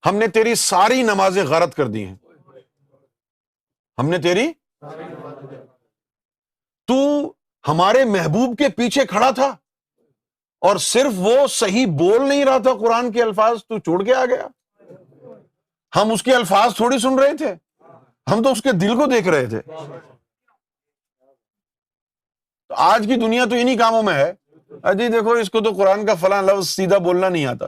ہم نے تیری ساری نمازیں غارت کر دی ہیں، ہم نے تیری، تو ہمارے محبوب کے پیچھے کھڑا تھا اور صرف وہ صحیح بول نہیں رہا تھا قرآن کے الفاظ، تو چھوڑ کے آ گیا۔ ہم اس کے الفاظ تھوڑی سن رہے تھے، ہم تو اس کے دل کو دیکھ رہے تھے۔ تو آج کی دنیا تو انہی کاموں میں ہے، اجی دیکھو اس کو تو قرآن کا فلاں لفظ سیدھا بولنا نہیں آتا،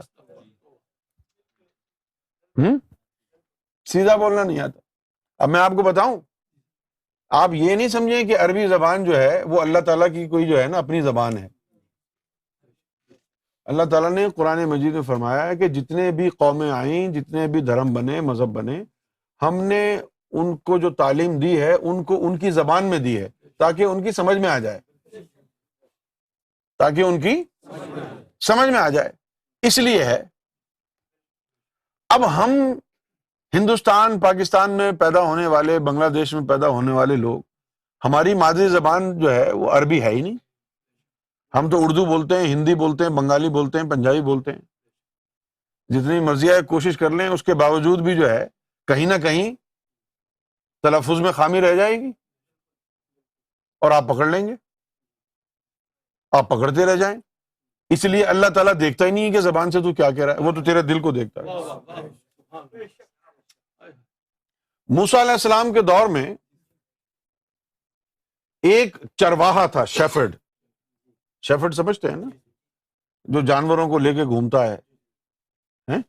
سیدھا بولنا نہیں آتا۔ اب میں آپ کو بتاؤں، آپ یہ نہیں سمجھیں کہ عربی زبان جو ہے وہ اللہ تعالیٰ کی کوئی جو ہے نا اپنی زبان ہے۔ اللہ تعالیٰ نے قرآن مجید میں فرمایا ہے کہ جتنے بھی قومیں آئیں، جتنے بھی دھرم بنے، مذہب بنے، ہم نے ان کو جو تعلیم دی ہے ان کو ان کی زبان میں دی ہے تاکہ ان کی سمجھ میں آ جائے، تاکہ ان کی سمجھ میں آ جائے۔ اس لیے ہے اب ہم ہندوستان، پاکستان میں پیدا ہونے والے، بنگلہ دیش میں پیدا ہونے والے لوگ، ہماری مادری زبان جو ہے وہ عربی ہے ہی نہیں۔ ہم تو اردو بولتے ہیں، ہندی بولتے ہیں، بنگالی بولتے ہیں، پنجابی بولتے ہیں، جتنی مرضی ہے کوشش کر لیں، اس کے باوجود بھی جو ہے کہیں نہ کہیں تلفظ میں خامی رہ جائے گی، اور آپ پکڑ لیں گے، آپ پکڑتے رہ جائیں۔ اس لیے اللہ تعالیٰ دیکھتا ہی نہیں ہے کہ زبان سے تو کیا کہہ رہا ہے، وہ تو تیرے دل کو دیکھتا ہے۔ موسیٰ علیہ السلام کے دور میں ایک چرواہا تھا، شیفرڈ، شیفرڈ سمجھتے ہیں نا، جو جانوروں کو لے کے گھومتا ہے، ہیں؟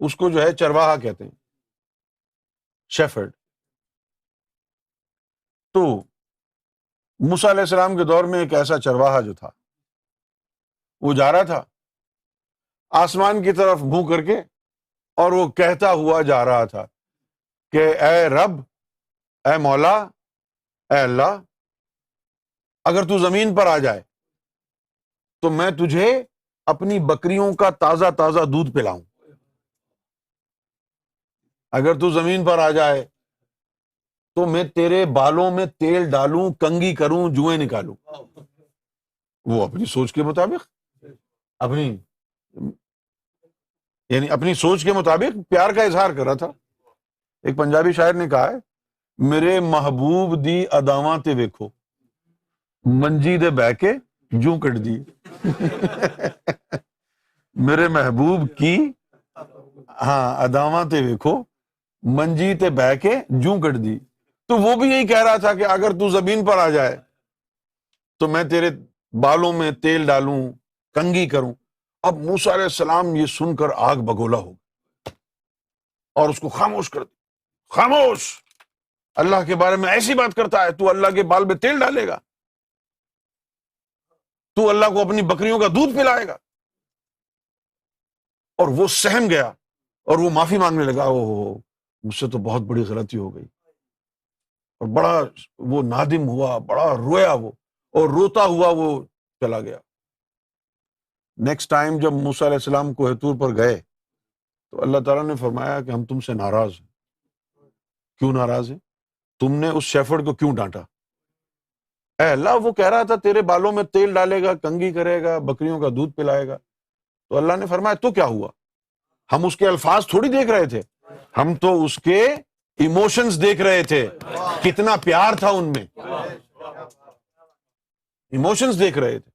اس کو جو ہے چرواہا کہتے ہیں، شیفرڈ۔ تو موسیٰ علیہ السلام کے دور میں ایک ایسا چرواہا جو تھا، وہ جا رہا تھا آسمان کی طرف منہ کر کے، اور وہ کہتا ہوا جا رہا تھا کہ اے رب، اے مولا، اے اللہ، اگر تو زمین پر آ جائے تو میں تجھے اپنی بکریوں کا تازہ تازہ دودھ پلاؤں. اگر تو زمین پر آ جائے تو میں تیرے بالوں میں تیل ڈالوں، کنگھی کروں، جوئیں نکالوں. وہ اپنی سوچ کے مطابق، اپنی سوچ کے مطابق پیار کا اظہار کر رہا تھا. ایک پنجابی شاعر نے کہا ہے، میرے محبوب دی اداواں تے ویکھو، منجی دے بہ کے جوں کٹ دی. میرے محبوب کی اداواں تے ویکھو، منجی تے بہ کے جوں کٹ دی. تو وہ بھی یہی کہہ رہا تھا کہ اگر تو زمین پر آ جائے تو میں تیرے بالوں میں تیل ڈالوں، کنگھی کروں. اب موسیٰ علیہ السلام یہ سن کر آگ بگولا ہو اور اس کو خاموش کر دی. خاموش، اللہ کے بارے میں ایسی بات کرتا ہے، تو اللہ کے بال میں تیل ڈالے گا، تو اللہ کو اپنی بکریوں کا دودھ پلائے گا. اور وہ سہم گیا اور وہ معافی مانگنے لگا، اوہ مجھ سے تو بہت بڑی غلطی ہو گئی. اور بڑا وہ نادم ہوا، بڑا رویا وہ، اور روتا ہوا وہ چلا گیا. نیکسٹ ٹائم جب موسیٰ علیہ السلام کوہ طور پر گئے تو اللہ تعالیٰ نے فرمایا کہ ہم تم سے ناراض ہیں. کیوں ناراض ہیں؟ تم نے اس شیفرڈ کو کیوں ڈانٹا؟ اے اللہ، وہ کہہ رہا تھا تیرے بالوں میں تیل ڈالے گا، کنگھی کرے گا، بکریوں کا دودھ پلائے گا. تو اللہ نے فرمایا تو کیا ہوا؟ ہم اس کے الفاظ تھوڑی دیکھ رہے تھے، ہم تو اس کے ایموشنز دیکھ رہے تھے، کتنا پیار تھا ان میں، ایموشنز دیکھ رہے تھے.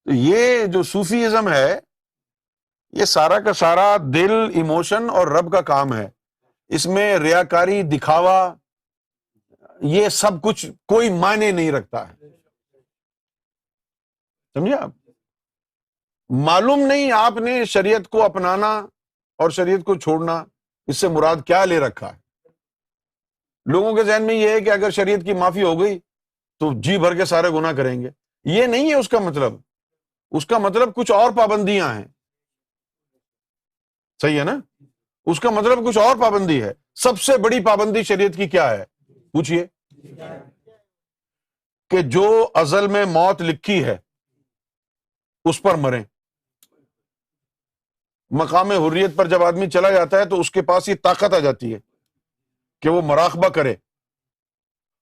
تو یہ جو صوفیزم ہے، یہ سارا کا سارا دل، ایموشن اور رب کا کام ہے. اس میں ریاکاری، دکھاوا، یہ سب کچھ کوئی معنی نہیں رکھتا ہے. سمجھے آپ؟ معلوم نہیں آپ نے شریعت کو اپنانا اور شریعت کو چھوڑنا، اس سے مراد کیا لے رکھا ہے. لوگوں کے ذہن میں یہ ہے کہ اگر شریعت کی معافی ہو گئی تو جی بھر کے سارے گناہ کریں گے. یہ نہیں ہے اس کا مطلب. اس کا مطلب کچھ اور پابندیاں ہیں. صحیح ہے نا؟ اس کا مطلب کچھ اور پابندی ہے. سب سے بڑی پابندی شریعت کی کیا ہے؟ پوچھئے. کہ جو ازل میں موت لکھی ہے اس پر مریں. مقام حریت پر جب آدمی چلا جاتا ہے تو اس کے پاس یہ طاقت آ جاتی ہے کہ وہ مراقبہ کرے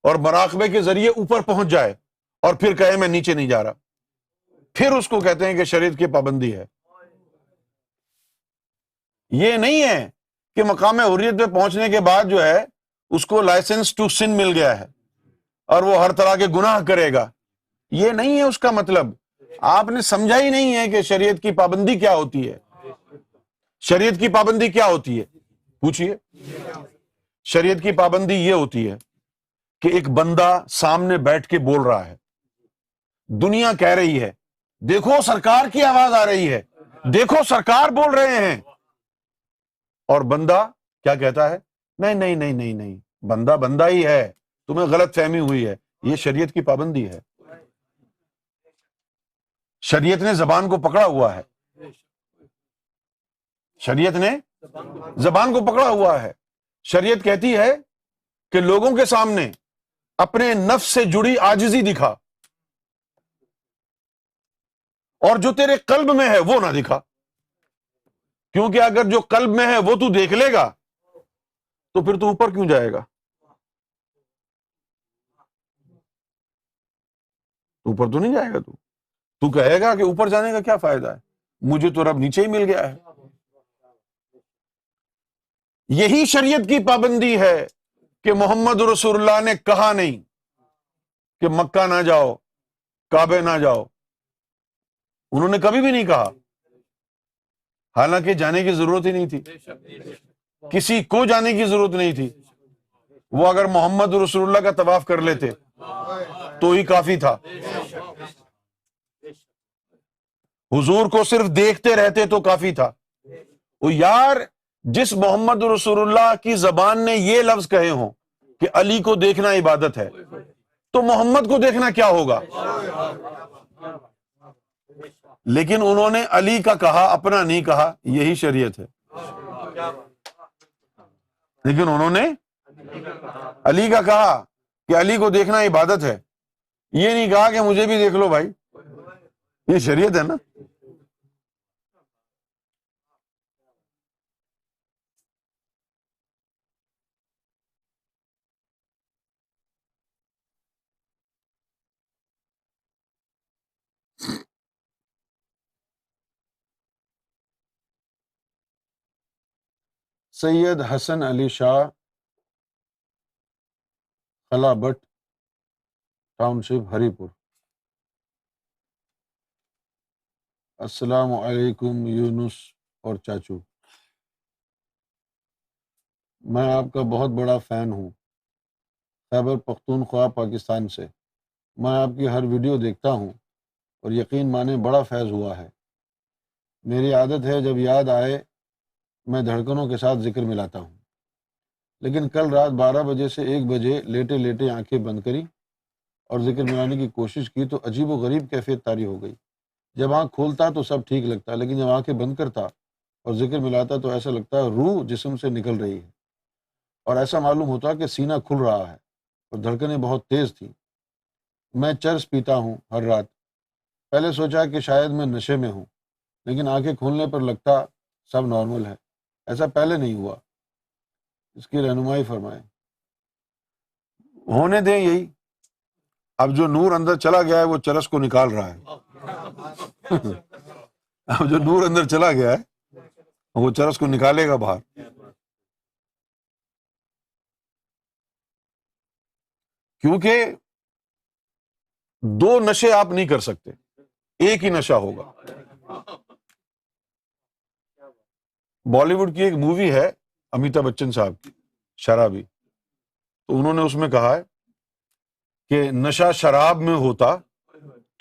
اور مراقبے کے ذریعے اوپر پہنچ جائے اور پھر کہے میں نیچے نہیں جا رہا. پھر اس کو کہتے ہیں کہ شریعت کی پابندی ہے. یہ نہیں ہے کہ مقام حریت پہ پہنچنے کے بعد جو ہے اس کو لائسنس ٹو سن مل گیا ہے اور وہ ہر طرح کے گناہ کرے گا. یہ نہیں ہے اس کا مطلب. آپ نے سمجھا ہی نہیں ہے کہ شریعت کی پابندی کیا ہوتی ہے. شریعت کی پابندی کیا ہوتی ہے؟ پوچھئے. شریعت کی پابندی یہ ہوتی ہے کہ ایک بندہ سامنے بیٹھ کے بول رہا ہے، دنیا کہہ رہی ہے دیکھو سرکار کی آواز آ رہی ہے، دیکھو سرکار بول رہے ہیں، اور بندہ کیا کہتا ہے؟ نہیں نہیں نہیں نہیں نہیں، بندہ بندہ ہی ہے، تمہیں غلط فہمی ہوئی ہے. یہ شریعت کی پابندی ہے. شریعت نے زبان کو پکڑا ہوا ہے. شریعت نے زبان کو پکڑا ہوا ہے. شریعت کہتی ہے کہ لوگوں کے سامنے اپنے نفس سے جڑی عاجزی دکھا، اور جو تیرے قلب میں ہے وہ نہ دکھا. کیونکہ اگر جو قلب میں ہے وہ تو دیکھ لے گا تو پھر تو اوپر کیوں جائے گا؟ اوپر تو نہیں جائے گا. تو کہے گا کہ اوپر جانے کا کیا فائدہ ہے، مجھے تو رب نیچے ہی مل گیا ہے. یہی شریعت کی پابندی ہے کہ محمد رسول اللہ نے کہا نہیں کہ مکہ نہ جاؤ، کعبے نہ جاؤ. انہوں نے کبھی بھی نہیں کہا، حالانکہ جانے کی ضرورت ہی نہیں تھی، کسی کو جانے کی ضرورت نہیں تھی. وہ اگر محمد رسول اللہ کا طواف کر لیتے تو ہی کافی تھا. حضور کو صرف دیکھتے رہتے تو کافی تھا. وہ یار، جس محمد رسول اللہ کی زبان نے یہ لفظ کہے ہوں کہ علی کو دیکھنا عبادت ہے، تو محمد کو دیکھنا کیا ہوگا؟ لیکن انہوں نے علی کا کہا، اپنا نہیں کہا، یہی شریعت ہے. لیکن انہوں نے علی کا کہا کہ علی کو دیکھنا عبادت ہے، یہ نہیں کہا کہ مجھے بھی دیکھ لو بھائی. یہ شریعت ہے نا. سید حسن علی شاہ، خلا بٹ، ٹاؤن شپ، ہری پور. السلام علیکم یونس اور چاچو، میں آپ کا بہت بڑا فین ہوں، خیبر پختونخوا پاکستان سے. میں آپ کی ہر ویڈیو دیکھتا ہوں اور یقین مانے بڑا فیض ہوا ہے. میری عادت ہے جب یاد آئے میں دھڑکنوں کے ساتھ ذکر ملاتا ہوں، لیکن کل رات 12 بجے سے 1 بجے لیٹے لیٹے آنکھیں بند کری اور ذکر ملانے کی کوشش کی تو عجیب و غریب کیفیت طاری ہو گئی. جب آنکھ کھولتا تو سب ٹھیک لگتا، لیکن جب آنکھیں بند کرتا اور ذکر ملاتا تو ایسا لگتا ہے روح جسم سے نکل رہی ہے، اور ایسا معلوم ہوتا کہ سینہ کھل رہا ہے اور دھڑکنیں بہت تیز تھیں. میں چرس پیتا ہوں ہر رات. پہلے سوچا کہ شاید میں نشے میں ہوں، لیکن آنکھیں کھولنے پر لگتا سب نارمل ہے. ایسا پہلے نہیں ہوا. اس کی رہنمائی فرمائیں. ہونے دیں یہی. اب جو نور اندر چلا گیا ہے وہ چرس کو نکال رہا ہے. اب جو نور اندر چلا گیا ہے وہ چرس کو نکالے گا باہر. کیونکہ دو نشے آپ نہیں کر سکتے، ایک ہی نشہ ہوگا. بالی ووڈ کی ایک مووی ہے امیتابھ بچن صاحب کی، شرابی. تو انہوں نے اس میں کہا ہے کہ نشہ شراب میں ہوتا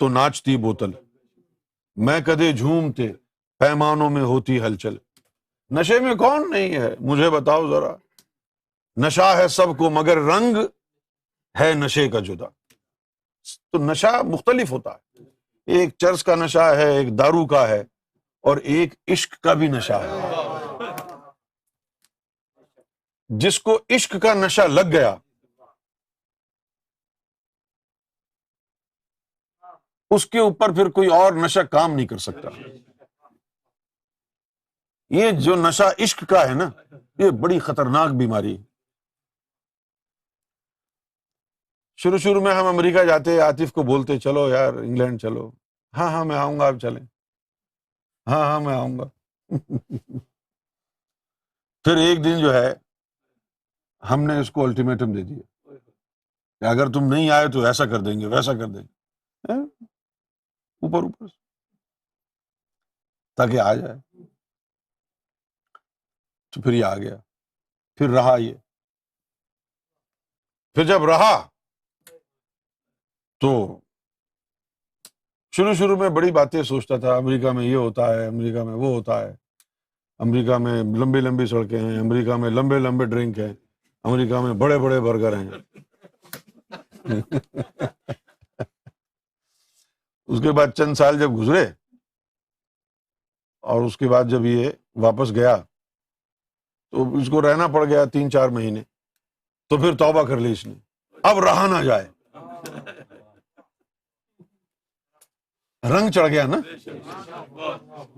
تو ناچتی بوتل، میں کدے جھومتے پیمانوں میں ہوتی ہلچل. نشے میں کون نہیں ہے مجھے بتاؤ ذرا، نشہ ہے سب کو مگر رنگ ہے نشے کا جدا. تو نشہ مختلف ہوتا ہے، ایک چرس کا نشہ ہے، ایک دارو کا ہے، اور ایک عشق کا بھی نشہ ہے. جس کو عشق کا نشہ لگ گیا اس کے اوپر پھر کوئی اور نشہ کام نہیں کر سکتا. یہ جو نشہ عشق کا ہے نا، یہ بڑی خطرناک بیماری ہے. شروع میں ہم امریکہ جاتے، عاطف کو بولتے چلو یار انگلینڈ چلو. ہاں ہاں میں آؤں گا، آپ چلیں. ہاں ہاں میں آؤں گا. پھر ایک دن جو ہے ہم نے اس کو الٹیمیٹم دے دیا کہ اگر تم نہیں آئے تو ایسا کر دیں گے، ویسا کر دیں گے. اوپر سے تاکہ آ جائے. تو پھر یہ آ گیا، پھر رہا یہ. پھر جب رہا تو شروع میں بڑی باتیں سوچتا تھا، امریکہ میں یہ ہوتا ہے، امریکہ میں وہ ہوتا ہے، امریکہ میں لمبی لمبی سڑکیں ہیں، امریکہ میں لمبے لمبے ڈرنک ہیں، امریکہ میں بڑے بڑے برگر ہیں. اس کے بعد چند سال جب گزرے اور اس کے بعد جب یہ واپس گیا تو اس کو رہنا پڑ گیا 3-4 مہینے. تو پھر توبہ کر لی اس نے، اب رہا نہ جائے. رنگ چڑھ گیا نا،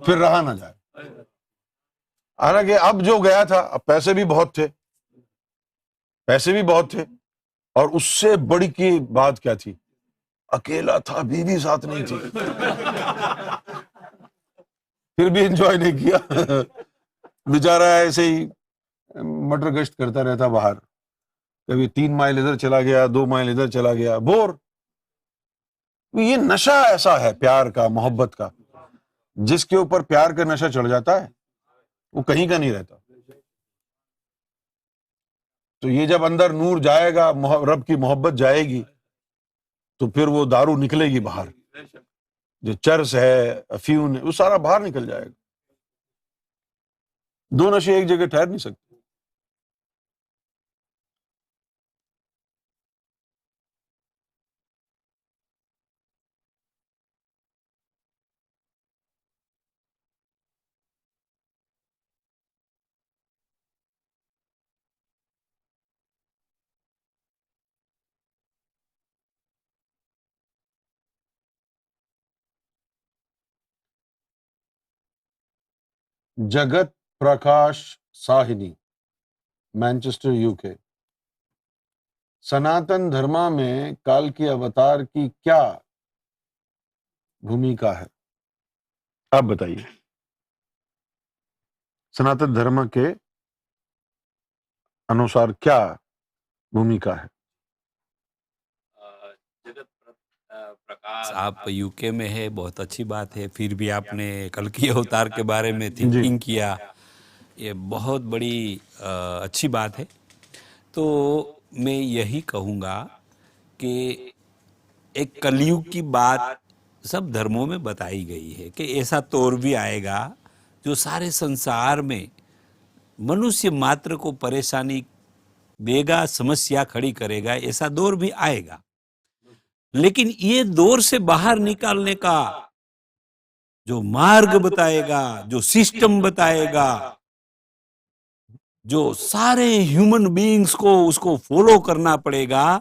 پھر رہا نہ جائے. حالانکہ اب جو گیا تھا اب پیسے بھی بہت تھے، اور اس سے بڑی کی بات کیا تھی، اکیلا تھا، بیوی ساتھ نہیں تھی. پھر بھی انجوائے نہیں کیا. بیچارہ ایسے ہی مٹر گشت کرتا رہتا باہر، کبھی 3 مائل ادھر چلا گیا، 2 مائل ادھر چلا گیا، بور. یہ نشہ ایسا ہے پیار کا، محبت کا، جس کے اوپر پیار کا نشہ چڑھ جاتا ہے وہ کہیں کا نہیں رہتا. تو یہ جب اندر نور جائے گا، رب کی محبت جائے گی، تو پھر وہ دارو نکلے گی باہر. جو چرس ہے، افیون ہے، وہ سارا باہر نکل جائے گا. دو نشے ایک جگہ ٹھہر نہیں سکتے. جگت پرکاش ساہنی، مینچسٹر UK۔ سناتن دھرما میں کال کی اوتار کی کیا بھومکا ہے؟ آپ بتائیے، سناتن دھرم کے انوسار کیا بھومکا ہے؟ آپ UK میں ہے، بہت اچھی بات ہے، پھر بھی آپ نے کل کی اوتار کے بارے میں جی تھنکنگ کیا، یہ بہت بڑی اچھی بات ہے۔ تو میں یہی کہوں گا کہ ایک کلیوگ کی بات سب دھرموں میں بتائی گئی ہے کہ ایسا طور بھی آئے گا جو سارے سنسار میں منوشیہ ماتر کو پریشانی دے گا، سمسیا کھڑی کرے گا، ایسا دور بھی آئے گا۔ لیکن یہ دور سے باہر نکالنے کا جو مارگ بتائے گا، جو سسٹم بتائے گا، جو سارے ہیومن بینگز کو اس کو فالو کرنا پڑے گا،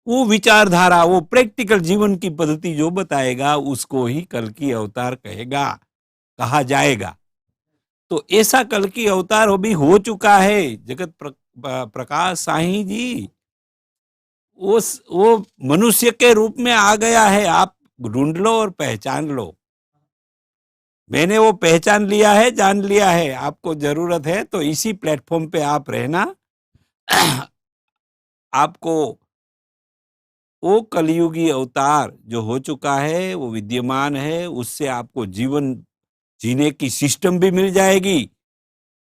وہ وچار دھارا، وہ پریکٹیکل جیون کی پدھتی جو بتائے گا، اس کو ہی کل کی اوتار کہا جائے گا۔ تو ایسا کل کی اوتار بھی ہو چکا ہے، جگت پرکاش سائی جی وہ منوشیہ کے روپ میں آ گیا ہے، آپ ڈھونڈ لو اور پہچان لو۔ میں نے وہ پہچان لیا ہے، جان لیا ہے، آپ کو ضرورت ہے تو اسی پلیٹ فارم پہ آپ رہنا، آپ کو وہ کلیوگی اوتار جو ہو چکا ہے، وہ ودیمان ہے، اس سے آپ کو جیون جینے کی سسٹم بھی مل جائے گی،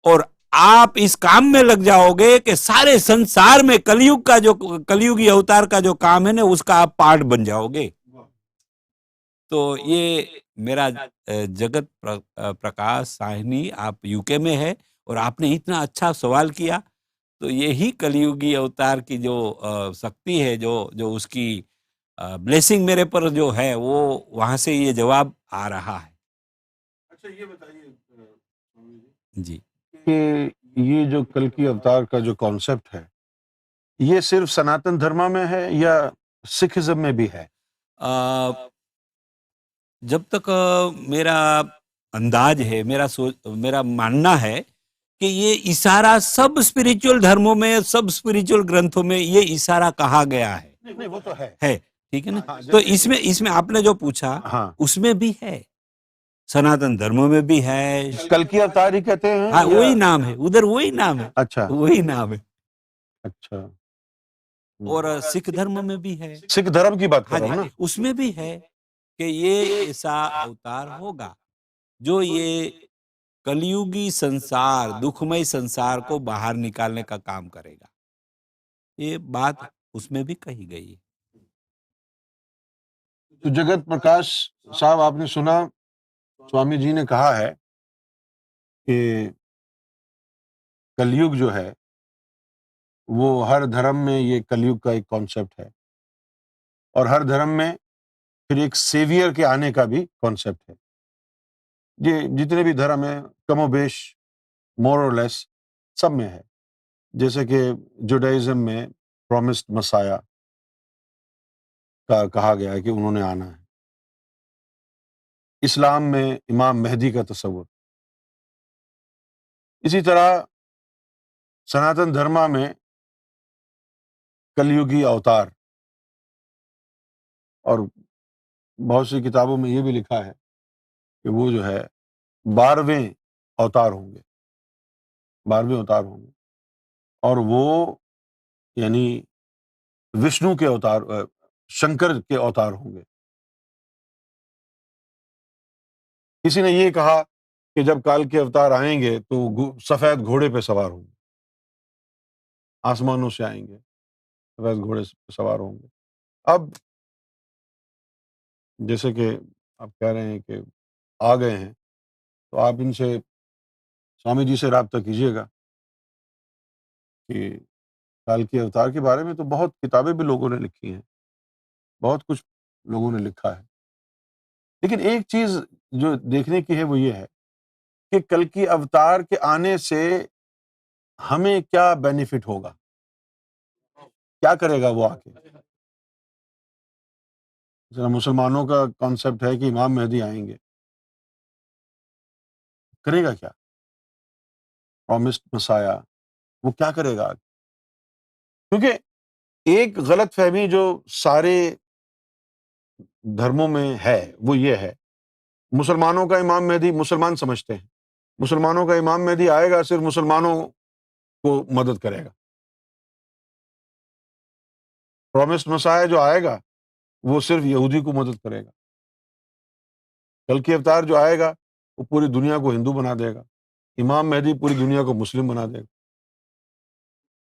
اور آپ اس کام میں لگ جاؤ گے کہ سارے سنسار میں کلیوگی اوتار کا جو کام ہے نا، اس کا آپ پارٹ بن جاؤ گے۔ تو یہ میرا جگت پرکاش ساہنی، آپ UK میں ہے اور آپ نے اتنا اچھا سوال کیا، تو یہی کلیوگی اوتار کی جو سکتی ہے، جو اس کی بلیسنگ میرے پر جو ہے، وہ وہاں سے یہ جواب آ رہا ہے۔ اچھا یہ بتائیے جی، کہ یہ جو کل کی اوتار کا جو کانسیپٹ ہے، یہ صرف سناتن دھرما میں ہے یا سکھزم میں بھی ہے؟ جب تک میرا انداز ہے، میرا ماننا ہے کہ یہ اشارہ سب اسپریچول دھرموں میں، سب اسپریچول گرنتھوں میں یہ اشارہ کہا گیا ہے۔ نہیں وہ تو ہے، ٹھیک ہے نا؟ ہاں، تو اس میں آپ نے جو پوچھا، ہاں اس میں بھی ہے، سناتن دھرموں میں بھی ہے، کل کی اوتار ہی کہتے ہیں ہاں یا؟ وہی نام ہے، ادھر وہی نام ہے، اچھا وہی نام ہے، اچھا، اور سکھ دھرم میں بھی ہے، سکھ دھرم کی بات کر ہاں رہا جی، ہوں نا۔ اس میں بھی ہے کہ یہ ایسا اوتار ہوگا جو یہ کلیوگی سنسار، دکھمئی سنسار کو باہر نکالنے کا کام کرے گا، یہ بات اس میں بھی کہی گئی ہے۔ تو جگت پرکاش صاحب، آپ نے سنا سوامی جی نے کہا ہے کہ کلیوگ جو ہے وہ ہر دھرم میں یہ کلیوگ کا ایک کانسیپٹ ہے، اور ہر دھرم میں پھر ایک سیویئر کے آنے کا بھی کانسیپٹ ہے۔ یہ جتنے بھی دھرم ہیں کم و بیش، مور اور لیس، سب میں ہے۔ جیسے کہ جوڈائزم میں پرومسڈ مسایا کا کہا گیا ہے کہ انہوں نے آنا ہے، اسلام میں امام مہدی کا تصور، اسی طرح سناتن دھرما میں کلیوگی اوتار، اور بہت سی کتابوں میں یہ بھی لکھا ہے کہ وہ جو ہے 12ویں اوتار ہوں گے، 12ویں اوتار ہوں گے، اور وہ یعنی وشنو کے اوتار، شنکر کے اوتار ہوں گے۔ کسی نے یہ کہا کہ جب کال کے اوتار آئیں گے تو سفید گھوڑے پہ سوار ہوں گے، آسمانوں سے آئیں گے، سفید گھوڑے پہ سوار ہوں گے۔ اب جیسے کہ آپ کہہ رہے ہیں کہ آ گئے ہیں، تو آپ ان سے، سوامی جی سے رابطہ کیجیے گا کہ کال کے اوتار کے بارے میں تو بہت کتابیں بھی لوگوں نے لکھی ہیں، بہت کچھ لوگوں نے لکھا ہے، لیکن ایک چیز جو دیکھنے کی ہے وہ یہ ہے کہ کل کی اوتار کے آنے سے ہمیں کیا بینیفٹ ہوگا، کیا کرے گا وہ آ کے۔ ذرا مسلمانوں کا کانسیپٹ ہے کہ امام مہدی آئیں گے، کرے گا کیا؟ پرومسڈ مسایا، وہ کیا کرے گا؟ کیونکہ ایک غلط فہمی جو سارے دھرموں میں ہے وہ یہ ہے، مسلمانوں کا امام مہدی مسلمان سمجھتے ہیں، مسلمانوں کا امام مہدی آئے گا صرف مسلمانوں کو مدد کرے گا، پرومسڈ مسایا جو آئے گا وہ صرف یہودی کو مدد کرے گا، کل کی اوتار جو آئے گا وہ پوری دنیا کو ہندو بنا دے گا، امام مہدی پوری دنیا کو مسلم بنا دے گا،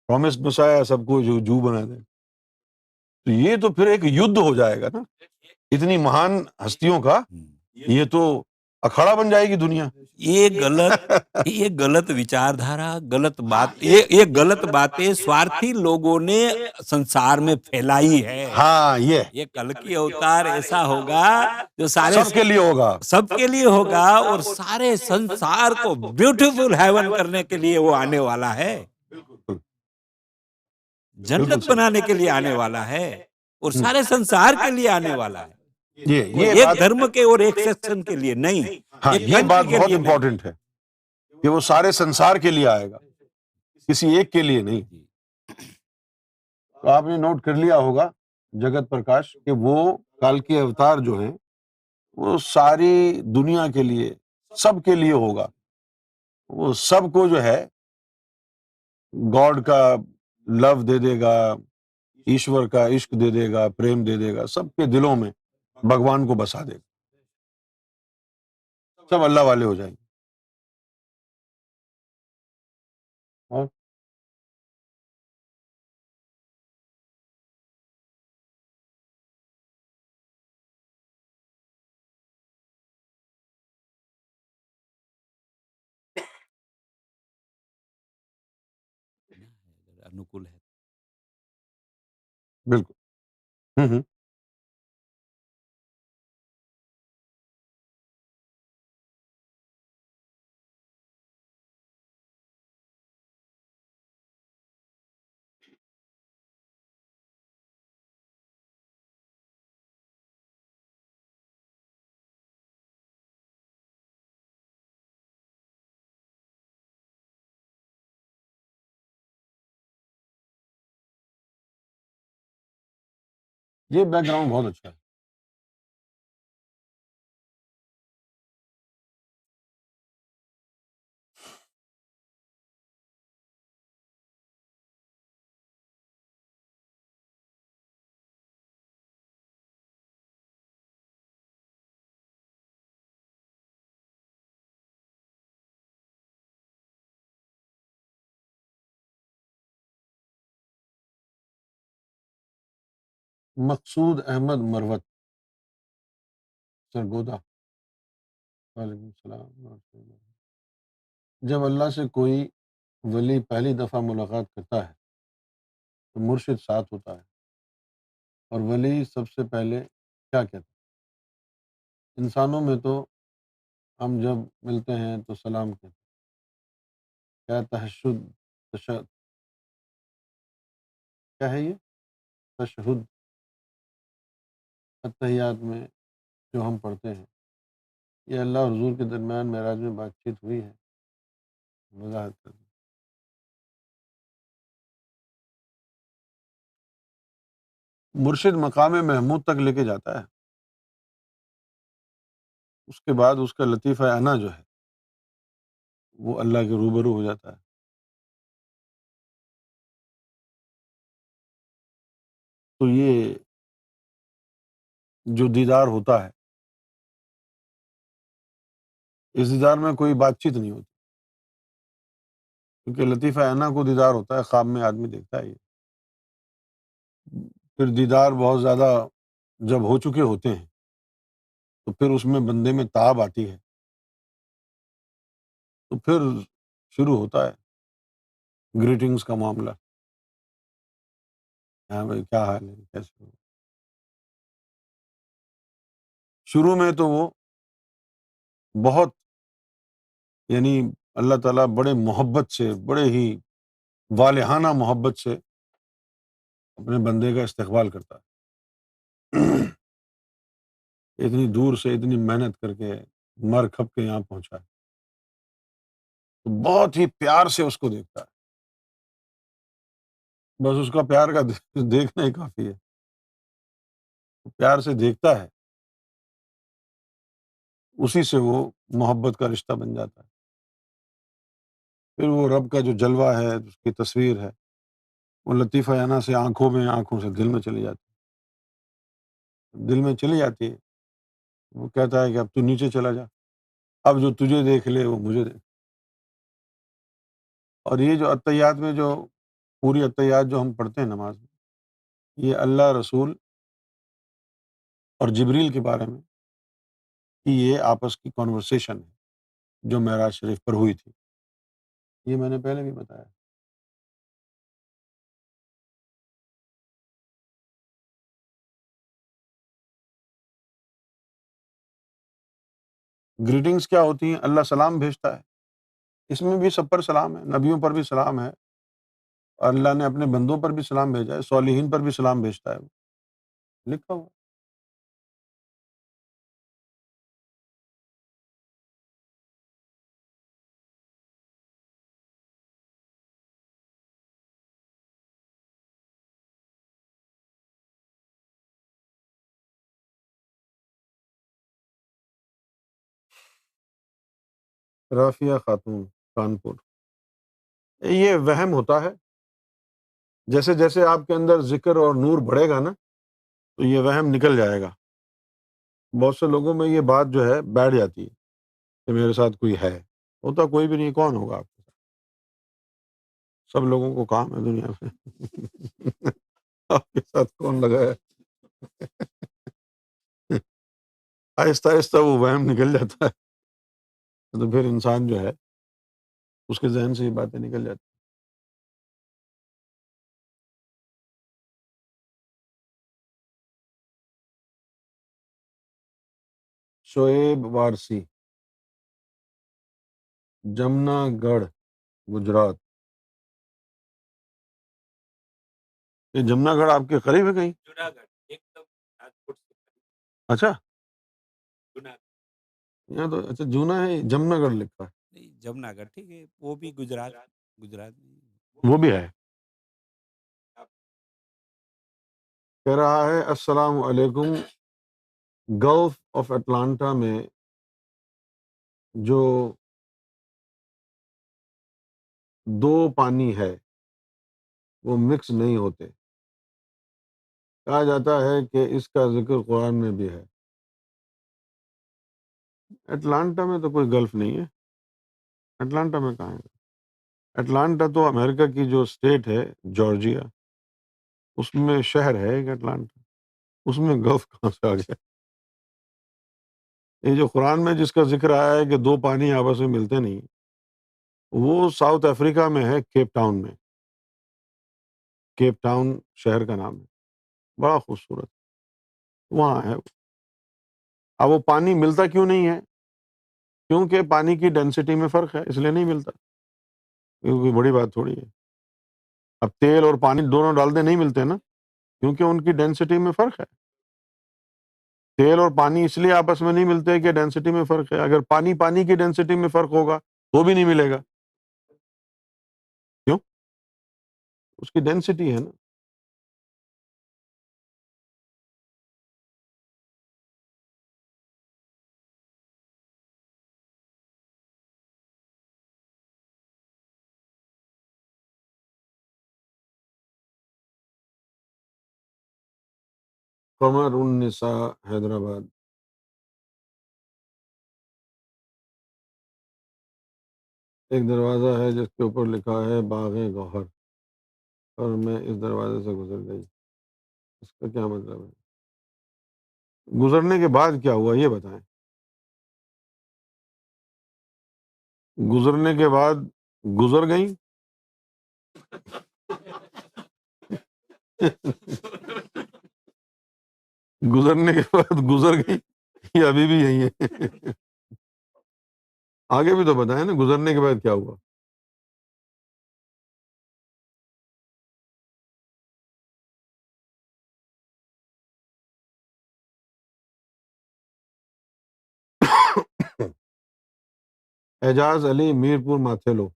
پرومسڈ مسایا سب کو جو بنا دے گا۔ تو یہ تو پھر ایک یدھ ہو جائے گا نا، اتنی مہان ہستیوں کا، یہ تو اکھاڑا بن جائے گی دنیا۔ یہ غلط وچاردھارا، غلط بات، یہ غلط باتیں سوارتھی لوگوں نے سنسار میں پھیلائی ہے۔ ہاں، یہ کل کی اوتار ایسا ہوگا جو سارے سب کے لیے ہوگا، سب کے لیے ہوگا، اور سارے سنسار کو بیوٹیفل ہیون کرنے کے لیے وہ آنے والا ہے، جنت بنانے کے لیے آنے والا ہے، اور سارے سنسار کے لیے آنے والا ہے، یہ ایک بات، دھرم کے اور ایک سیکشن کے لیے نہیں، ہاں ایک یہ بات کنٹری کے بہت لیے نہیں۔ امپورٹنٹ ہے کہ وہ سارے سنسار کے لیے آئے گا، کسی ایک کے لیے نہیں۔ تو آپ نے نوٹ کر لیا ہوگا جگت پرکاش کہ وہ کال کے اوتار جو ہیں وہ ساری دنیا کے لیے، سب کے لیے ہوگا، وہ سب کو جو ہے گاڈ کا لو دے دے گا، ایشور کا عشق دے دے گا، پریم دے دے گا، سب کے دلوں میں بھگوان کو بسا دے گا، سب اللہ والے ہو جائیں گے۔ اور انوکول ہے۔ بالکل۔ ہوں۔ یہ بیک گراؤنڈ بہت اچھا ہے۔ مقصود احمد مروت سرگودا، وعلیکم السلام۔ جب اللہ سے کوئی ولی پہلی دفعہ ملاقات کرتا ہے تو مرشد ساتھ ہوتا ہے، اور ولی سب سے پہلے کیا کہتا ہے؟ انسانوں میں تو ہم جب ملتے ہیں تو سلام کہتے ہیں، کیا کیا ہے یہ تشہد اتحیات میں جو ہم پڑھتے ہیں، یہ اللہ اور حضور کے درمیان معراج میں بات چیت ہوئی ہے، وضاحت کر دیں۔ مرشد مقام محمود تک لے کے جاتا ہے، اس کے بعد اس کا لطیفہ انا جو ہے وہ اللہ کے روبرو ہو جاتا ہے۔ تو یہ جو دیدار ہوتا ہے، اس دیدار میں کوئی بات چیت نہیں ہوتی، کیونکہ لطیفہ انا کو دیدار ہوتا ہے، خواب میں آدمی دیکھتا ہے یہ۔ پھر دیدار بہت زیادہ جب ہو چکے ہوتے ہیں تو پھر اس میں بندے میں تاب آتی ہے، تو پھر شروع ہوتا ہے گریٹنگز کا معاملہ، ہاں بھائی کیا حال ہے، کیسے ہو۔ شروع میں تو وہ بہت، یعنی اللہ تعالیٰ بڑے محبت سے، بڑے ہی والہانہ محبت سے اپنے بندے کا استقبال کرتا ہے۔ اتنی دور سے اتنی محنت کر کے مر کھپ کے یہاں پہنچا ہے، تو بہت ہی پیار سے اس کو دیکھتا ہے، بس اس کا پیار کا دیکھنا ہی کافی ہے، پیار سے دیکھتا ہے، اسی سے وہ محبت کا رشتہ بن جاتا ہے۔ پھر وہ رب کا جو جلوہ ہے، اس کی تصویر ہے، وہ لطیفہ انا سے آنکھوں سے دل میں چلی جاتی ہے، دل میں چلی جاتی ہے۔ وہ کہتا ہے کہ اب تو نیچے چلا جا، اب جو تجھے دیکھ لے وہ مجھے دیکھ۔ اور یہ جو اتحیات میں جو پوری اتحیات جو ہم پڑھتے ہیں نماز میں، یہ اللہ، رسول اور جبریل کے بارے میں کہ یہ آپس کی کانورسیشن ہے جو معراج شریف پر ہوئی تھی، یہ میں نے پہلے بھی بتایا۔ گریٹنگز کیا ہوتی ہیں؟ اللہ سلام بھیجتا ہے، اس میں بھی سب پر سلام ہے، نبیوں پر بھی سلام ہے، اور اللہ نے اپنے بندوں پر بھی سلام بھیجا ہے، صالحین پر بھی سلام بھیجتا ہے، وہ لکھا ہوا۔ رافیہ خاتون، کانپور۔ یہ وہم ہوتا ہے، جیسے جیسے آپ کے اندر ذکر اور نور بڑھے گا نا تو یہ وہم نکل جائے گا۔ بہت سے لوگوں میں یہ بات جو ہے بیٹھ جاتی ہے کہ میرے ساتھ کوئی ہے، ہوتا کوئی بھی نہیں، کون ہوگا آپ کے ساتھ؟ سب لوگوں کو کام ہے دنیا میں آپ کے ساتھ کون لگا ہے؟ آہستہ آہستہ وہ وہم نکل جاتا ہے، تو پھر انسان جو ہے اس کے ذہن سے یہ باتیں نکل جاتی ہیں۔ شعیب وارسی، جمنا گڑھ، گجرات۔ یہ جمنا گڑھ آپ کے قریب ہے کہیں؟ اچھا، یہاں تو اچھا جونا ہے، جمنا گڑھ لکھا ہے، جمنا گڑھ ٹھیک ہے، وہ بھی گجرات میں۔ وہ بھی ہے۔ کہہ رہا ہے السلام علیکم، گلف آف اٹلانٹا میں جو دو پانی ہے وہ مکس نہیں ہوتے، کہا جاتا ہے کہ اس کا ذکر قرآن میں بھی ہے۔ اٹلانٹا میں تو کوئی گلف نہیں ہے، اٹلانٹا میں کہاں ہے؟ اٹلانٹا تو امریکہ کی جو اسٹیٹ ہے جارجیا، اس میں شہر ہے ایک اٹلانٹا، اس میں گلف کہاں سے آ گیا؟ یہ جو قرآن میں جس کا ذکر آیا ہے کہ دو پانی آپس میں ملتے نہیں، وہ ساؤتھ افریقہ میں ہے، کیپ ٹاؤن میں، کیپ ٹاؤن شہر کا نام ہے، بڑا خوبصورت، وہاں ہے۔ اب وہ پانی ملتا کیوں نہیں ہے؟ کیونکہ پانی کی ڈینسٹی میں فرق ہے، اس لیے نہیں ملتا، یہ کوئی بڑی بات تھوڑی ہے۔ اب تیل اور پانی دونوں ڈال دیں، نہیں ملتے نا، کیونکہ ان کی ڈینسٹی میں فرق ہے۔ تیل اور پانی اس لیے آپس میں نہیں ملتے کہ ڈینسٹی میں فرق ہے، اگر پانی پانی کی ڈینسٹی میں فرق ہوگا تو بھی نہیں ملے گا، کیوں؟ اس کی ڈینسٹی ہے نا۔ قمر النساء، حیدرآباد۔ ایک دروازہ ہے جس کے اوپر لکھا ہے باغ گوہر، اور میں اس دروازے سے گزر گئی، اس کا کیا مطلب ہے؟ گزرنے کے بعد کیا ہوا یہ بتائیں؟ گزرنے کے بعد گزر گئیں گزرنے کے بعد گزر گئی یہ ابھی بھی یہی ہے؟ آگے بھی تو بتائیں نا، گزرنے کے بعد کیا ہوا؟ اعجاز علی میرپور ماتھیلو،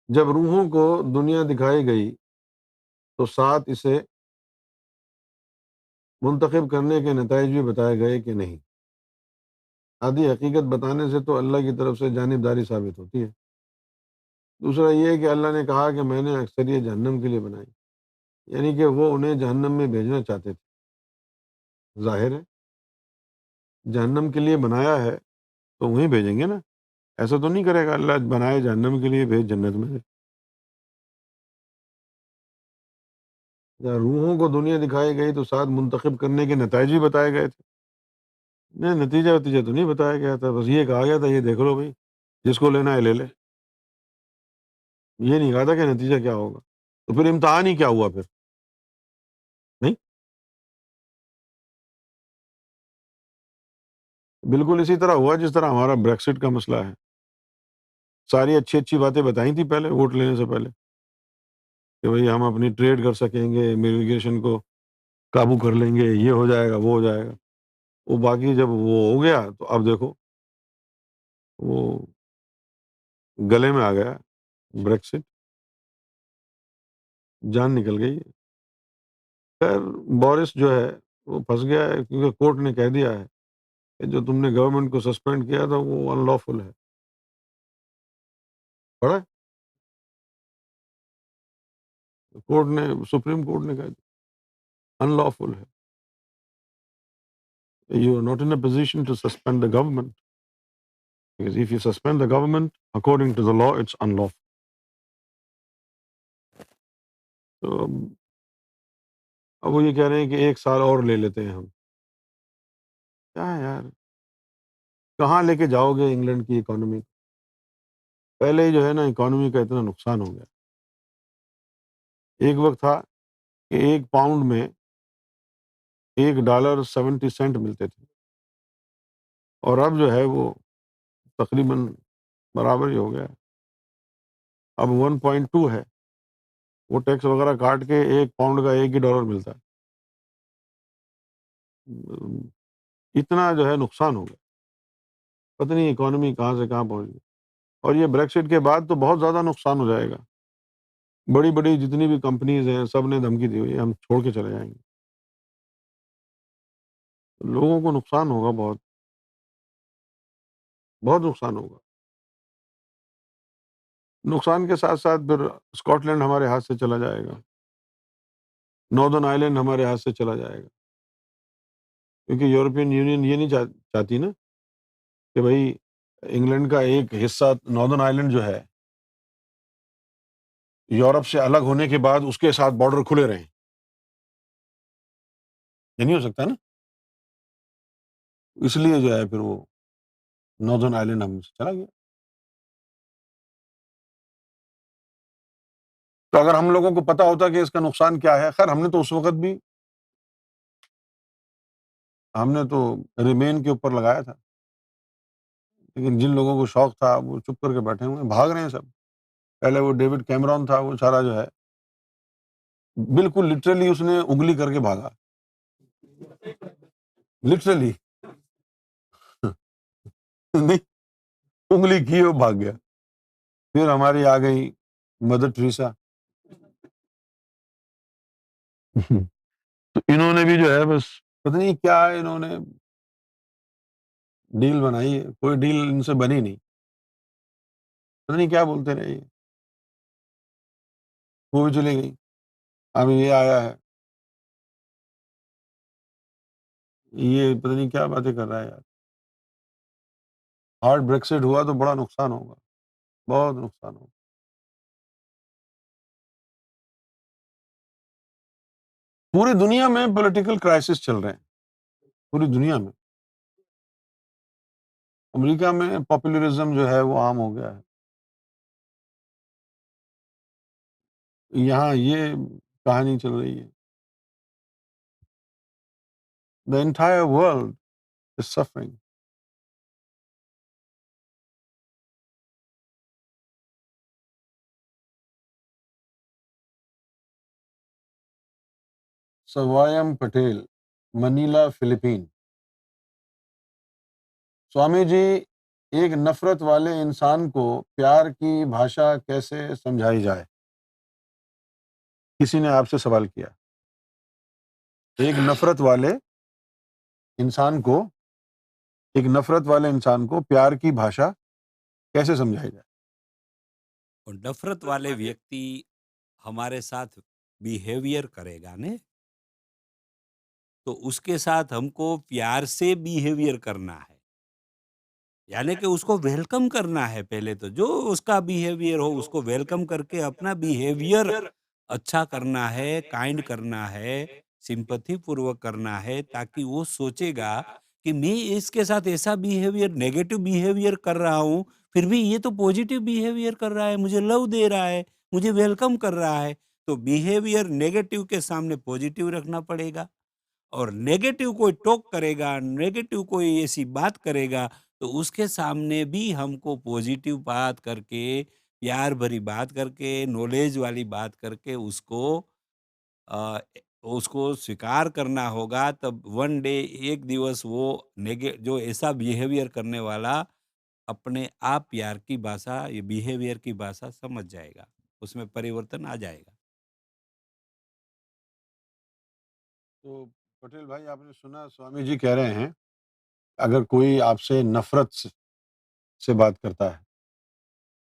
جب روحوں کو دنیا دکھائی گئی تو ساتھ اسے منتخب کرنے کے نتائج بھی بتائے گئے کہ نہیں؟ آدھی حقیقت بتانے سے تو اللہ کی طرف سے جانبداری ثابت ہوتی ہے۔ دوسرا یہ ہے کہ اللہ نے کہا کہ میں نے اکثر یہ جہنم کے لیے بنائی، یعنی کہ وہ انہیں جہنم میں بھیجنا چاہتے تھے۔ ظاہر ہے جہنم کے لیے بنایا ہے تو وہیں بھیجیں گے نا، ایسا تو نہیں کرے گا اللہ بنائے جہنم کے لیے بھیج جنت میں۔ جب روحوں کو دنیا دکھائی گئی تو ساتھ منتخب کرنے کے نتائج بھی بتائے گئے تھے۔ نہیں، نتیجہ تو نہیں بتایا گیا تھا، بس یہ کہا گیا تھا یہ دیکھ لو بھائی، جس کو لینا ہے لے لے، یہ نہیں کہا تھا کہ نتیجہ کیا ہوگا۔ تو پھر امتحان ہی کیا ہوا پھر؟ نہیں، بالکل اسی طرح ہوا جس طرح ہمارا بریکسٹ کا مسئلہ ہے۔ ساری اچھی اچھی باتیں بتائی تھی پہلے ووٹ لینے سے پہلے کہ بھئی ہم اپنی ٹریڈ کر سکیں گے، امیگریشن کو قابو کر لیں گے، یہ ہو جائے گا وہ ہو جائے گا، وہ باقی جب وہ ہو گیا تو اب دیکھو وہ گلے میں آ گیا بریکسٹ، جان نکل گئی۔ خیر بورس جو ہے وہ پھنس گیا ہے کیونکہ کورٹ نے کہہ دیا ہے کہ جو تم نے گورنمنٹ کو سسپینڈ کیا تھا وہ ان لافل ہے۔ پڑھا کورٹ نے، سپریم کورٹ نے کہا ان لافل ہے، you are not in a position to suspend the government because if you suspend the government according to the law it's unlawful. تو اب وہ یہ کہہ رہے ہیں کہ 1 سال اور لے لیتے ہیں ہم، کیا ہے یار، کہاں لے کے جاؤ گے انگلینڈ کی اکانومی؟ پہلے ہی جو ہے نا اکانومی کا اتنا نقصان ہو گیا۔ ایک وقت تھا کہ 1 پاؤنڈ میں $1.70 ملتے تھے، اور اب جو ہے وہ تقریباً برابر ہی ہو گیا، اب 1.2 ہے، وہ ٹیکس وغیرہ کاٹ کے 1 پاؤنڈ کا $1 ہی ملتا ہے۔ اتنا جو ہے نقصان ہو گیا، پتہ نہیں اکانومی کہاں سے کہاں پہنچ گئی۔ اور یہ بریکسٹ کے بعد تو بہت زیادہ نقصان ہو جائے گا، بڑی بڑی جتنی بھی کمپنیز ہیں سب نے دھمکی دی ہوئی ہے ہم چھوڑ کے چلے جائیں گے، لوگوں کو نقصان ہوگا، بہت بہت نقصان ہوگا۔ نقصان کے ساتھ ساتھ پھر اسکاٹ لینڈ ہمارے ہاتھ سے چلا جائے گا، ناردرن آئرلینڈ ہمارے ہاتھ سے چلا جائے گا، کیونکہ یورپین یونین یہ نہیں چاہتی نا کہ بھائی انگلینڈ کا ایک حصہ ناردرن آئرلینڈ جو ہے یورپ سے الگ ہونے کے بعد اس کے ساتھ بارڈر کھلے رہیں، یہ نہیں ہو سکتا نا، اس لیے جو ہے پھر وہ ناردرن آئرلینڈ ہم سے چلا گیا۔ تو اگر ہم لوگوں کو پتا ہوتا کہ اس کا نقصان کیا ہے، خیر ہم نے تو اس وقت بھی ہم نے تو ریمین کے اوپر لگایا تھا، لیکن جن لوگوں کو شوق تھا وہ چپ کر کے بیٹھے ہوئے ہیں، بھاگ رہے ہیں سب۔ پہلے وہ ڈیوڈ کیمرون تھا، وہ سارا جو ہے بالکل لٹرلی اس نے انگلی کر کے بھاگا، لٹرلی نہیں، انگلی کی وہ بھاگ گیا۔ پھر ہماری آ گئی مدر ٹریسا، تو انہوں نے بھی جو ہے بس پتہ نہیں کیا انہوں نے ڈیل بنائی ہے، کوئی ڈیل ان سے بنی نہیں، پتہ نہیں کیا بولتے رہے، وہ بھی چلی گئی۔ اب یہ آیا ہے، یہ پتہ نہیں کیا باتیں کر رہا ہے یار۔ ہارڈ بریکسٹ ہوا تو بڑا نقصان ہوگا، بہت نقصان ہوگا۔ پوری دنیا میں پولیٹیکل کرائسس چل رہے ہیں، پوری دنیا میں۔ امریکہ میں پاپولرزم جو ہے وہ عام ہو گیا ہے، یہاں یہ کہانی چل رہی ہے۔ The entire world is suffering. Swayam Patel, Manila Philippines. Swami ji ایک نفرت والے انسان کو پیار کی بھاشا کیسے سمجھائی جائے؟ کسی نے آپ سے سوال کیا، ایک نفرت والے انسان کو پیار کی بھاشا کیسے سمجھائی جائے؟ اور نفرت والے ویکتی ہمارے ساتھ بیہیویئر کرے گا نا، تو اس کے ساتھ ہم کو پیار سے بیہیویئر کرنا ہے، یعنی کہ اس کو ویلکم کرنا ہے. پہلے تو جو اس کا بیہیویئر ہو اس کو ویلکم کر کے اپنا بیہیویئر اچھا کرنا ہے، کائنڈ کرنا ہے، سمپتھی پوروک کرنا ہے، تاکہ وہ سوچے گا کہ میں اس کے ساتھ ایسا بیہیویئر نیگیٹو بیہیویئر کر رہا ہوں، پھر بھی یہ تو پوزیٹو بیہیویئر کر رہا ہے، مجھے لو دے رہا ہے، مجھے ویلکم کر رہا ہے. تو بیہیویئر نیگیٹو کے سامنے پوزیٹو رکھنا پڑے گا، اور نیگیٹو کوئی ٹوک کرے گا، نیگیٹو کوئی ایسی بات کرے گا، تو اس کے سامنے بھی ہم کو پوزیٹو بات کر کے، پیار بھری بات کر کے، نالج والی بات کر کے اس کو سویکار کرنا ہوگا. تب ون ڈے ایک دیوس وہ جو ایسا بیہیویئر کرنے والا اپنے آپ پیار کی بھاشا، یہ بیہیویئر کی بھاشا سمجھ جائے گا، اس میں پریورتن آ جائے گا. تو پٹیل بھائی، آپ نے سنا سوامی جی کہہ رہے ہیں اگر کوئی آپ سے نفرت سے بات کرتا ہے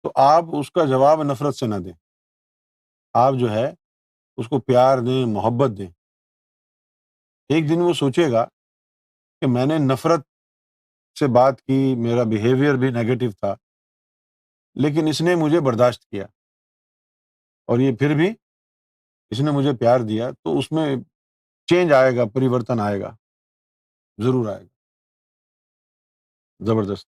تو آپ اس کا جواب نفرت سے نہ دیں، آپ جو ہے اس کو پیار دیں، محبت دیں. ایک دن وہ سوچے گا کہ میں نے نفرت سے بات کی، میرا بیہیویئر بھی نیگیٹو تھا، لیکن اس نے مجھے برداشت کیا اور یہ پھر بھی اس نے مجھے پیار دیا، تو اس میں چینج آئے گا، پریورتن آئے گا، ضرور آئے گا. زبردست.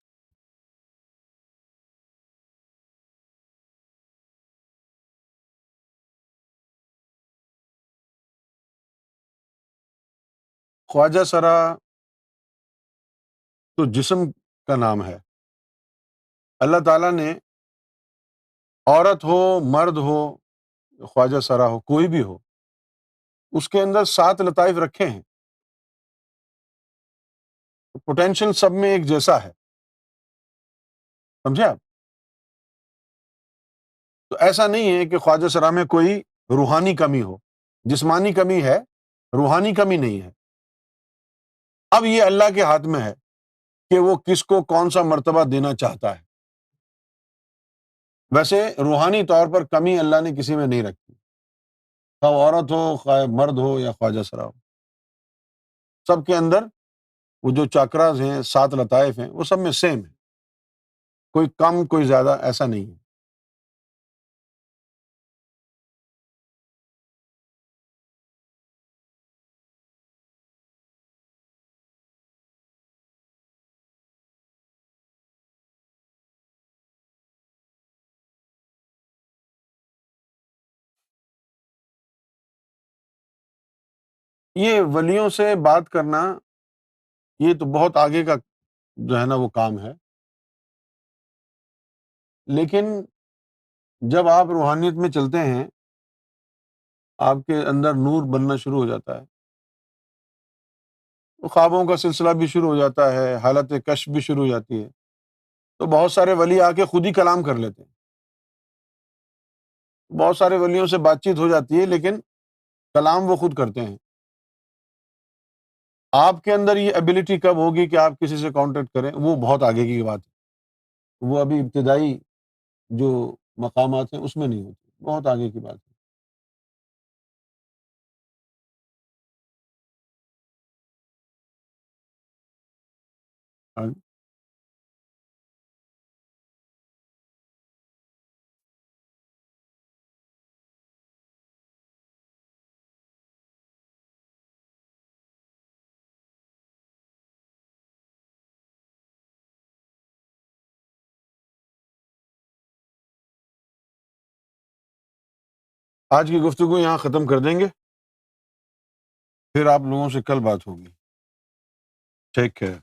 خواجہ سرا تو جسم کا نام ہے. اللہ تعالیٰ نے عورت ہو، مرد ہو، خواجہ سرا ہو، کوئی بھی ہو، اس کے اندر 7 لطائف رکھے ہیں. پوٹینشل سب میں ایک جیسا ہے، سمجھے آپ؟ تو ایسا نہیں ہے کہ خواجہ سرا میں کوئی روحانی کمی ہو، جسمانی کمی ہے، روحانی کمی نہیں ہے. اب یہ اللہ کے ہاتھ میں ہے کہ وہ کس کو کون سا مرتبہ دینا چاہتا ہے. ویسے روحانی طور پر کمی اللہ نے کسی میں نہیں رکھی، خواہ عورت ہو، خواہ مرد ہو یا خواجہ سرا ہو، سب کے اندر وہ جو چاکراز ہیں، 7 لطائف ہیں، وہ سب میں سیم ہے، کوئی کم کوئی زیادہ ایسا نہیں ہے. یہ ولیوں سے بات کرنا، یہ تو بہت آگے کا جو ہے نا وہ کام ہے، لیکن جب آپ روحانیت میں چلتے ہیں، آپ کے اندر نور بننا شروع ہو جاتا ہے، تو خوابوں کا سلسلہ بھی شروع ہو جاتا ہے، حالت کشف بھی شروع ہو جاتی ہے، تو بہت سارے ولی آ کے خود ہی کلام کر لیتے ہیں. بہت سارے ولیوں سے بات چیت ہو جاتی ہے، لیکن کلام وہ خود کرتے ہیں. آپ کے اندر یہ ایبلٹی کب ہوگی کہ آپ کسی سے کانٹیکٹ کریں، وہ بہت آگے کی بات ہے، وہ ابھی ابتدائی جو مقامات ہیں اس میں نہیں ہوتی، بہت آگے کی بات ہے. آج کی گفتگو یہاں ختم کر دیں گے، پھر آپ لوگوں سے کل بات ہوگی. Take care.